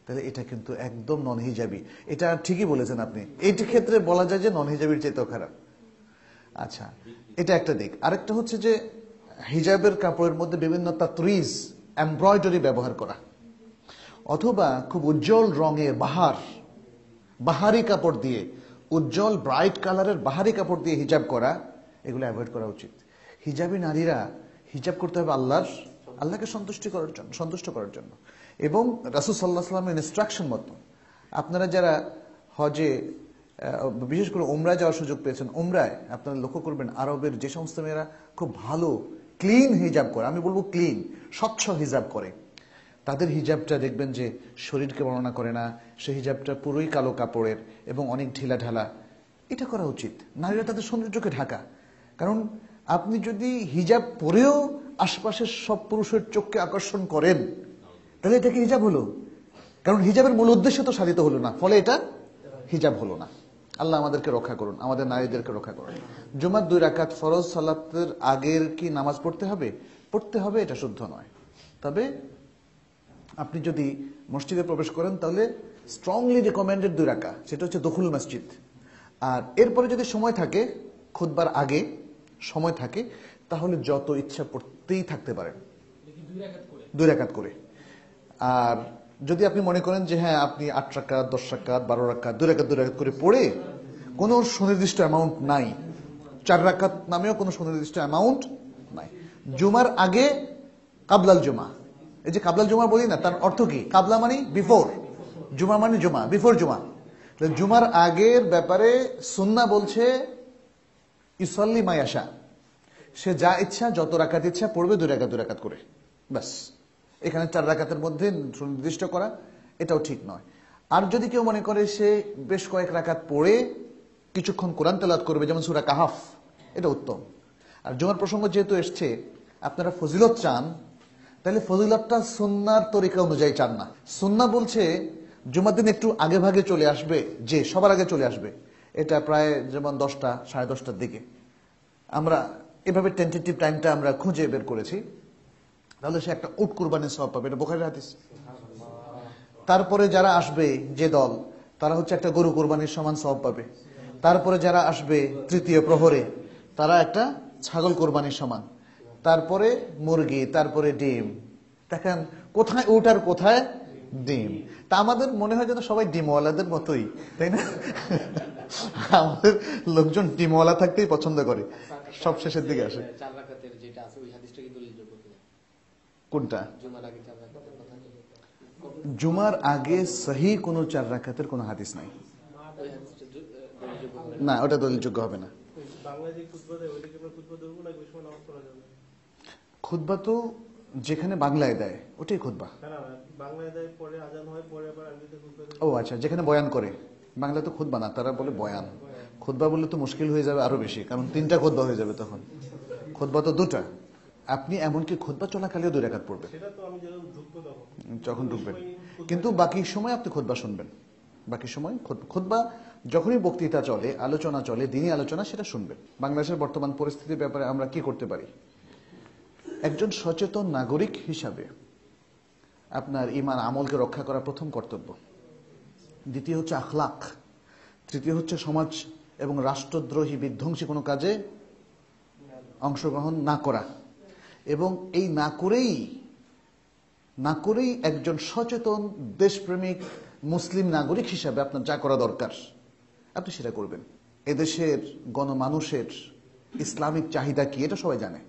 তাহলে এটা কিন্তু একদম নন হিজাবি। এটা ঠিকই বলেছেন আপনি, এই ক্ষেত্রে বলা যায় যে নন হিজাবির চেয়েও খারাপ। আচ্ছা, এটা একটা দিক। আরেকটা হচ্ছে যে হিজাবের কাপড়ের মধ্যে বিভিন্ন তাতরিজ, এমব্রয়ডারি ব্যবহার করা, অথবা খুব উজ্জ্বল রঙের বাহারি কাপড় দিয়ে, উজ্জ্বল ব্রাইট কালারের বাহারি কাপড় দিয়ে হিজাব করা, এগুলো অ্যাভয়েড করা উচিত। হিজাবি নারীরা হিজাব করতে হবে আল্লাহকে সন্তুষ্ট করার জন্য এবং রাসূল সাল্লাল্লাহু আলাইহি ওয়াসাল্লামের ইনস্ট্রাকশন মতো। আপনারা যারা হজে, বিশেষ করে উমরায় যাওয়ার সুযোগ পেয়েছেন, উমরায় আপনারা লক্ষ্য করবেন আরবের যে সমস্ত মেয়েরা খুব ভালো ক্লিন হিজাব করে, আমি বলবো ক্লিন, স্বচ্ছ হিজাব করে, তাদের হিজাবটা দেখবেন যে শরীরকে বর্ণনা করে না, সেই হিজাবটা পুরোই কালো কাপড়ের এবং অনেক ঢিলা ঢালা। এটা করা উচিত, নারীরা তাদের সৌন্দর্যকে ঢাকা। কারণ আপনি যদি হিজাব পরেও আশপাশের সব পুরুষের চোখকে আকর্ষণ করেন, তাহলে এটা কি হিজাব হলো? কারণ হিজাবের মূল উদ্দেশ্য তো সাধিত হলো না, ফলে এটা হিজাব হলো না। আল্লাহ আমাদেরকে রক্ষা করুন, আমাদের নারীদেরকে রক্ষা করুন। জুমার 2 রাকাত ফরজ সালাতের আগের কি নামাজ পড়তে হবে, এটা শুদ্ধ নয়। তবে আপনি যদি মসজিদে প্রবেশ করেন তাহলে স্ট্রংলি রিকমেন্ডেড 2 রাকাত, সেটা হচ্ছে দখুল মসজিদ। আর এরপরে যদি সময় থাকে, খুতবার আগে সময় থাকে, তাহলে যত ইচ্ছা পড়তেই থাকতে পারেন, 2 রাকাত করে। আর যদি আপনি মনে করেন যে হ্যাঁ আপনি 8 রাকাত, 10 রাকাত, 12 রাকাত, 2 রাকাত করে পড়ে, কোনো সুনির্দিষ্ট অ্যামাউন্ট নাই, 4 রাকাত নামেও কোনো সুনির্দিষ্ট অ্যামাউন্ট নাই। জুমার আগে কাবলাল জুমা, এই যে কাবলাল জুমা বলি না, তার অর্থ কি? কাবলা মানে বিফোর, জুমা মানে জুমা, বিফোর জুমা। জুমার আগের ব্যাপারে সুন্নাহ বলছে ইসল্লি মায়াশা, সে যা ইচ্ছা যত রাকাত ইচ্ছা পড়বে, 2 রাকাত 2 রাকাত করে, ব্যাস। এখানে 4 রাকাতের মধ্যে সুনির্দিষ্ট করা এটাও ঠিক নয়। আর যদি কেউ মনে করে সে বেশ কয়েক রাকাত পড়ে কিছুক্ষণ কোরআন তেলাওয়াত করবে, যেমন সূরা কাহাফ, এটা উত্তম। আর জুমার প্রসঙ্গ যেহেতু এসছে, আপনারা ফজিলত চান, তাহলে ফজিলতটা সুন্নাহর তরিকা অনুযায়ী চান না। সুন্নাহ বলছে জুমার দিন একটু আগে ভাগে চলে আসবে, যে সবার আগে চলে আসবে, এটা প্রায় যেমন 10টা, 10:30টার দিকে। আমরা এভাবে টেন্টেটিভ টাইমটা আমরা খুঁজে বের করেছি, তাহলে সে একটা উট কুরবানির সওয়াব পাবে, এটা বুখারীর হাদিস। তারপরে যারা আসবে যে দল, তারা হচ্ছে একটা গরু কুরবানির সমান সওয়াব পাবে। তারপরে যারা আসবে তৃতীয় প্রহরে, তারা একটা ছাগল কুরবানির সমান। তারপরে মুরগি, তারপরে ডিম। দেখেন কোথায় উট আর কোথায় ডিম। তা আমাদের মনে হয় যেন সবাই ডিমওয়ালাদের মতোই, তাই না? আমাদের লোকজন ডিমওয়ালা থাকতেই পছন্দ করে, সব শেষের দিকে আসে। কোনটা? জুমার আগে সহি কোন 4 রাকাতের কোন হাদিস নাই, না, ওটা দলিলযোগ্য হবে না। খুতবা তো যেখানে বাংলায় দেয় ওটাই খুতবা। ও আচ্ছা, যেখানে বয়ান করে, বাংলা তো খুতবা না, তারা বলে বয়ান। খুতবা বললে তো মুশকিল হয়ে যাবে আরো বেশি, কারণ 3টা খুতবা হয়ে যাবে তখন। খুতবা তো 2টা। আপনি এমনকি খুতবা চলাকালেও 2 রাকাত পড়বেন যখন ঢুকবেন, কিন্তু বাকি সময় আপনি খুতবা শুনবেন। বাকি সময় খুতবা যখনই বক্তৃতা চলে, আলোচনা চলে, দিনই আলোচনা, সেটা শুনবেন। বাংলাদেশের বর্তমান পরিস্থিতির ব্যাপারে আমরা কি করতে পারি? একজন সচেতন নাগরিক হিসাবে আপনার ঈমান আমলকে রক্ষা করা প্রথম কর্তব্য। দ্বিতীয় হচ্ছে আখলাক। তৃতীয় হচ্ছে সমাজ এবং রাষ্ট্রদ্রোহী বিধ্বংসী কোনো কাজে অংশগ্রহণ না করা। এবং এই না করেই একজন সচেতন দেশপ্রেমিক মুসলিম নাগরিক হিসাবে আপনার যা করা দরকার আপনি সেটা করবেন। এদেশের গণমানুষের ইসলামিক চাহিদা কি এটা সবাই জানে,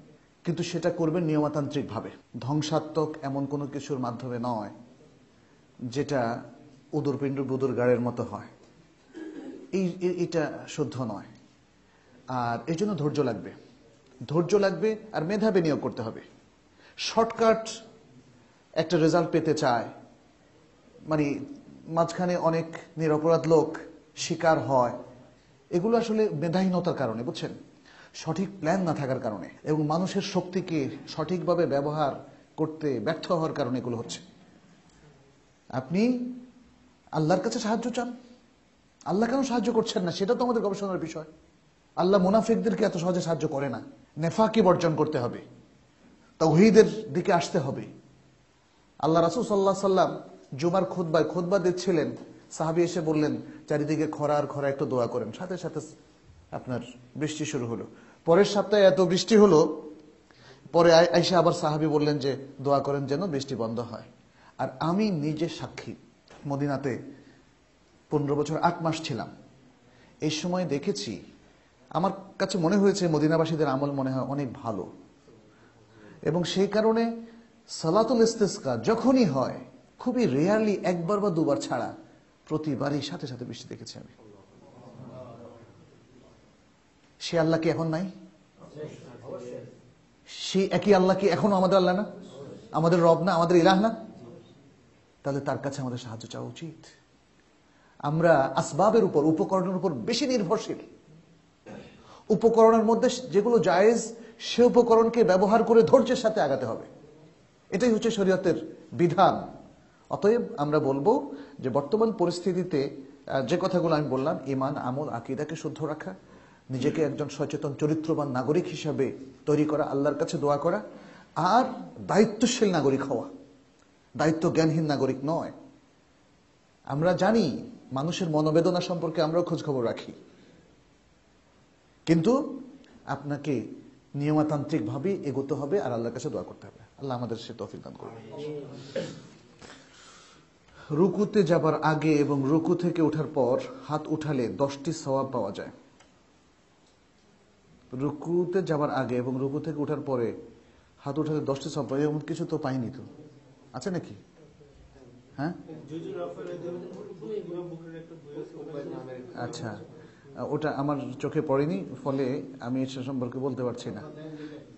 কিন্তু সেটা করবেন নিয়মতান্ত্রিক ভাবে, ধ্বংসাত্মক এমন কোনো কিছুর মাধ্যমে নয় যেটা উদরপিণ্ড বুদুর গাড়ের মতো হয়। এটা শুদ্ধ নয়। আর এই জন্য ধৈর্য লাগবে আর মেধা বিনিয়োগ করতে হবে। শর্টকাট একটা রেজাল্ট পেতে চায়, মানে মাঝখানে অনেক নিরপরাধ লোক শিকার হয়, এগুলো আসলে মেধাহীনতার কারণে, বুঝছেন, সঠিক প্ল্যান না থাকার কারণে এবং মানুষের শক্তিকে সঠিকভাবে ব্যবহার করতে ব্যর্থ হওয়ার কারণে এগুলো হচ্ছে। আপনি আল্লাহর কাছে সাহায্য চান, আল্লাহ কেন সাহায্য করছেন না সেটা তো আমাদের গবেষণার বিষয়। আল্লাহ মুনাফিকদেরকে এত সহজে সাহায্য করে না। নেফাকি বর্জন করতে হবে, তাওহীদের দিকে আসতে হবে। আল্লাহ রাসূল সাল্লাল্লাহু আলাইহি সাল্লাম জুমার খুতবা দিচ্ছিলেন, সাহাবী এসে বললেন চারিদিকে খরা আর খরা, একটু দোয়া করেন। সাথে সাথে আপনার বৃষ্টি শুরু হলো। পরের সপ্তাহে এত বৃষ্টি হলো, পরে আয়েশা আবার সাহাবী বললেন যে দোয়া করেন যেন বৃষ্টি বন্ধ হয়। আর আমি নিজে সাক্ষী, মদিনাতে 15 বছর 8 মাস ছিলাম। এই সময় দেখেছি, আমার কাছে মনে হয়েছে মদিনাবাসীদের আমল মনে হয় অনেক ভালো, এবং সেই কারণে সালাতুল ইস্তিসকা যখনই হয়, খুবই রেয়ারলি একবার বা দুবার ছাড়া প্রতিবারই সাথে সাথে বৃষ্টি দেখেছি আমি। সে আল্লাহ কি এখন নাই? সেই একই আল্লাহ কি এখনো আমাদের আল্লাহ না? আমাদের রব না? আমাদের ইলাহ না? তাহলে তার কাছে আমাদের সাহায্য চাওয়া উচিত। আমরা আসবাবের উপর, উপকরণের উপর বেশি নির্ভরশীল। উপকরণের মধ্যে যেগুলো জায়েজ, সে উপকরণকে ব্যবহার করে ধৈর্যের সাথে আগাতে হবে। এটাই হচ্ছে শরীয়তের বিধান। অতএব আমরা বলবো যে বর্তমান পরিস্থিতিতে যে কথাগুলো আমি বললাম, ঈমান, আমল, আকীদাকে শুদ্ধ রাখা, নিজেকে একজন সচেতন চরিত্রবান নাগরিক হিসাবে তৈরি করা, আল্লাহর কাছে দোয়া করা, আর দায়িত্বশীল নাগরিক হওয়া, দায়িত্ব জ্ঞানহীন নাগরিক নয়। আমরা জানি মানুষের মনোবেদনা সম্পর্কে আমরাও খোঁজ খবর রাখি, কিন্তু আপনাকে নিয়মতান্ত্রিক ভাবে এগোতে হবে আর আল্লাহর কাছে দোয়া করতে হবে। আল্লাহ আমাদের সে তৌফিক দান করুন। রুকুতে যাবার আগে এবং রুকু থেকে ওঠার পর হাত উঠালে 10টি সওয়াব পাওয়া যায়। রুকুতে যাওয়ার আগে এবং রুকু থেকে ওঠার পরে হাত উঠাতে 10টি সওয়াব, এমন কিছু তো পাইনি তো, আছে নাকি? হ্যাঁ, আচ্ছা, ওটা আমার চোখে পড়েনি, ফলে আমি সে সম্পর্কে বলতে পারছি না।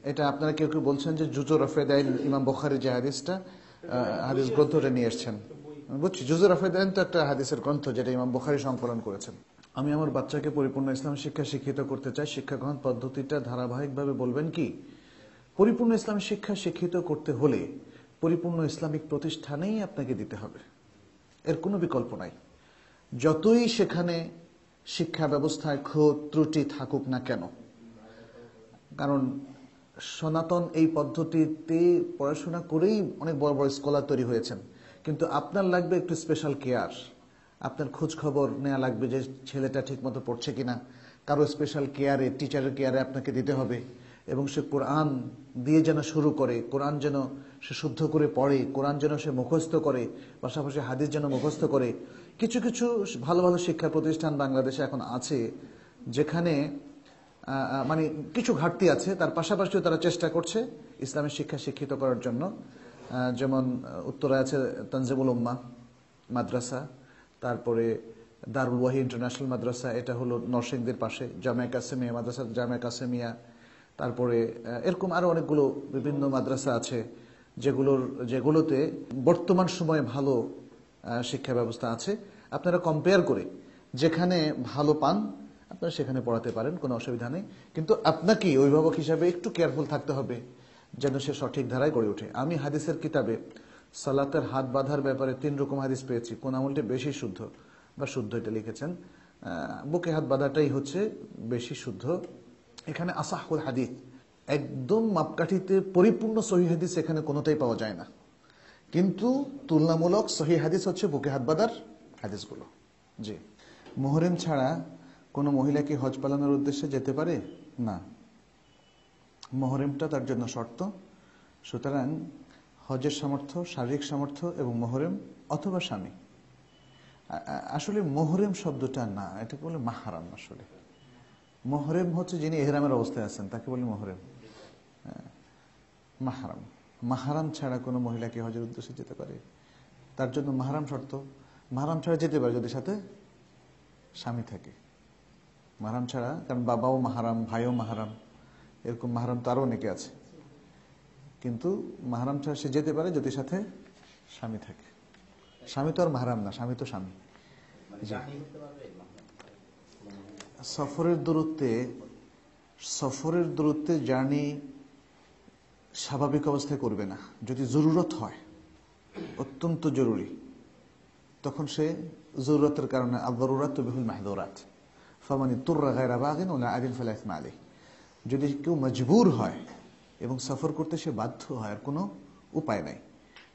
এটা আপনারা কেউ কেউ বলছেন যে জুজুর রফেদাইন, ইমাম বুখারী যে হাদিসটা, হাদিস গ্রন্থটা নিয়ে এসছেন, বুঝছি। জুজুর রফেদাইন তো একটা হাদিসের গ্রন্থ যেটা ইমাম বুখারী সংকলন করেছেন। আমি আমার বাচ্চাকে পরিপূর্ণ ইসলাম শিক্ষা শিক্ষিত করতে চাই, শিক্ষা গ্রহণ পদ্ধতিটা ধারাবাহিকভাবে বলবেন কি? পরিপূর্ণ ইসলাম শিক্ষা শিক্ষিত করতে হলে পরিপূর্ণ ইসলামিক প্রতিষ্ঠানেই আপনাকে দিতে হবে, এর কোনো বিকল্প নাই। যতই সেখানে শিক্ষা ব্যবস্থায় ক্ষত ত্রুটি থাকুক না কেন, কারণ সনাতন এই পদ্ধতিতে পড়াশোনা করেই অনেক বড় বড় স্কলার তৈরি হয়েছেন, কিন্তু আপনার লাগবে একটু স্পেশাল কেয়ার, আপনার খোঁজ খবর নেওয়া লাগবে যে ছেলেটা ঠিক মতো পড়ছে কিনা, কারো স্পেশাল কেয়ারে, টিচারের কেয়ারে আপনাকে দিতে হবে, এবং সে কোরআন দিয়ে যেন শুরু করে, কোরআন যেন সে শুদ্ধ করে পড়ে, কোরআন যেন সে মুখস্থ করে, পাশাপাশি হাদিস যেন মুখস্থ করে। কিছু কিছু ভালো ভালো শিক্ষা প্রতিষ্ঠান বাংলাদেশে এখন আছে যেখানে মানে কিছু ঘাটতি আছে, তার পাশাপাশিও তারা চেষ্টা করছে ইসলামের শিক্ষা শিক্ষিত করার জন্য। যেমন উত্তরে আছে তানজিমুল উম্মাহ মাদ্রাসা, তারপরে দারুল ওয়াহি ইন্টারন্যাশনাল মাদ্রাসা, এটা হলো নরসিংদীর পাশে, জামিয়া কাসেমিয়া মাদ্রাসা, জামিয়া কাসেমিয়া, তারপরে এরকম আরো অনেকগুলো বিভিন্ন মাদ্রাসা আছে যেগুলোতে বর্তমান সময়ে ভালো শিক্ষা ব্যবস্থা আছে। আপনারা কম্পেয়ার করে যেখানে ভালো পান আপনারা সেখানে পড়াতে পারেন, কোনো অসুবিধা নেই, কিন্তু আপনাকে অভিভাবক হিসাবে একটু কেয়ারফুল থাকতে হবে যেন সে সঠিক ধারায় গড়ে ওঠে। আমি হাদিসের কিতাবে সালাতের হাত বাঁধার ব্যাপারে 3 রকম হাদিস পেয়েছি, কোন আমলটি বেশি শুদ্ধ বা শুদ্ধ এটা লিখেছেন, বুকে হাত বাঁধাটাই হচ্ছে বেশি শুদ্ধ। এখানে আসাহুল হাদিস, একদম মাপকাঠিতে পরিপূর্ণ সহিহ হাদিস এখানে কোনোটাই পাওয়া যায় না, কিন্তু তুলনামূলক সহিহ হাদিস হচ্ছে বুকে হাত বাঁধার হাদিসগুলো। জি, মুহরিম ছাড়া কোনো মহিলা কি হজ পালনের উদ্দেশ্যে যেতে পারে? না, মুহরিমটা তার জন্য শর্ত। সুতরাং হজের সামর্থ্য, শারীরিক সামর্থ্য এবং মুহরিম অথবা স্বামী। আসলে মুহরিম শব্দটা না, এটা বলে মাহরাম। আসলে মুহরিম হচ্ছে যিনি ইহরামের অবস্থায় আছেন তাকে বলি মুহরিম। মাহরাম, মাহরাম ছাড়া কোনো মহিলা কি হজের উদ্দেশ্যে যেতে পারে? তার জন্য মাহরাম শর্ত। মাহরাম ছাড়া যেতে পারে যদি সাথে স্বামী থাকে। মাহরাম ছাড়া, কারণ বাবাও মাহরাম, ভাইও মাহরাম, এরকম মাহরাম তো আরো অনেকে আছে, কিন্তু মাহরাম ছাড়া সে যেতে পারে যদি সাথে স্বামী থাকে। স্বামী তো আর মাহরাম না, স্বামী তো স্বামী। সফরের দূরত্বে জার্নি স্বাভাবিক অবস্থায় করবে না। যদি জরুরত হয়, অত্যন্ত জরুরি, তখন সে জরুরতের কারণে, আদ-দারুরাত তুবিহুল মাহদুরাত, ফামান ইত্তুররা গায়রা বাগিন ওয়ালা আদিন ফালা ইসমা আলাইহি, যদি কেউ মজবুর হয় এবং সফর করতে সে বাধ্য হয়, আর কোনো উপায় নাই,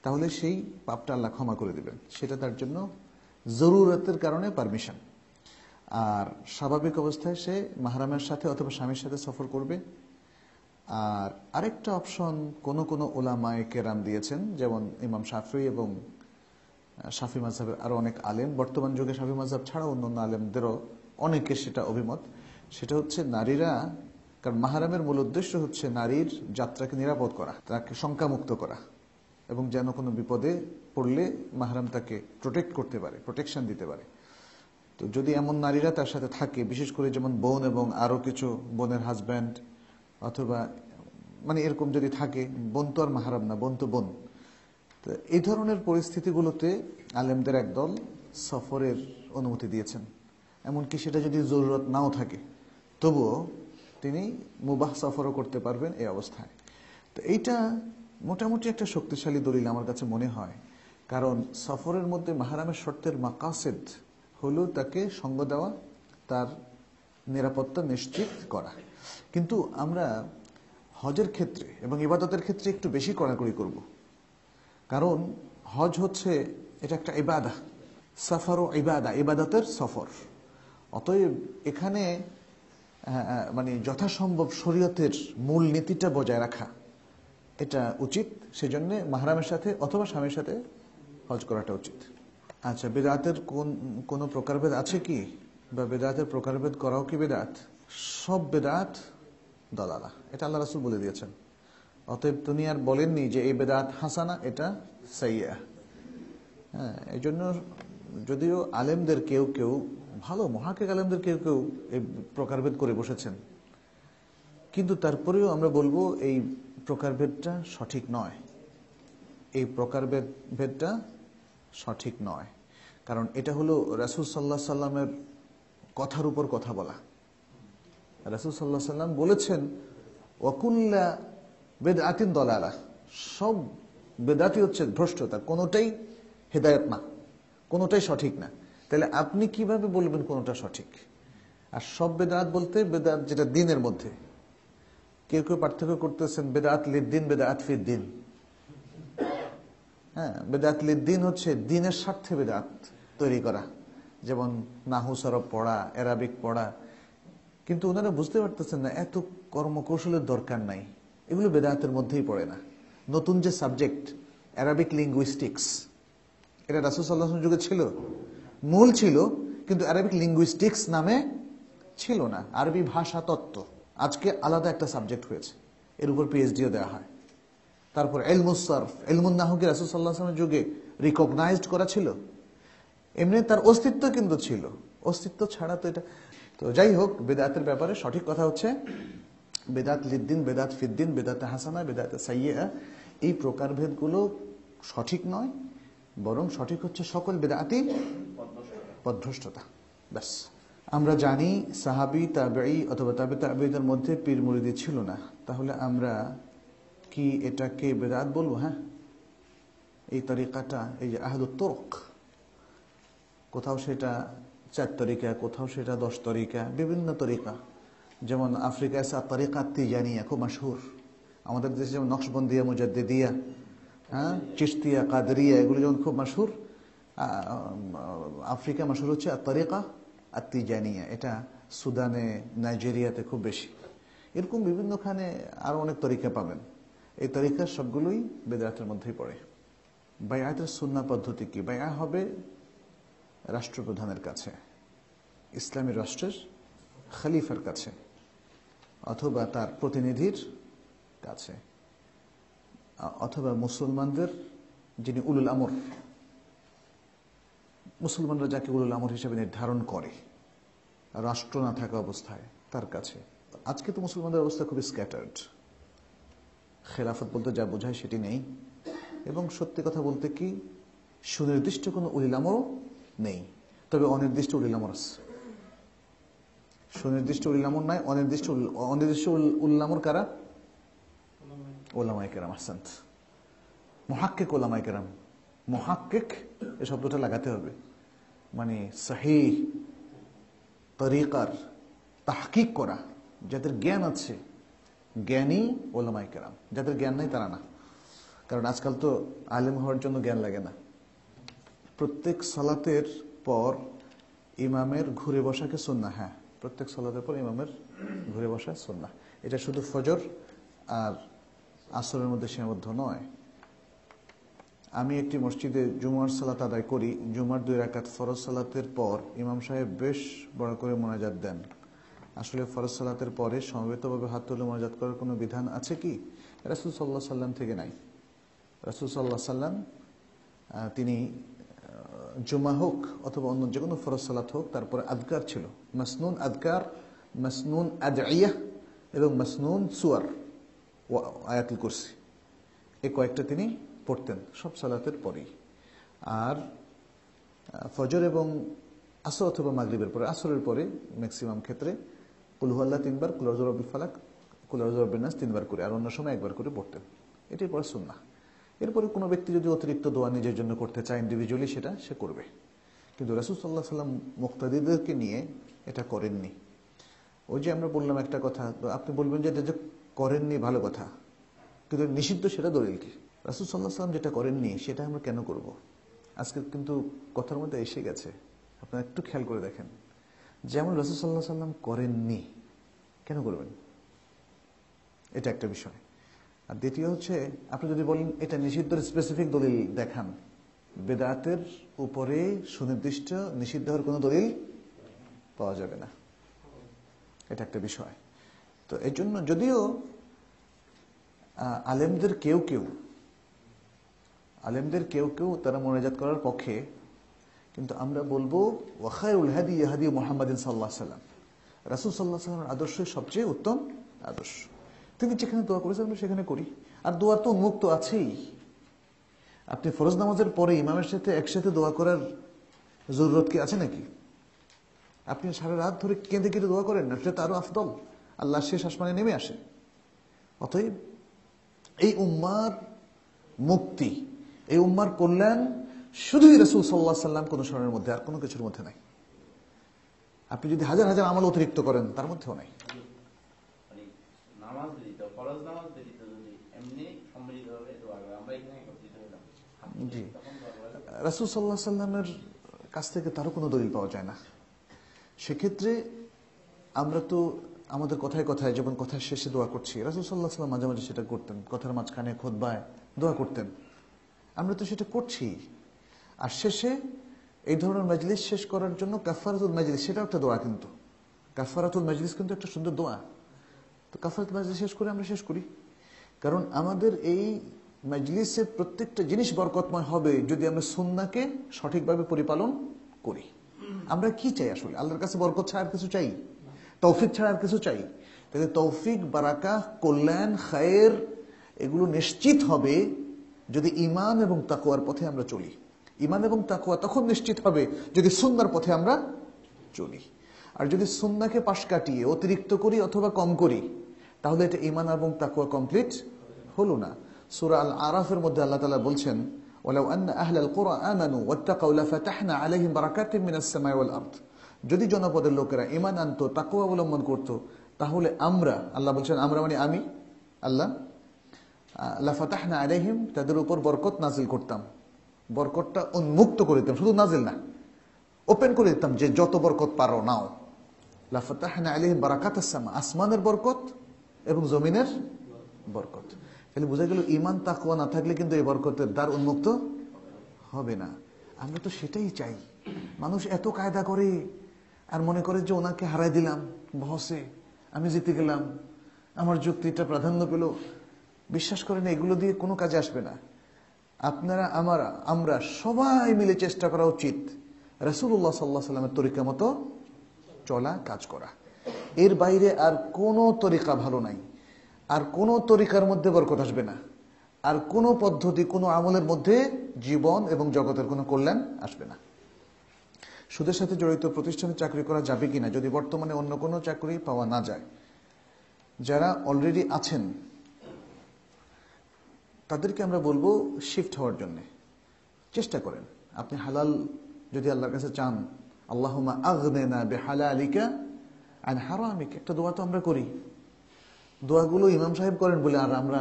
তাহলে সেই পাপটা আল্লাহ ক্ষমা করে দিবেন। সেটা তার জন্য জরুরতের কারণে পারমিশন। আর স্বাভাবিক অবস্থায় সে মাহরামের সাথে অথবা স্বামীর সাথে সফর করবে। আর আরেকটা অপশন কোন কোন উলামায়ে কেরাম দিয়েছেন, যেমন ইমাম শাফি এবং শাফি মাযহাবের আরো অনেক আলেম, বর্তমান যুগে শাফি মাযহাব ছাড়া অন্যান্য আলেমদেরও অনেকে সেটা অভিমত। সেটা হচ্ছে নারীরা, কারণ মাহরামের মূল উদ্দেশ্য হচ্ছে নারীর যাত্রাকে নিরাপদ করা, তাকে শঙ্কামুক্ত করা, এবং যেন কোনো বিপদে পড়লে মাহরাম তাকে প্রোটেক্ট করতে পারে, প্রোটেকশন দিতে পারে। তো যদি এমন নারীরা তার সাথে থাকে, বিশেষ করে যেমন বোন এবং আরো কিছু বোনের হাজব্যান্ড, অথবা মানে এরকম যদি থাকে, বোন তো আর মাহরাম না, বোন তো বোন। তো এই ধরনের পরিস্থিতিগুলোতে আলেমদের একদল সফরের অনুমতি দিয়েছেন। এমনকি সেটা যদি জরুরত নাও থাকে, তবুও তিনি মুবাহ সফরও করতে পারবেন এই অবস্থায়। তো এইটা মোটামুটি একটা শক্তিশালী দলিল আমার কাছে মনে হয়, কারণ সফরের মধ্যে মাহরামের শর্তের মাকাসিদ হলো তাকে সঙ্গ দেওয়া, তার নিরাপত্তা নিশ্চিত করা। কিন্তু আমরা হজের ক্ষেত্রে এবং ইবাদতের ক্ষেত্রে একটু বেশি কড়াকড়ি করব, কারণ হজ হচ্ছে এটা একটা ইবাদা, সফর ও ইবাদা, ইবাদতের সফর। অতএব এখানে মানে যথাসম্ভব শরীয়তের মূল নীতিটা বজায় রাখা এটা উচিত। সেজন্য মাহরামের সাথে অথবা স্বামীর সাথে হজ করাটা উচিত। আচ্ছা, বেদাতের কোন প্রকারভেদ আছে কি, বা বেদাতের প্রকারভেদ করাও কি বেদাত? সব বেদাত দলালা, এটা আল্লাহ রাসূল বলে দিয়েছেন। অতএব তিনি আর বলেননি যে এই বেদাত হাসানা, এটা সাইয়্যা। হ্যাঁ, এই জন্য যদিও আলেমদের কেউ কেউ, ভালো মহাক্কিক আলেমদের কেউ কেউ এই প্রকারভেদ করে বসেছেন, কিন্তু তারপরেও আমরা বলবো এই প্রকারভেদটা সঠিক নয়। এই প্রকারভেদটা সঠিক নয়, কারণ এটা হলো রাসূল সাল্লাল্লাহু আলাইহি সাল্লামের কথার উপর কথা বলা। রাসূল সাল্লাল্লাহু আলাইহি সাল্লাম বলেছেন ওয়াকুল্লা বিদআতিন দালালা, সব বেদাতই হচ্ছে ভ্রষ্টতা, কোনোটাই হেদায়েত না, কোনোটাই সঠিক না। তাহলে আপনি কিভাবে বলবেন কোনোটা সঠিক? আর সব বেদাত বলতে বেদাত যেটা দিনের মধ্যে, কেউ কেউ পার্থক্য করতেছেন বেদাত লিদ্দিন, বেদাত ফিদ্দিন। হ্যাঁ, বেদাত লিদ্দিন হচ্ছে দিনের স্বার্থে বেদাত তৈরি করা, যেমন নাহু সরব পড়া, অ্যারাবিক পড়া। কিন্তু ওনারা বুঝতে পারতেছেন না এত কর্মকৌশলের দরকার নাই, এগুলো বেদাতের মধ্যেই পড়ে না। নতুন যে সাবজেক্ট অ্যারাবিক লিঙ্গুইস্টিক্স, এটা রাসূল সাল্লাল্লাহু আলাইহি ওয়াসাল্লাম যুগে ছিল, মূল ছিল, কিন্তু অ্যারাবিক লিঙ্গুইস্টিক্স নামে ছিল না। আরবি ভাষা তত্ত্ব আজকে আলাদা একটা সাবজেক্ট হয়েছে, এর উপর পিএইচডিও দেওয়া হয়। তারপর ইলমুস সরফ, ইলমুন নাহকে রাসূল সাল্লাল্লাহু আলাইহি ওয়াসাল্লামের যুগে রিকগনাইজড করা ছিল, এমনি তার অস্তিত্ব কিন্তু ছিল, অস্তিত্ব ছাড়া তো এটা। তো যাই হোক, বেদাতের ব্যাপারে সঠিক কথা হচ্ছে বেদাত লিদ্দিন, বেদাত ফিদ্দিন, বেদাতে হাসানা, বেদাতে সাইয়্যা, এই প্রকারভেদগুলো সঠিক নয়, বরং সঠিক হচ্ছে সকল বেদাতই পথভ্রষ্টতা। ব্যাস। আমরা জানি সাহাবী, তাবেঈ অথবা তাবে তাবেঈদের মধ্যে পীর মুরিদি ছিল না, তাহলে আমরা কি এটাকে বেদাত বলবো? হ্যাঁ, এই তরিকাটা, এই যে আহলুত তুরক, কোথাও সেটা 4 তরিকা, কোথাও সেটা 10 তরিকা, বিভিন্ন তরিকা। যেমন আফ্রিকায় তরিকা তিজানিয়া খুব মশহুর, আমাদের দেশে যেমন নকশবন্দিয়া, মুজাদ্দিদিয়া, হ্যাঁ, চিশতিয়া, কাদরিয়া, এগুলো যেমন খুব মশহুর, আফ্রিকা মশহুর হচ্ছে তরিকা তিজানিয়া। এটা সুদানে, নাইজেরিয়াতে খুব বেশি। এরকম বিভিন্নখানে আরো অনেক তরিকা পাবেন। এই তরিকা সবগুলোই বেদাতের মধ্যেই পড়ে। বায়আতের সুন্নাহ পদ্ধতি কি? বায়আ হবে রাষ্ট্রপ্রধানের কাছে, ইসলামী রাষ্ট্রের খলিফার কাছে, অথবা তার প্রতিনিধির কাছে, অথবা মুসলমানদের যিনি উলুল আমর, মুসলমানরা যাকে উলুল আমর হিসেবে নির্ধারণ করে রাষ্ট্র না থাকা অবস্থায়, তার কাছে। আজকে তো মুসলমানদের অবস্থা খুবই স্ক্যাটার্ড, খেলাফত বলতে যা বোঝায় সেটি নেই, এবং সত্যি কথা বলতে কি সুনির্দিষ্ট কোনো উলিল আমরও নেই, তবে অনির্দিষ্ট উলিল আমর আছে। সুনির্দিষ্ট উলিল আমর নাই, অনির্দিষ্ট উলিল আমর কারা? উলামায়ে কেরাম। আহসান্ত, মুহাক্কিক উলামায়ে কেরাম। মুহাক্কিক এই শব্দটা লাগাতে হবে, মানে সহিহ তরিকার তাহকিক করা, যাদের জ্ঞান আছে, জ্ঞানী উলামায়ে কেরাম। যাদের জ্ঞান নাই তারা না, কারণ আজকাল তো আলেম হওয়ার জন্য জ্ঞান লাগে না। প্রত্যেক সালাতের পর ইমামের ঘুরে বসাকে সুন্নাহ। হ্যাঁ, প্রত্যেক সালাতের পর ইমামের ঘুরে বসা সুন্নাহ। এটা শুধু ফজর আর আসরের মধ্যে সীমাবদ্ধ নয়। আমি একটি মসজিদে জুমার সালাত আদায় করি, জুমার 2 রাকাত ফরজ সালাতের পর ইমাম সাহেব বেশ বড় করে মোনাজাত দেন। আসলে ফরজ সালাতের পরে সমবেতভাবে হাত তুলে মোনাজাত করার কোনো বিধান আছে কি? রাসূল সাল্লাল্লাহু আলাইহি সাল্লাম থেকে নাই। রাসূল সাল্লাল্লাহু আলাইহি সাল্লাম তিনি জুমা হোক অথবা অন্য যে কোনো ফরজ সালাত হোক, তারপরে আযকার ছিল, মাসনুন আযকার, মাসনুন আদইয়া এবং মাসনুন সুয়ার ও আয়াতুল কুরসি, এই কয়েকটা তিনি পড়তেন সব সালাতের পরেই। আর ফজর এবং আসর অথবা মাগরিবের পরে, আসরের পরে ম্যাক্সিমাম ক্ষেত্রে কুল হুয়াল্লাহ 3 বার, কুল আউযু বিরাব্বিল ফালাক, কুল আউযু বিরাব্বিন নাস 3 বার করে, আর অন্য সময় 1 বার করে পড়তেন। এটাই পরে সুন্নাহ। এরপরে কোনো ব্যক্তি যদি অতিরিক্ত দোয়া নিজের জন্য করতে চায় ইন্ডিভিজুয়ালি, সেটা সে করবে। কিন্তু রাসূল সাল্লাল্লাহু আলাইহি সাল্লাম মুক্তাদিদেরকে নিয়ে এটা করেননি। ওই যে আমরা বললাম একটা কথা, আপনি বলবেন যে এটা যে করেননি ভালো কথা, কিন্তু নিষিদ্ধ সেটা দলিল কি? রাসূল সাল্লাল্লাহু আলাইহি সাল্লাম যেটা করেননি সেটা আমরা কেন করব? আজকে কিন্তু কথার মধ্যে এসে গেছে, আপনারা একটু খেয়াল করে দেখেন। যেমন রাসূল সাল্লাল্লাহু আলাইহি সাল্লাম করেননি, কেন করবেন? এটা একটা বিষয়। আর দ্বিতীয় হচ্ছে, আপনি যদি বলেন এটা নিষিদ্ধের স্পেসিফিক দলিল দেখান, বেদাতের উপরে সুনির্দিষ্ট নিষিদ্ধ হওয়ার কোনো দলিল পাওয়া যাবে না। এটা একটা বিষয়। তো এই জন্য যদিও আলেমদের কেউ কেউ তারা মোনাজাত করার পক্ষে, কিন্তু আমরা বলবো ওয়াখায়রুল হাদি হাদি মুহাম্মাদিন সাল্লাল্লাহু আলাইহি সাল্লাম, রাসূল সাল্লাল্লাহু আলাইহি সাল্লামের আদর্শ সবচেয়ে উত্তম আদর্শ। তিনি যেখানে দোয়া করেছেন আমরা সেখানে করি। আর দোয়া তো উন্মুক্ত আছেই। আপনি ফরজ নামাজের পরে ইমামের সাথে একসাথে দোয়া করার জরুরত কি আছে নাকি? আপনি সারা রাত ধরে কেঁদে কেঁদে দোয়া করেন না, সেটা তো আরো আফদল। আল্লাহ শেষ আসমানে নেমে আসে। অতএব এই উম্মার মুক্তি, এই উম্মার কল্যাণ শুধুই রাসূল সাল্লাল্লাহু আলাইহি সাল্লাম কোন শরণের মধ্যে, আর কোনো কিছুর মধ্যে নাই। আপনি যদি হাজার হাজার আমল অতিরিক্ত করেন তার মধ্যেও নাই। জি, রাসূল সাল্লাল্লাহু আলাইহি সাল্লামের কাছ থেকে তারও কোনো দলিল পাওয়া যায় না। সেক্ষেত্রে আমরা তো আমাদের কথায় কথায়, যেমন কথার শেষে দোয়া করছি, রাসূল সাল্লাল্লাহু আলাইহি সাল্লাম মাঝে মাঝে সেটা করতেন, কথার মাঝখানে খুতবায় দোয়া করতেন, আমরা তো সেটা করছি। আর শেষে এই ধরনের মাজলিস শেষ করার জন্য কাফারাতুল মাজলিস, সেটাও একটা দোয়া, কিন্তু কাফারাতুল মাজলিস কিন্তু একটা সুন্দর দোয়া। তো কাফারাতুল মাজলিস শেষ করে আমরা শেষ করি, কারণ আমাদের এই মাজলিসের প্রত্যেকটা জিনিস বরকতময় হবে যদি আমরা সুন্নাহকে সঠিকভাবে পরিপালন করি। আমরা কি চাই আসলে? আল্লাহর কাছে বরকত ছাড়া আর কিছু চাই? তৌফিক ছাড়া আর কিছু চাই? তাহলে তৌফিক, বারাকাহ, কল্যাণ, খায়ের এগুলো নিশ্চিত হবে যদি ঈমান এবং তাকওয়ার পথে আমরা চলি। ঈমান এবং তাকওয়া তখন নিশ্চিত হবে যদি সুন্নাহর পথে আমরা চলি। আর যদি সুন্নাহকে পাশ কাটিয়ে অতিরিক্ত করি অথবা কম করি, তাহলে এটা ঈমান এবং তাকওয়া কমপ্লিট হলো না। সূরা আল আরাফের মধ্যে আল্লাহ তাআলা বলছেন, ওয়ালাউ আন্না আহলাল কুরআ আমানু ওয়াত্তাকাউ লাফাতাহনা আলাইহিম বারাকাতিম মিনাস সামাই ওয়াল আরদ, যদি জনপদের লোকেরা ঈমান আনতো, তাকওয়া অবলম্বন করত, তাহলে আমরা, আল্লাহ বলছেন আমরা মানে আমি আল্লাহ, লাফাতাহনা আলাইহিম, তাদের উপর বরকত নাজিল করতাম, বরকতটা উন্মুক্ত করে দিতাম, শুধু নাজিল না, ওপেন করে দিতাম, যে যত বরকত পারো নাও। লাফাতাহনা আলাইহিম বারাকাতাস সামা, আসমানের বরকত এবং জমিনের বরকত। তাহলে বোঝা গেল ঈমান তাকওয়া না থাকলে কিন্তু এই বরকতের দ্বার উন্মুক্ত হবে না। আমরা তো সেটাই চাই। মানুষ এত কায়দা করে আর মনে করে যে ওনাকে হারাই দিলাম বহসে, আমি জিতে গেলাম, আমার যুক্তিটা প্রাধান্য পেল। বিশ্বাস করেন এগুলো দিয়ে কোনো কাজে আসবে না। আপনারা আমরা সবাই মিলে চেষ্টা করা উচিত রাসূলুল্লাহ সাল্লাল্লাহু আলাইহি ওয়াসাল্লামের তরিকা মতো চলা, কাজ করা। এর বাইরে আর কোনো তরিকা ভালো নাই, আর কোনো তরিকার মধ্যে বরকত আসবে না, আর কোনো পদ্ধতি, কোনো আমলের মধ্যে জীবন এবং জগতের কোনো কল্যাণ আসবে না। সুদের সাথে জড়িত প্রতিষ্ঠানে চাকরি করা যাবে কিনা যদি বর্তমানে অন্য কোনো চাকরি পাওয়া না যায়? যারা অলরেডি আছেন তাদেরকে আমরা বলবো শিফট হওয়ার জন্য চেষ্টা করেন। আপনি হালাল যদি আল্লাহর কাছে চান, আল্লাহুম্মা আগনিনা বিহালালিকা আন হারামিকা, একটা দোয়া তো আমরা করি। দোয়াগুলো ইমাম সাহেব করেন বলে আর আমরা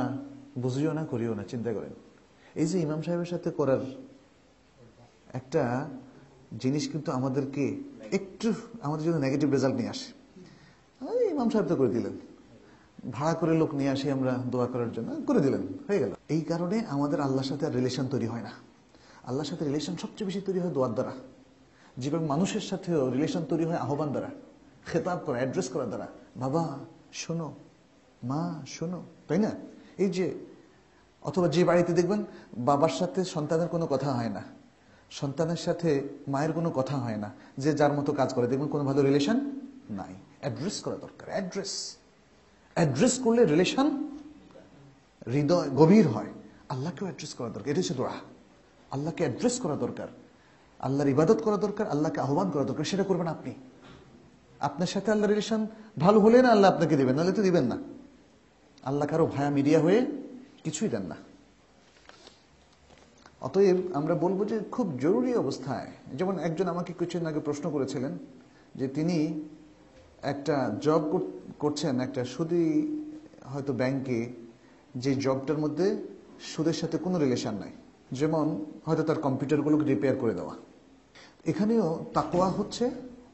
বুঝিও না, করিও না। চিন্তা করেন, এই যে ইমাম সাহেবের সাথে করার একটা জিনিস কিন্তু আমাদেরকে একটু আমাদের জন্য নেগেটিভ রেজাল্ট নিয়ে আসে। ইমাম সাহেব তো করে দিলেন, ভাড়া করে লোক নিয়ে আসি আমরা দোয়া করার জন্য, করে দিলেন, হয়ে গেল। এই কারণে আমাদের আল্লাহর সাথে আর রিলেশন তৈরি হয় না। আল্লাহর সাথে রিলেশন সবচেয়ে বেশি তৈরি হয় দোয়ার দ্বারা। যেভাবে মানুষের সাথেও রিলেশন তৈরি হয় আহ্বান দ্বারা, খেতাব করা, অ্যাড্রেস করার দ্বারা, বাবা শোনো, মা শোনো, তাই না? এই যে, অথবা যে বাড়িতে দেখবেন বাবার সাথে সন্তানের কোনো কথা হয় না, সন্তানের সাথে মায়ের কোনো কথা হয় না, যে যার মতো কাজ করে, দেখবেন কোনো ভালো রিলেশন নাই। অ্যাড্রেস করা দরকার। অ্যাড্রেস করলে রিলেশন হৃদয় গভীর হয়। আল্লাহকেও অ্যাড্রেস করা দরকার। এটা হচ্ছে দোয়া। আল্লাহকে অ্যাড্রেস করা দরকার, আল্লাহর ইবাদত করা দরকার, আল্লাহকে আহ্বান করা দরকার। সেটা করবেন আপনি। আপনার সাথে আল্লাহর রিলেশন ভালো হলে না আল্লাহ আপনাকে দিবেন, নাহলে তো দিবেন না। আল্লাহ কারো ভায়া মিডিয়া হয়ে কিছুই দেন না। অতএব আমরা বলবো যে খুব জরুরি অবস্থায়, যেমন একজন আমাকে কিছুদিন আগে প্রশ্ন করেছিলেন যে তিনি একটা জব করছেন, একটা সুদী হয়তো ব্যাংকে, যে জবটার মধ্যে সুদের সাথে কোনো রিলেশন নাই, যেমন হয়তো তার কম্পিউটারগুলোকে রিপেয়ার করে দেওয়া। এখানেও তাকওয়া হচ্ছে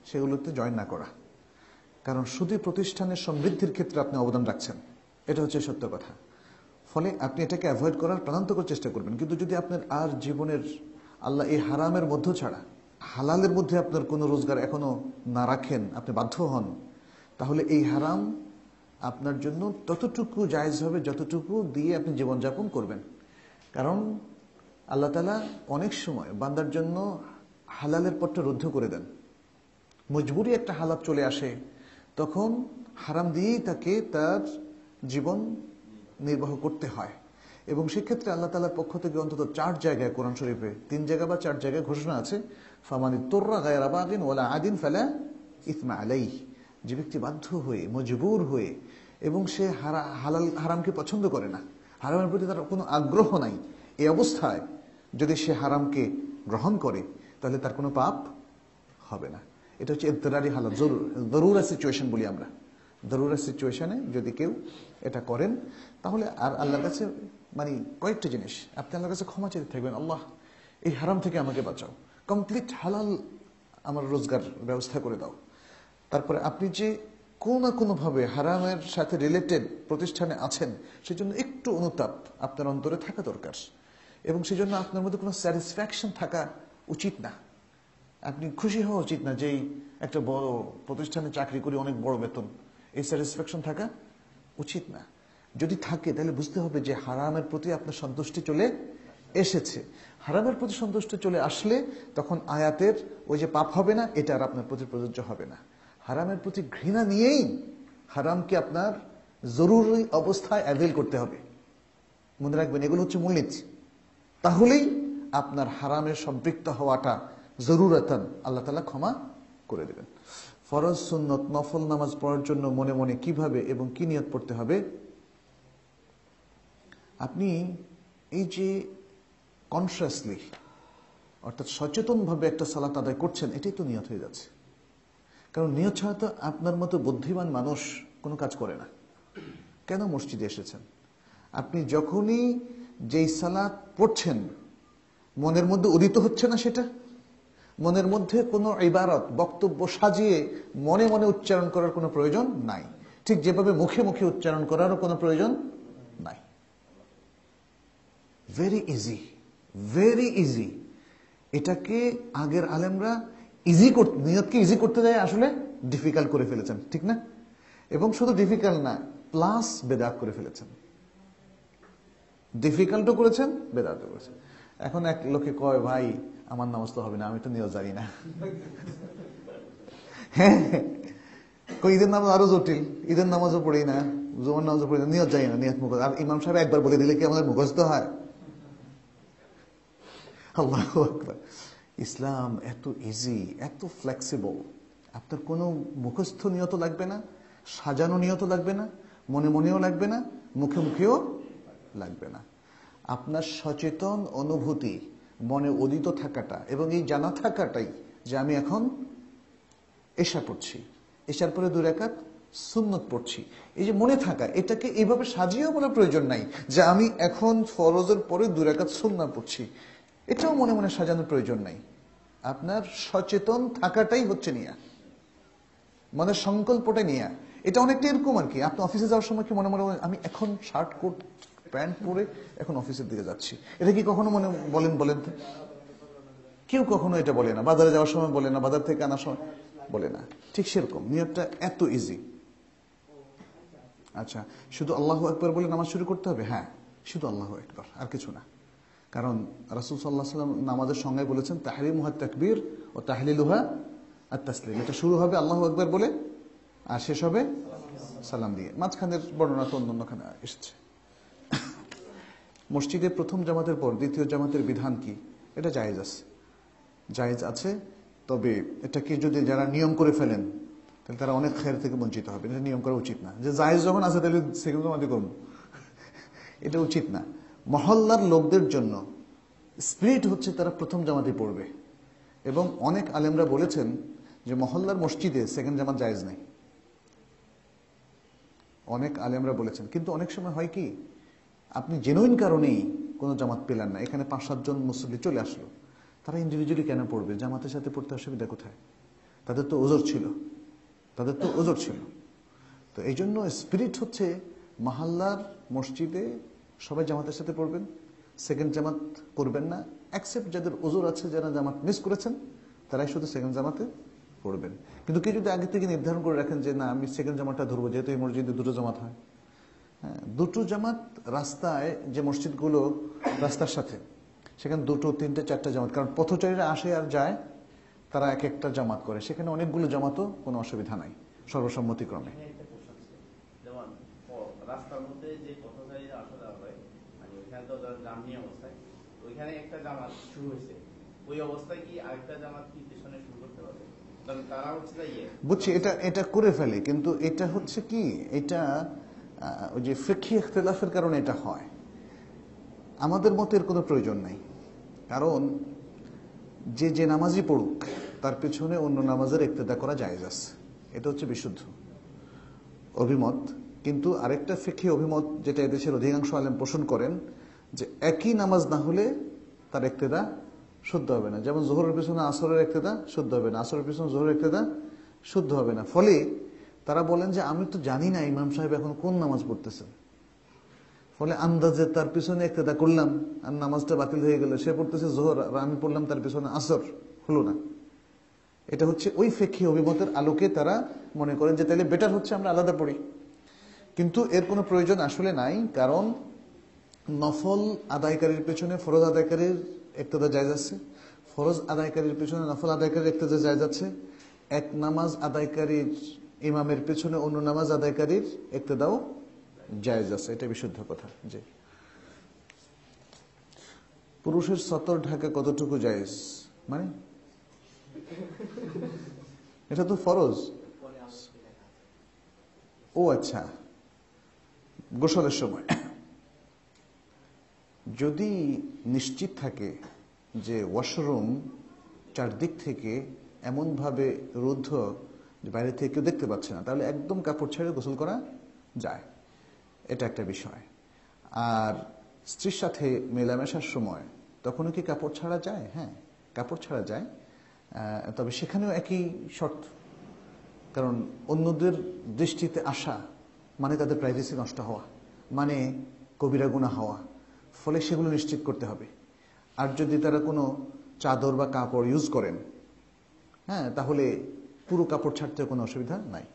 সেগুলোতে জয়েন না করা, কারণ সুদী প্রতিষ্ঠানের সমৃদ্ধির ক্ষেত্রে আপনি অবদান রাখছেন, এটা হচ্ছে সত্য কথা। ফলে আপনি এটাকে অ্যাভয়েড করার প্রাণান্তকর চেষ্টা করবেন। কিন্তু যদি আপনার আর জীবনের আল্লাহ এই হারামের মধ্য ছাড়া হালালের মধ্যে আপনার কোনো রোজগার এখনো না রাখেন, আপনি বাধ্য হন, তাহলে এই হারাম আপনার জন্য ততটুকু জায়েজ হবে যতটুকু দিয়ে আপনি জীবনযাপন করবেন। কারণ আল্লাহ তাআলা অনেক সময় বান্দার জন্য হালালের পথটা রুদ্ধ করে দেন। মজবুরি একটা হালাত চলে আসে, তখন হারাম দিয়েই তাকে তার জীবন নির্বাহ করতে হয়। এবং সেক্ষেত্রে আল্লাহ তাআলার পক্ষ থেকে অন্তত 4 জায়গায় কোরআন শরীফে 3 জায়গা বা 4 জায়গায় ঘোষণা আছে, ফামানি তুররা গায়রা বাগিন ওয়ালা আদিন ফালা ইসমা আলাইহি। যে ব্যক্তি বাধ্য হয়ে মজবুর হয়ে এবং সে হারামকে পছন্দ করে না, হারামের প্রতি তার কোনো আগ্রহ নাই, এই অবস্থায় যদি সে হারামকে গ্রহণ করে তাহলে তার কোনো পাপ হবে না। এটা হচ্ছে ইদরারি হালাত, জরুরা সিচুয়েশন বলি আমরা। জরুরা সিচুয়েশনে যদি কেউ এটা করেন তাহলে আর আল্লাহর কাছে মানে কয়েকটা জিনিস আপনি আল্লাহর কাছে ক্ষমা চাইতে থাকবেন, আল্লাহ এই হারাম থেকে আমাকে বাঁচাও, কমপ্লিট হালাল আমার রোজগার ব্যবস্থা করে দাও। তারপরে আপনি যে কোনো না কোনোভাবে হারামের সাথে রিলেটেড প্রতিষ্ঠানে আছেন সেজন্য একটু অনুতাপ আপনার অন্তরে থাকা দরকার, এবং সেজন্য আপনার মধ্যে কোনো স্যাটিসফ্যাকশন থাকা উচিত না। আপনি খুশি হওয়া উচিত না যে একটা বড় প্রতিষ্ঠানে চাকরি করি, অনেক বড় বেতন, এই স্যাটিসফ্যাকশন থাকা উচিত না। যদি থাকে তাহলে বুঝতে হবে যে হারামের প্রতি আপনার সন্তুষ্টি চলে এসেছে। হারামের প্রতি সন্তুষ্টি চলে আসলে তখন আয়াতের ওই যে পাপ হবে না, এটা আর আপনার প্রতি প্রযোজ্য হবে না। হারামের প্রতি ঘৃণা নিয়েই হারামকে আপনার জরুরি অবস্থায় অ্যাভেল করতে হবে। মনে রাখবেন, এগুলো হচ্ছে মূলনীতি। তাহলেই আপনার হারামের সম্পৃক্ত হওয়াটা জরুরাতান আল্লাহ তাআলা ক্ষমা করে দেবেন। ফরজ, সুন্নত, নফল নামাজ পড়ার জন্য মনে মনে কিভাবে এবং কি নিয়ত পড়তে হবে? আপনি এই যে কনসিয়াসলি অর্থাৎ সচেতনভাবে একটা সালাত আদায় করছেন, এটাই তো নিয়ত হয়ে যাচ্ছে। কারণ নিয়ত ছাড়া তো আপনার মতো বুদ্ধিমান মানুষ কোনো কাজ করে না। কেন মসজিদে এসেছেন? আপনি যখনই যেই সালাত পড়ছেন মনের মধ্যে উদিত হচ্ছে না, সেটা মনের মধ্যে কোনো ইবারত বক্তব্য সাজিয়ে মনে মনে উচ্চারণ করার কোনো প্রয়োজন নাই, ঠিক যেভাবে মুখে মুখে উচ্চারণ করারও কোনো প্রয়োজন নাই। Very easy, very easy. এটাকে আগের আলেমরা নিয়তকে ইজি করতে যায় আসলে ডিফিকাল্ট করে ফেলেছেন, ঠিক না? এবং শুধু ডিফিকাল্ট না, প্লাস বেদাত করে ফেলেছেন। ডিফিকাল্টও করেছেন, বেদাতও করেছেন। এখন এক লোকে কয়, ভাই আমার নামাজ তো হবে না, আমি তো নিয়ত জানি না। হ্যাঁ, ঈদের নামাজ আরো জটিল, ঈদের নামাজও পড়ি না, জুমার নামাজও পড়ি না, নিয়ত জানি না, নিয়ত মুখস্থ। আর ইমাম সাহেব একবার বলে দিলে কি আমাদের মুখস্থ হয়? আল্লাহু আকবার। ইসলাম এত ইজি, এত ফ্লেক্সিবল। আপনার কোনো মুখস্থ নিয়ত লাগবে না, সাজানো নিয়ত লাগবে না, মনে মনেও লাগবে না, মুখে মুখেও লাগবে না। আপনার সচেতন অনুভূতি, মনে উদিত থাকাটা এবং এই জানা থাকাটাই যে আমি এখন এশা পড়ছি, এশার পরে 2 রাকাত সুন্নত পড়ছি, এই যে মনে থাকা, এটাকে এইভাবে সাজিয়েও বলার প্রয়োজন নাই যে আমি এখন ফরজের পরে 2 রাকাত সুন্নাত পড়ছি, এটাও মনে মনে সাজানোর প্রয়োজন নাই। আপনার সচেতন থাকাটাই হচ্ছে নিয়া, মনের সংকল্পটা নিয়া। এটা অনেকটা এরকম আর কি, আপনি অফিসে যাওয়ার সময় কি মনে মনে আমি এখন শার্ট কোট প্যান্ট পরে এখন অফিসের দিকে যাচ্ছি, এটা কি কখনো মনে বলেন তো? কেউ কখনো এটা বলে না। বাজারে যাওয়ার সময় বলে না, বাজার থেকে আনার সময় বলে না। ঠিক সেরকম নিয়তটা এত ইজি। আচ্ছা, শুধু আল্লাহু আকবার বলে নামাজ শুরু করতে হবে? হ্যাঁ, শুধু আল্লাহু আকবার, আর কিছু না। কারণ রাসূল সাল্লাল্লাহু আলাইহি ওয়াসাল্লাম নামাজের সংজ্ঞায় বলেছেন তাহরিমুহা তাকবীর ও তাহলিলুহা আত-তাসলিম। এটা শুরু হবে আল্লাহু আকবার বলে আর শেষ হবে সালাম দিয়ে। মাঝখানের বর্ণনা তো অন্যখানে এসেছে। মসজিদে প্রথম জামাতের পর দ্বিতীয় জামাতের বিধান কি? এটা জায়েজ আছে, জায়েজ আছে। তবে এটাকে যদি যারা নিয়ম করে ফেলেন তাহলে তারা অনেক খায়ের থেকে বঞ্চিত হবে। এটা নিয়ম করা উচিত না যে জায়েজ যখন আছে তাহলে সেকেন্ড জামাতে করুন, এটা উচিত না। মহল্লার লোকদের জন্য স্পিরিট হচ্ছে তারা প্রথম জামাতে পড়বে, এবং অনেক আলেমরা বলেছেন যে মহল্লার মসজিদে সেকেন্ড জামাত জায়েজ নেই। অনেক আলেমরা বলেছেন। কিন্তু অনেক সময় হয় কি, আপনি জেনুইন কারণেই কোনো জামাত পেলেন না, এখানে 5-7 জন মুসল্লি চলে আসলো, তারা ইন্ডিভিজুয়ালি কেন পড়বে? জামাতের সাথে পড়তে অসুবিধা কোথায়? তাদের তো ওজর ছিল, তাদের তো ওজর ছিল। তো এই জন্য স্পিরিট হচ্ছে মহল্লার মসজিদে সবাই জামাতের সাথে পড়বেন, সেকেন্ড জামাত করবেন না, অ্যাকসেপ্ট যাদের ওজর আছে, যারা জামাত মিস করেছেন তারাই শুধু সেকেন্ড জামাতে পড়বেন। কিন্তু কেউ যদি আগে থেকে নির্ধারণ করে রাখেন যে না আমি সেকেন্ড জামাতটা ধরবো, যেহেতু এই মসজিদে দুটো জামাত হয়, হ্যাঁ, দুটো জামাত রাস্তায়, যে মসজিদগুলো রাস্তার সাথে, সেখানে দুটো, তিনটে, চারটা জামাত, কারণ পথচারীরা আসে আর যায়, তারা এক একটা জামাত করে, সেখানে অনেকগুলো জামাতও কোনো অসুবিধা নাই সর্বসম্মতিক্রমে। যেমন রাস্তার মধ্যে যে পথচারীরা আসা যাওয়া হয়, মানে ওইখানে তো জাম নিয়ে অবস্থায়, ওইখানে একটা জামাত শুরু হয়েছে, ওই অবস্থায় কি আরেকটা জামাত কি পেছনে শুরু করতে পারবে? কারণ তারা হচ্ছে বুঝছি, এটা করে ফেলে, কিন্তু এটা হচ্ছে কি, এটা ওই যে ফিকহি ইখতিলাফের কারণে এটা হয়। আমাদের মতে এর কোনো প্রয়োজন নাই, কারণ যে নামাজই পড়ুক তার পেছনে অন্য নামাজের ইক্তেদা করা জায়েজ আছে, এটা হচ্ছে বিশুদ্ধ অভিমত। কিন্তু আরেকটা ফিকহি অভিমত যেটা এদেশের অধিকাংশ আলেম পোষণ করেন, যে একই নামাজ না হলে তার ইক্তেদা শুদ্ধ হবে না। যেমন জোহরের পিছনে আসরের ইক্তেদা শুদ্ধ হবে না, আসরের পিছনে জোহরের ইক্তেদা শুদ্ধ হবে না। ফলে তারা বলেন যে আমি তো জানি না ইমাম সাহেব এখন কোন নামাজ পড়তেছেন, ফলে আন্দাজে তার পিছনে ইক্তেদা করলাম আর নামাজটা বাতিল হয়ে গেল, সে পড়তেছে জোহর আর আমি পড়লাম তার পিছনে আসর, হলো না। এটা হচ্ছে ওই ফিকহি অভিমতের আলোকে তারা মনে করেন যে তাহলে বেটার হচ্ছে আমরা আলাদা পড়ি। কিন্তু এর কোনো প্রয়োজন আসলে নাই, কারণ নফল আদায়কারীর পেছনে ফরজ আদায়কারীর ইক্তেদা জায়েজ আছে, ফরজ আদায়কারীর পেছনে নফল আদায়কারীর ইক্তেদা জায়েজ আছে, এক নামাজ আদায়কারীর ইমামের পেছনে অন্য নামাজ আদায়কারীর ইক্তেদাও জায়েজ আছে, এটা বিশুদ্ধ কথা। যে পুরুষের সতর ঢাকা কতটুকু জায়েজ, মানে এটা তো ফরজ। ও আচ্ছা, গোসলের সময় যদি নিশ্চিত থাকে যে ওয়াশরুম চারদিক থেকে এমনভাবে রুদ্ধ যে বাইরে থেকে কেউ দেখতে পাচ্ছে না, তাহলে একদম কাপড় ছেড়ে গোসল করা যায়, এটা একটা বিষয়। আর স্ত্রীর সাথে মেলামেশার সময় তখনও কি কাপড় ছাড়া যায়? হ্যাঁ, কাপড় ছাড়া যায়, তবে সেখানেও একই শর্ত, কারণ অন্যদের দৃষ্টিতে আসা মানে তাদের প্রাইভেসি নষ্ট হওয়া, মানে কবিরা গুনাহ হওয়া, ফলে সেগুলো নিশ্চিত করতে হবে। আর যদি তারা কোনো চাদর বা কাপড় ইউজ করেন, হ্যাঁ, তাহলে পুরো কাপড় ছাড়তে কোনো অসুবিধা নাই।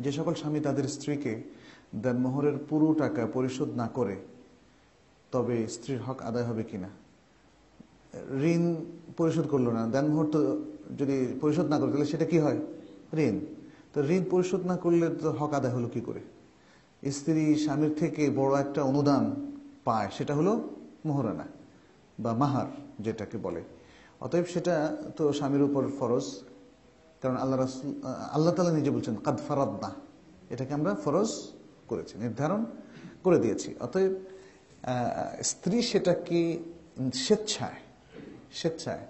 যে সকল স্বামী তাদের স্ত্রীকে দেনমোহরের পুরো টাকা পরিশোধ না করে, তবে স্ত্রীর হক আদায় হবে কিনা? ঋণ পরিশোধ করলো না, দেনমোহর তো যদি পরিশোধ না করে তাহলে সেটা কি হয়? ঋণ। তো ঋণ পরিশোধ না করলে তো হক আদায় হলো কি করে? স্ত্রী স্বামীর থেকে বড় একটা অনুদান পায়, সেটা হলো মোহরানা বা মাহার যেটাকে বলে। অতএব সেটা তো স্বামীর উপর ফরজ, কারণ আল্লাহ তাআলা নিজে বলছেন কাদ ফারাদনা, এটাকে আমরা ফরজ করেছি, নির্ধারণ করে দিয়েছি। অতএব স্ত্রী সেটাকে স্বেচ্ছায়,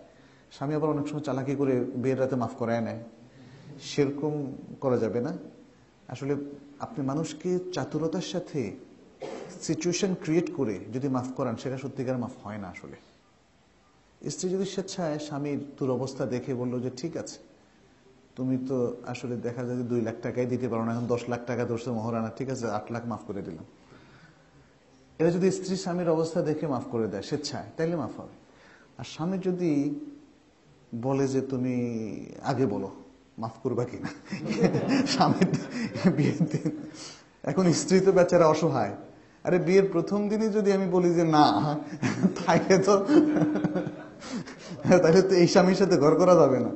স্বামী আবার অনেক সময় চালাকি করে বিয়ের রাতে মাফ করায় নেয়, সেরকম করা যাবে না। আসলে আপনি মানুষকে চাতুরতার সাথে সিচুয়েশন ক্রিয়েট করে যদি মাফ করান, সেটা সত্যিকার মাফ হয় না। আসলে স্ত্রী যদি স্বেচ্ছায় স্বামীর দুরবস্থা দেখে বললো যে ঠিক আছে, তুমি তো আসলে দেখা যায় যে 2 লাখ টাকাই দিতে পারো না, এখন 10 লাখ টাকা ধরছে মোহরানা, ঠিক আছে 8 লাখ মাফ করে দিলাম, এটা যদি স্ত্রী স্বামীর অবস্থা দেখে মাফ করে দেয় স্বেচ্ছায়, তাইলে মাফ হবে। আর স্বামী যদি বলে যে তুমি আগে বলো মাফ করবা কিনা, স্বামীর বিয়ের দিন, এখন স্ত্রী তো বেচারা অসহায়, আরে বিয়ের প্রথম দিনই যদি আমি বলি যে না, তাইলে তো এই স্বামীর সাথে ঘর করা যাবে না,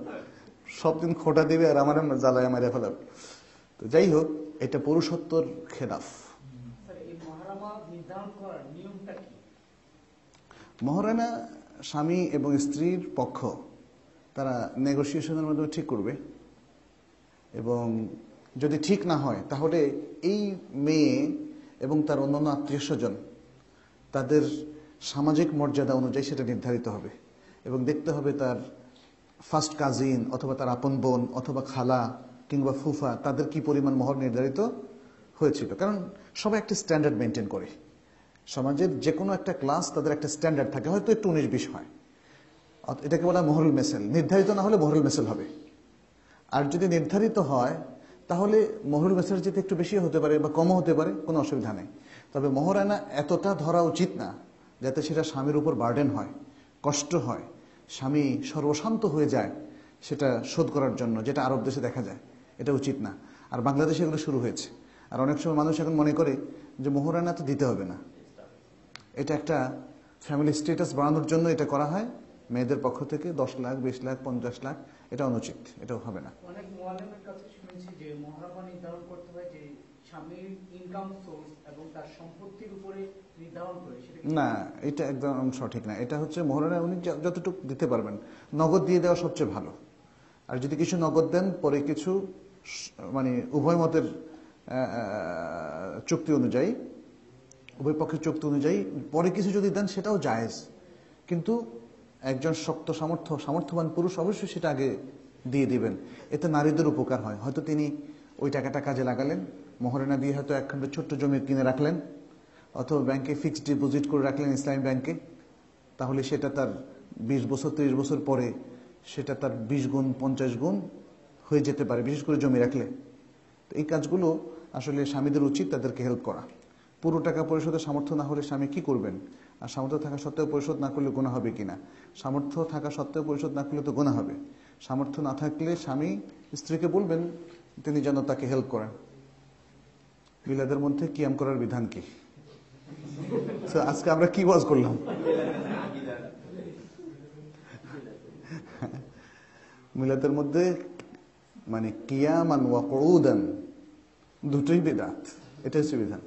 সব দিন খোটা দিবে আর আমার জ্বালায় মারিয়া ফেলাবে। তো যাই হোক, এটা পুরুষত্বর খেলাফ। মহারানা স্বামী এবং স্ত্রীর পক্ষ তারা নেগোসিয়েশনের মাধ্যমে ঠিক করবে, এবং যদি ঠিক না হয় তাহলে এই মেয়ে এবং তার অন্যান্য আত্মীয় স্বজন তাদের সামাজিক মর্যাদা অনুযায়ী সেটা নির্ধারিত হবে, এবং দেখতে হবে তার ফার্স্ট কাজিন অথবা তার আপন বোন অথবা খালা কিংবা ফুফা তাদের কি পরিমাণ মোহর নির্ধারিত হয়েছিল। কারণ সবাই একটা স্ট্যান্ডার্ড মেনটেন করে, সমাজের যে কোনো একটা ক্লাস তাদের একটা স্ট্যান্ডার্ড থাকে, হয়তো একটু 19-20 হয়, এটাকে বলা মোহরুল মেসেল। নির্ধারিত না হলে মোহরুল মেসেল হবে, আর যদি নির্ধারিত হয় তাহলে মোহরুল মেসেল যেতে একটু বেশি হতে পারে বা কমও হতে পারে, কোনো অসুবিধা নেই। তবে মোহরানা এতটা ধরা উচিত না যাতে সেটা স্বামীর উপর বার্ডেন হয়, কষ্ট হয়, স্বামী সর্বশান্ত হয়ে যায় সেটা শোধ করার জন্য, যেটা আরব দেশে দেখা যায়, এটা উচিত না। আর বাংলাদেশে এগুলো শুরু হয়েছে। আর অনেক সময় মানুষ এখন মনে করে যে মোহরানা তো দিতে হবে না, এটা একটা ফ্যামিলি স্ট্যাটাস বাড়ানোর জন্য এটা করা হয় মেয়েদের পক্ষ থেকে। 10 লাখ, 20 লাখ, 50 লাখ, এটা অনুচিত, এটাও হবে না। অনেক মুআল্লিমের কাছে শুনেছি যে মোহরানা নির্ধারণ করতে হয় যে স্বামীর ইনকাম সোর্স এবং তার সম্পত্তির উপরে নির্ধারণ করে, সেটা না, এটা একদম সঠিক না। এটা হচ্ছে মোহরানা উনি যতটুকু দিতে পারবেন, নগদ দিয়ে দেওয়া সবচেয়ে ভালো। আর যদি কিছু নগদ দেন, পরে কিছু মানে উভয় মতের চুক্তি অনুযায়ী, উভয় পক্ষের চুক্তি অনুযায়ী পরে কিছু যদি দেন সেটাও জায়েজ। কিন্তু একজন শক্ত সামর্থ্যবান পুরুষ অবশ্যই সেটা আগে দিয়ে দিবেন। এতে নারীদের উপকার হয়। হয়তো তিনি ওই টাকাটা কাজে লাগালেন, মোহরানা দিয়ে হয়তো একখানা ছোট্ট জমি কিনে রাখলেন, অথবা ব্যাংকে ফিক্সড ডিপোজিট করে রাখলেন ইসলামী ব্যাংকে। তাহলে সেটা তার 20 বছর 30 বছর পরে সেটা তার 20 গুণ 50 গুণ হয়ে যেতে পারে, বিশেষ করে জমি রাখলে। তো এই কাজগুলো আসলে স্বামীদের উচিত তাদেরকে হেল্প করা। পুরো টাকা পরিশোধের সামর্থ্য না হলে স্বামী কি করবেন? আর সামর্থ্য থাকা সত্ত্বেও পরিশোধ না করলে গুনাহ হবে কিনা? সামর্থ্য থাকা সত্ত্বেও পরিশোধ না করলে তো গুনাহ হবে। সামর্থ্য না থাকলে স্বামী স্ত্রীকে বলবেন তিনি যেন তাকে হেল্প করেন। বিলাদের মধ্যে কিয়াম করার বিধান কি? আজকে আমরা কি ওয়াজ করলাম? মিলাদের মধ্যে মানে কিয়ামান ওয়া কুউদান দুটোই বিদআত, এটা হচ্ছে বিধান।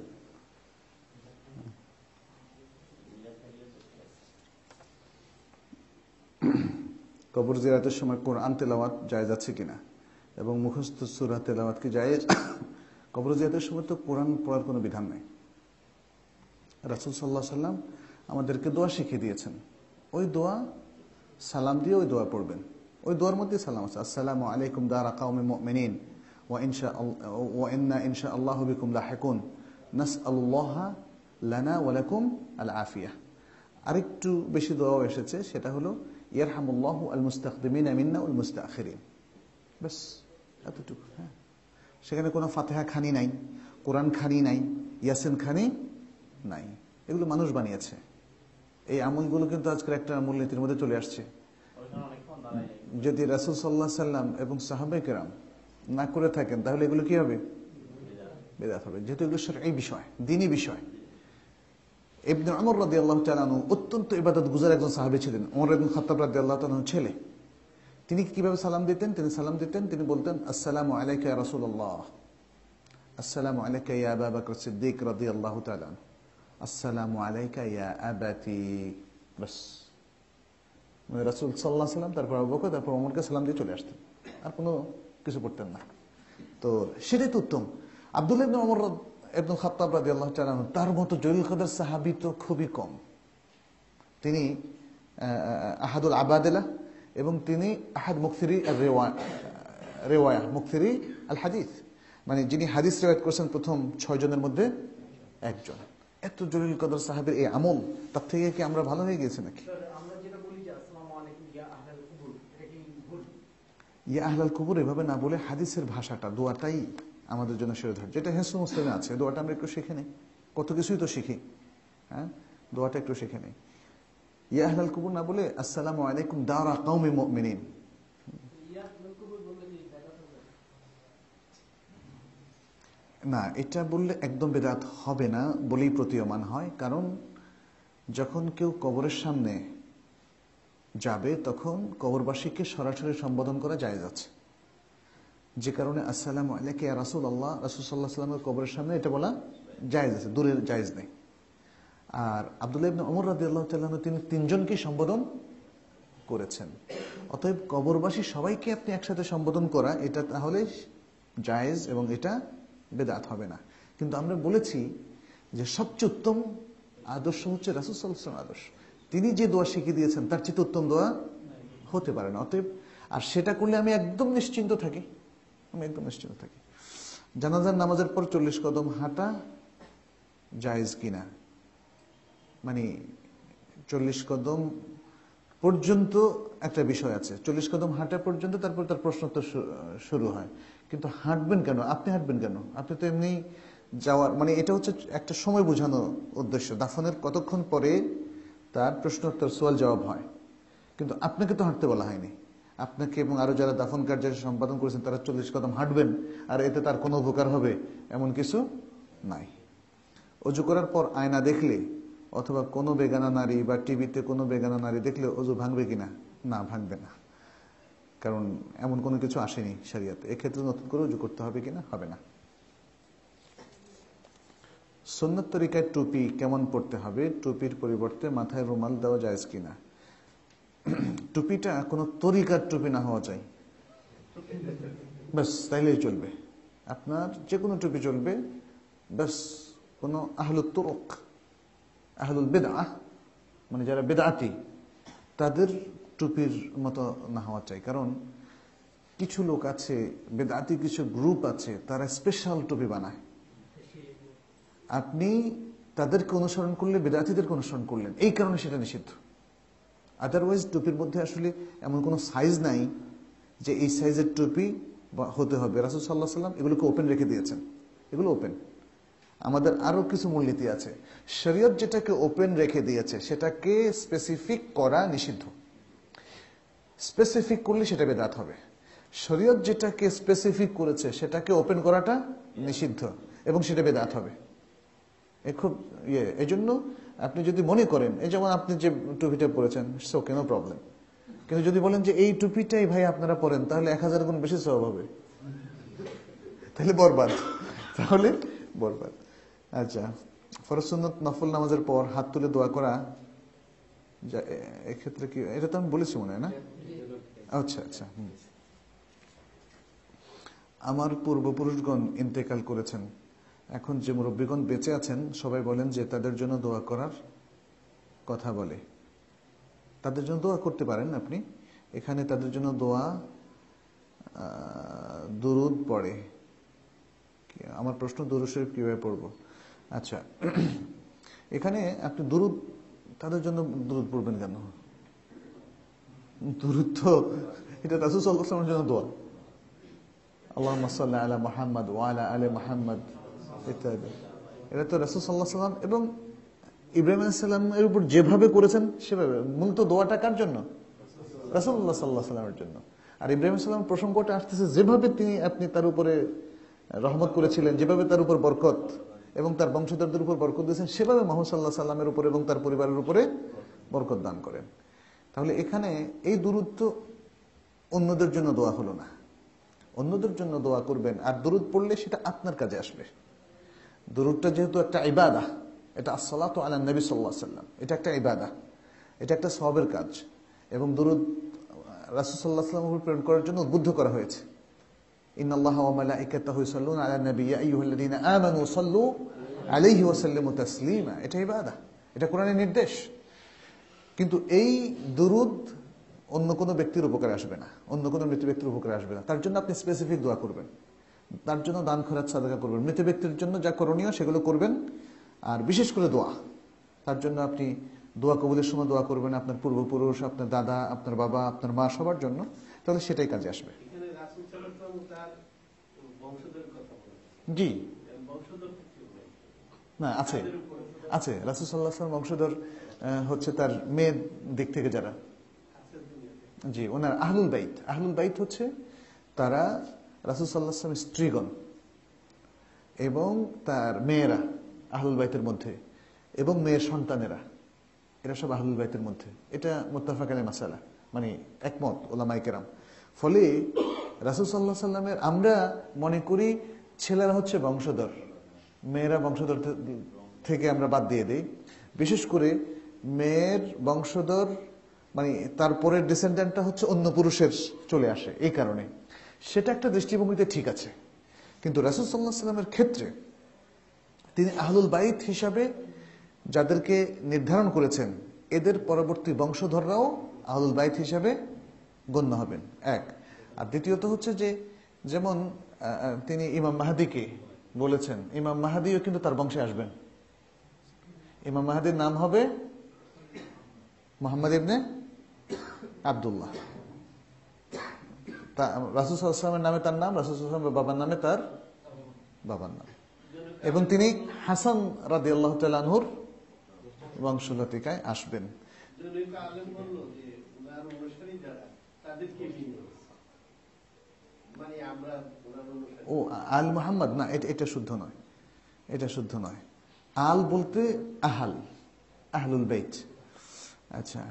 কবর জিয়ারতের সময় কোরআন তেলাওয়াত জায়েজ আছে কিনা এবং মুখস্থ সূরা তেলাওয়াত কি জায়েজ? কবর জিয়ারতের সময় তো কোরআন পড়ার কোনো বিধান নেই। রাসূল সাল্লাল্লাহু আলাইহি ওয়াসাল্লাম আমাদেরকে দোয়া শিখিয়ে দিয়েছেন। ওই দোয়া সালাম দিয়ে ওই দোয়া পড়বেন। ওই দোয়ার মধ্যে সালাম আছে, আসসালামু আলাইকুম দারা কাওমিন মুমিনিন ওয়া ইন্না ইনশাআল্লাহু বিকুম লাহিকুন নাসআলুল্লাহা লানা ওয়া লাকুম আল আফিয়া। আরেকটু বেশি দোয়া এসেছে, সেটা হলো ইয়ারহামুল্লাহু আল মুস্তাকদিমিনা মিন্না ওয়াল মুস্তাখিরিন। বাস এতটুকু। হ্যাঁ, সেখানে কোনো ফাতিহা খানি নাই, কোরআন খানি নাই, ইয়াসিন খানি নাই। এগুলো মানুষ বানিয়েছে। এই আমলগুলো কিন্তু আজকের একটা মূলনীতির মধ্যে চলে আসছে। যদি রাসূল সাল্লাল্লাহু আলাইহি সাল্লাম এবং সাহাবায়ে কেরাম না করে থাকেন তাহলে এগুলো কি হবে? বিদআত হবে, যেহেতু এগুলো শরঈ বিষয়, দ্বীনি বিষয়। ইবনে উমর রাদিয়াল্লাহু তাআলা আনহু অত্যন্ত ইবাদত গুজার একজন সাহাবী ছিলেন। ওমর ইবনে খাত্তাব রাদিয়াল্লাহু তাআলা আনহু ছেলে। তিনি কিভাবে সালাম দিতেন? তিনি বলতেন আসসালামু আলাইকা ইয়া রাসূলুল্লাহ, আসসালামু আলাইকা ইয়া আবা বকর সিদ্দিক রাদিয়াল্লাহু তাআলা, আসসালামু আলাইকা ইয়া আবাতি। বাস, মানে রাসূল সাল্লাল্লাহু আলাইহি ওয়াসাল্লাম, তারপর আবু বকর, তারপর ওমরকে সালাম দিয়ে চলে আসতেন, আর কোনো কিছু করতেন না। তো সেটাই তো উত্তম। আব্দুল্লাহ ইবনে ওমর ইবনে খাত্তাব রাদিয়াল্লাহু তাআলা আনহু, তার মতো জলিল কদর সাহাবী তো খুবই কম। তিনি আহাদুল আবাদিলা এবং তিনি আহাদ মুকসিরি রেওয়ায়া, মুকসিরি আল হাদিস, মানে যিনি হাদিস রিওয়ায়াত করেছেন প্রথম 6 জনের মধ্যে একজন। এত জলিল কদর সাহাবীর এই আমল, তার থেকে কি আমরা ভালো হয়ে গেছি নাকি? আমরা যেটা বলি যে আসসালামু আলাইকুম ইয়া আহলাল কুবুর, এটা কি ভুল? ইয়া আহলাল কুবুর এভাবে না বলে হাদিসের ভাষাটা, দোয়াটাই আমাদের জন্য শিরোধার্য। যেটা হিসু মুসলিমে আছে, দোয়াটা আমরা একটু শিখে নেই। কত কিছুই তো শিখি। হ্যাঁ, দোয়াটা একটু শিখে নেই। ইয়া আহলাল কুবুর না বলে আসসালামু আলাইকুম দারা কাওমিন মুমিনিন। না, এটা বললে একদম বেদাত হবে না বলেই প্রতীয়মান হয়। কারণ যখন কেউ কবরের সামনে যাবে তখন কবরবাসীকে সরাসরি সম্বোধন করা জায়েজ আছে। যে কারণে আসসালামু আলাইকা ইয়া রাসূলুল্লাহ, রাসূল সাল্লাল্লাহু আলাইহি ওয়াসাল্লামের কবরের সামনে এটা বলা জায়েজ আছে, দূরের জায়েজ নেই। আর আব্দুল্লাহ ইবনে ওমর রাদিয়াল্লাহু তাআলা তিনি 3 জনকে সম্বোধন করেছেন। অতএব কবরবাসী সবাইকে আপনি একসাথে সম্বোধন করা, এটা তাহলে জায়েজ এবং এটা বেদাত হবে না। কিন্তু আমরা বলেছি যে সবচেয়ে উত্তম আদর্শ হচ্ছে রাসূল সাল্লাল্লাহু আলাইহি ওয়াসাল্লাম আদর্শ। তিনি যে দোয়া শিখিয়ে দিয়েছেন তার চেয়ে উত্তম দোয়া হতে পারে না। অতএব আর সেটা করলে আমি একদম নিশ্চিন্ত থাকি, জানাজার নামাজের পর 40 কদম হাঁটা জায়েজ কিনা, মানে 40 কদম পর্যন্ত একটা বিষয় আছে। 40 কদম হাঁটা পর্যন্ত, তারপর তার প্রশ্নোত্তর শুরু হয়। কিন্তু হাঁটবেন কেন? আপনি হাঁটবেন কেন? আপনি তো এমনি যাওয়ার, মানে এটা হচ্ছে একটা সময় বোঝানো উদ্দেশ্য। দাফনের কতক্ষণ পরে তার প্রশ্নোত্তর সোয়াল জবাব হয়। কিন্তু আপনাকে তো হাঁটতে বলা হয়নি। আপনাকে এবং আরো যারা দাফন কার্য সম্পাদন করেছেন তারা 40 কদম হাঁটবেন আর এতে তার কোনো উপকার হবে এমন কিছু নাই। অজু করার পর আয়না দেখলে অথবা কোনো বেগানা নারী বা টিভিতে কোনো বেগানা নারী দেখলে অজু ভাঙবে কিনা? না, ভাঙবে না, কারণ এমন কোনো কিছু আসেনি শরিয়াতে। এক্ষেত্রে নতুন করে অজু করতে হবে কিনা? হবে না। সুন্নত তরিকায় টুপি কেমন পড়তে হবে? টুপির পরিবর্তে মাথায় রুমাল দেওয়া জায়েজ কিনা? টুপিটা কোনো তরিকার টুপি না হওয়া চাই, ব্যাস, তাইলেই চলবে। আপনার যে কোনো টুপি চলবে, ব্যাস কোনো আহলুত তুরুক, আহলুল বিদআহ মানে যারা বিদআতি তাদের টুপির মতো না হওয়া চাই। কারণ কিছু লোক আছে, বিদআতি কিছু গ্রুপ আছে, তারা স্পেশাল টুপি বানায়। আপনি তাদেরকে অনুসরণ করলে বিদআতিদেরকে অনুসরণ করলেন, এই কারণে সেটা নিষিদ্ধ। আদারওয়াইজ টুপির মধ্যে আসলে এমন কোনো সাইজ নাই যে এই সাইজের টুপি হতে হবে। রাসূল সাল্লাল্লাহু আলাইহি ওয়াসাল্লাম এগুলোকে ওপেন রেখে দিয়েছেন, এগুলো ওপেন। আমাদের আরো কিছু মূলনীতি আছে। শরীয়ত যেটাকে ওপেন রেখে দিয়েছে সেটাকে স্পেসিফিক করা নিষিদ্ধ। স্পেসিফিক করলে সেটা বেদাত হবে। শরীয়ত যেটাকে স্পেসিফিক করেছে সেটাকে ওপেন করাটা নিষিদ্ধ এবং সেটা বেদাত হবে। খুব এই জন্য আপনি যদি মনে করেন, এই যেমন আপনি যে টুপিটা পরেছেন, সো কেন প্রবলেম, কিন্তু যদি বলেন যে এই টুপিটাই ভাই আপনারা পরেন, তাহলে 1000 গুণ বেশি সওয়াব হবে, তাহলে বরবাদ, তাহলে বরবাদ। আচ্ছা, ফরজ সুন্নত নফল নামাজের পর হাত তুলে দোয়া করা, এক্ষেত্রে কি? এটা তো আমি বলেছি মনে হয় না? আচ্ছা আচ্ছা। আমার পূর্বপুরুষগণ ইন্তেকাল করেছেন, এখন যে মুরব্বীগণ বেঁচে আছেন সবাই বলেন যে তাদের জন্য দোয়া করার কথা বলে। তাদের জন্য দোয়া করতে পারেন আপনি। এখানে তাদের জন্য দোয়া দুরুদ পড়ে। আমার প্রশ্ন, দুরুদ শরীফ কিভাবে পড়বো? আচ্ছা, এখানে আপনি দুরুদ, তাদের জন্য দুরুদ পড়বেন কেন? দুরুদ তো এটা রাসূল সাল্লাল্লাহু আলাইহি ওয়াসাল্লামের জন্য দোয়া, আল্লাহুম্মা সাল্লি আলা মুহাম্মাদ ওয়া আলা আলি মুহাম্মাদ ইত্যাদি। এটা তো রাসূল সাল্লাল্লাহু আলাইহি ওয়াসাল্লাম এবং ইব্রাহিম আলাইহিস সালামের উপর যেভাবে করেছেন সেভাবে। মূলত দোয়াটা কার জন্য? রাসূলুল্লাহ সাল্লাল্লাহু আলাইহি ওয়াসাল্লামের জন্য। আর ইব্রাহিম আলাইহিস সালামের প্রসঙ্গটা আসতেছে, যেভাবে আপনি তার উপরে রহমত করেছিলেন, যেভাবে তার উপর বরকত এবং তার বংশধরদের উপর বরকত দিয়েছেন, সেভাবে মুহাম্মদ সাল্লাল্লাহু আলাইহি সাল্লামের উপর এবং তার পরিবারের উপরে বরকত দান করেন। তাহলে এখানে এই দুরূদ তো অন্যদের জন্য দোয়া হলো না, অন্যদের জন্য দোয়া করবেন। আর দুরূদ পড়লে সেটা আপনার কাজে আসবে। দুরূদটা যেহেতু একটা ইবাদা, এটা আসসালাতু আলা নবী সাল্লাল্লাহু আলাইহি ওয়াসাল্লাম, এটা একটা ইবাদা, এটা একটা সওয়াবের কাজ। এবং দুরূদ রাসূল সাল্লাল্লাহু আলাইহি ওয়াসাল্লামের উপর প্রেরণ করার জন্য উদ্বুদ্ধ করা হয়েছে। ইন্নাল্লাহা ওয়া মালাইকাতাহু ইউসাল্লুনা আলা নবী ইয়া আইয়ুহাল্লাযীনা আমানু সাল্লু আলাইহি ওয়া সাল্লিমু তাসলিমা, এটা ইবাদা, এটা কোরআনের নির্দেশ। কিন্তু এই দুরূদ অন্য কোনো ব্যক্তির উপকারে আসবে না, অন্য কোনো মৃত ব্যক্তির উপকারে আসবে না। তার জন্য আপনি স্পেসিফিক দোয়া করবেন, তার জন্য দান খয়রাত সাদাকা করবেন, মৃত ব্যক্তির জন্য যা করণীয় সেগুলো করবেন। আর বিশেষ করে দোয়া, তার জন্য আপনি দোয়া কবুলের সময় দোয়া করবেন আপনার পূর্বপুরুষ, আপনার দাদা, আপনার বাবা, আপনার মা, সবার জন্য, তাহলে সেটাই কাজে আসবে। জি না, আছে আছে রাসূল সাল্লাল্লাহু আলাইহি ওয়াসাল্লাম বংশধর হচ্ছে তার মেয়ের দিক থেকে যারা, জি, ওনার আহলুল বাইত। আহলুল বাইত হচ্ছে তারা রাসূল সাল্লাল্লাহু আলাইহি ওয়াসাল্লামের স্ত্রীগণ এবং তার মেয়েরা আহলুল বাইতের মধ্যে, এবং মেয়ের সন্তানেরা, এরা সব আহলুল বাইতের মধ্যে। এটা মুত্তাফাক আলাইহি মাসালা, মানে একমত উলামায়ে কেরাম। ফলে রাসূল সাল্লাল্লাহু আলাইহি ওয়াসাল্লামের, আমরা মনে করি ছেলেরা হচ্ছে বংশধর, মেয়েরা বংশধর থেকে আমরা বাদ দিয়ে দিই। বিশেষ করে মেয়ের বংশধর মানে তারপরের ডিসেন্ডেন্টটা হচ্ছে অন্য পুরুষের চলে আসে, এই কারণে সেটা একটা দৃষ্টিভঙ্গিতে ঠিক আছে। কিন্তু রাসূল সাল্লাল্লাহু আলাইহি ওয়াসাল্লামের ক্ষেত্রে তিনি আহলুল বাইত হিসাবে যাদেরকে নির্ধারণ করেছেন, এদের পরবর্তী বংশধররাও আহলুল বাইত হিসাবে গণ্য হবেন, এক। আর দ্বিতীয়ত হচ্ছে যে, যেমন তিনি ইমাম মাহদিকে বলেছেন, ইমাম মাহদিও কিন্তু তার বংশে আসবেন। ইমাম মাহদির নাম হবে মুহাম্মদ ইবনে আব্দুল্লাহ। রাসূল সাল্লাল্লাহু আলাইহি ওয়াসাল্লামের নামে তার নাম, রাসূল সাল্লাল্লাহু আলাইহি ওয়াসাল্লামের বাবার নামে তার বাবার নাম। এবং তিনি হাসান রাদিয়াল্লাহু তাআলা আনহুর বংশলতিকায় আসবেন। অনুসারী যারা তাদেরকে নিয়ে মানে আমরা ওনার অনুসারী ও আল মুহাম্মদ না, এটা শুদ্ধ নয়, এটা শুদ্ধ নয়। আল বলতে আহাল, আহলুল বাইত। আচ্ছা,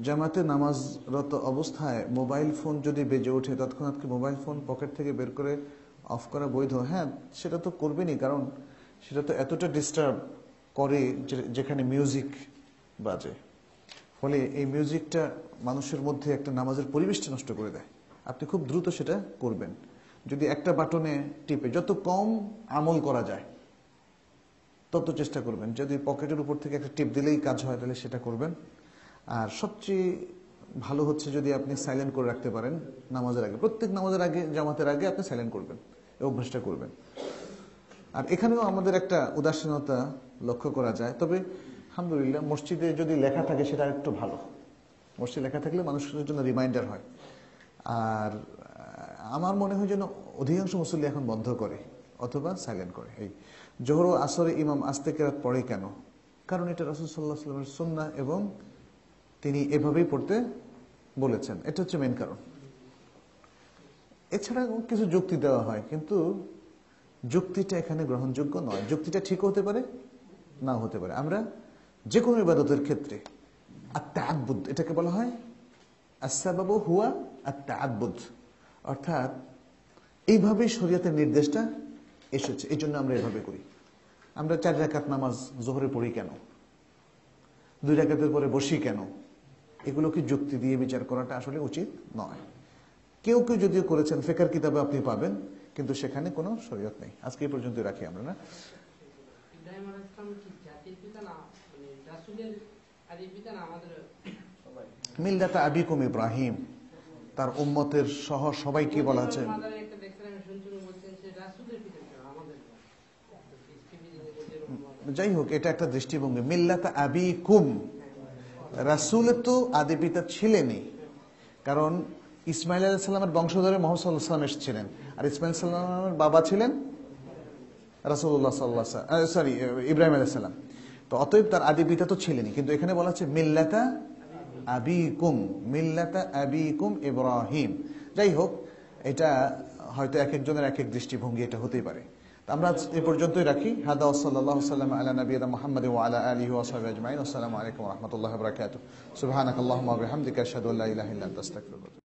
জামাতে নামাজরত অবস্থায় মোবাইল ফোন যদি বেজে ওঠে তৎক্ষণাৎ কি মোবাইল ফোন পকেট থেকে বের করে অফ করা বৈধ? হ্যাঁ, সেটা তো করবেনই, কারণ সেটা তো এতটা ডিস্টার্ব করে যেখানে মিউজিক বাজে, ফলে এই মিউজিকটা মানুষের মধ্যে একটা নামাজের পরিবেশটা নষ্ট করে দেয়। আপনি খুব দ্রুত সেটা করবেন। যদি একটা বাটনে টিপে যত কম আমল করা যায় তত চেষ্টা করবেন। যদি পকেটের উপর থেকে একটা টিপ দিলেই কাজ হয় তাহলে সেটা করবেন। আর সবচেয়ে ভালো হচ্ছে যদি আপনি সাইলেন্ট করে রাখতে পারেন নামাজের আগে, প্রত্যেক নামাজের আগে, জামাতের আগে আপনি সাইলেন্ট করবেন, এই অভ্যাসটা করবেন। আর এখানেও আমাদের একটা উদাসীনতা লক্ষ্য করা যায়, তবে আলহামদুলিল্লাহ মসজিদে যদি লেখা থাকে সেটা একটু ভালো। মসজিদে লেখা থাকলে মানুষের জন্য রিমাইন্ডার হয়। আর আমার মনে হয় যেন অধিকাংশ মুসল্লি এখন বন্ধ করে অথবা সাইলেন্ট করে। এই জোহর ও আসরে ইমাম আস্তে কেরাত পড়ে কেন? কারণ এটা রাসূল সাল্লাল্লাহু আলাইহি ওয়াসাল্লামের সুন্নাহ এবং তিনি এভাবেই পড়তে বলেছেন, এটা হচ্ছে মেন কারণ। এছাড়া কিছু যুক্তি দেওয়া হয়, কিন্তু যুক্তিটা এখানে গ্রহণযোগ্য নয়। যুক্তিটা ঠিক হতে পারে, নাও হতে পারে। আমরা যে কোনো ইবাদতের ক্ষেত্রে আত-তাআব্বুদ, এটাকে বলা হয় আস-সাবাবু হুয়া আত-তাআব্বুদ, অর্থাৎ এইভাবেই শরীয়তের নির্দেশটা এসেছে, এই জন্য আমরা এভাবে করি। আমরা 4 রাকাত নামাজ জোহরে পড়ি কেন, 2 রাকাতের পরে বসি কেন, এগুলোকে যুক্তি দিয়ে বিচার করাটা আসলে উচিত নয়। কেউ কেউ যদিও করেছেন, ফিকহ কিতাবে আপনি পাবেন, কিন্তু সেখানে কোনো শরীয়ত নেই। আজকে এই পর্যন্ত রাখি আমরা, না? ইব্রাহিম আলাইহিস সালাম কি জাতির পিতা না, মানে রাসূলের আদির পিতা না? আমাদের সবাই মিল্লাতা আবিকুম ইব্রাহিম, তার উম্মতের সহ সবাইকে বলা আছে। মাদারে একটা দেখছিলাম, শুনছি বলছেন যে রাসূলের পিতা ছিল আমাদের না। যাই হোক, এটা একটা দৃষ্টিভঙ্গি। মিল্লাতা আবিকুম, রাসূলের তো আদি পিতা ছিলেনই, কারণ ইসমাইল আলাইহিস সালামের বংশধরে মুহাম্মদ সাল্লাল্লাহু আলাইহি ওয়াসাল্লাম এসেছিলেন, আর ইসমাইল সাল্লামের বাবা ছিলেন রাসূলুল্লাহ সাল্লাল্লাহু আলাইহি ওয়াসাল্লাম, সরি ইব্রাহিম আলাইহিস সালাম। তো অতএব তার আদি পিতা তো ছিলেনই, কিন্তু এখানে বলা হচ্ছে মিল্লাতা আবিকুম, মিল্লাতা আবিকুম ইব্রাহিম। যাই হোক, এটা হয়তো এক একজনের এক এক দৃষ্টিভঙ্গি এটা হতেই পারে। তো আমরা এই পর্যন্তই রাখি। হাদা ওয়াসাল্লাল্লাহু সাল্লাম আলা নবিয়িনা মুহাম্মাদিন ওয়া আলা আলিহি ওয়া সাহবিহি আজমাইন। আসসালামু আলাইকুম ওয়া রাহমাতুল্লাহি ওয়া বারাকাতুহু। সুবহানাকাল্লাহুম্মা ওয়া বিহামদিকা আশহাদু আল্লা ইলাহা ইল্লা আনতা আস্তাগফিরুকা।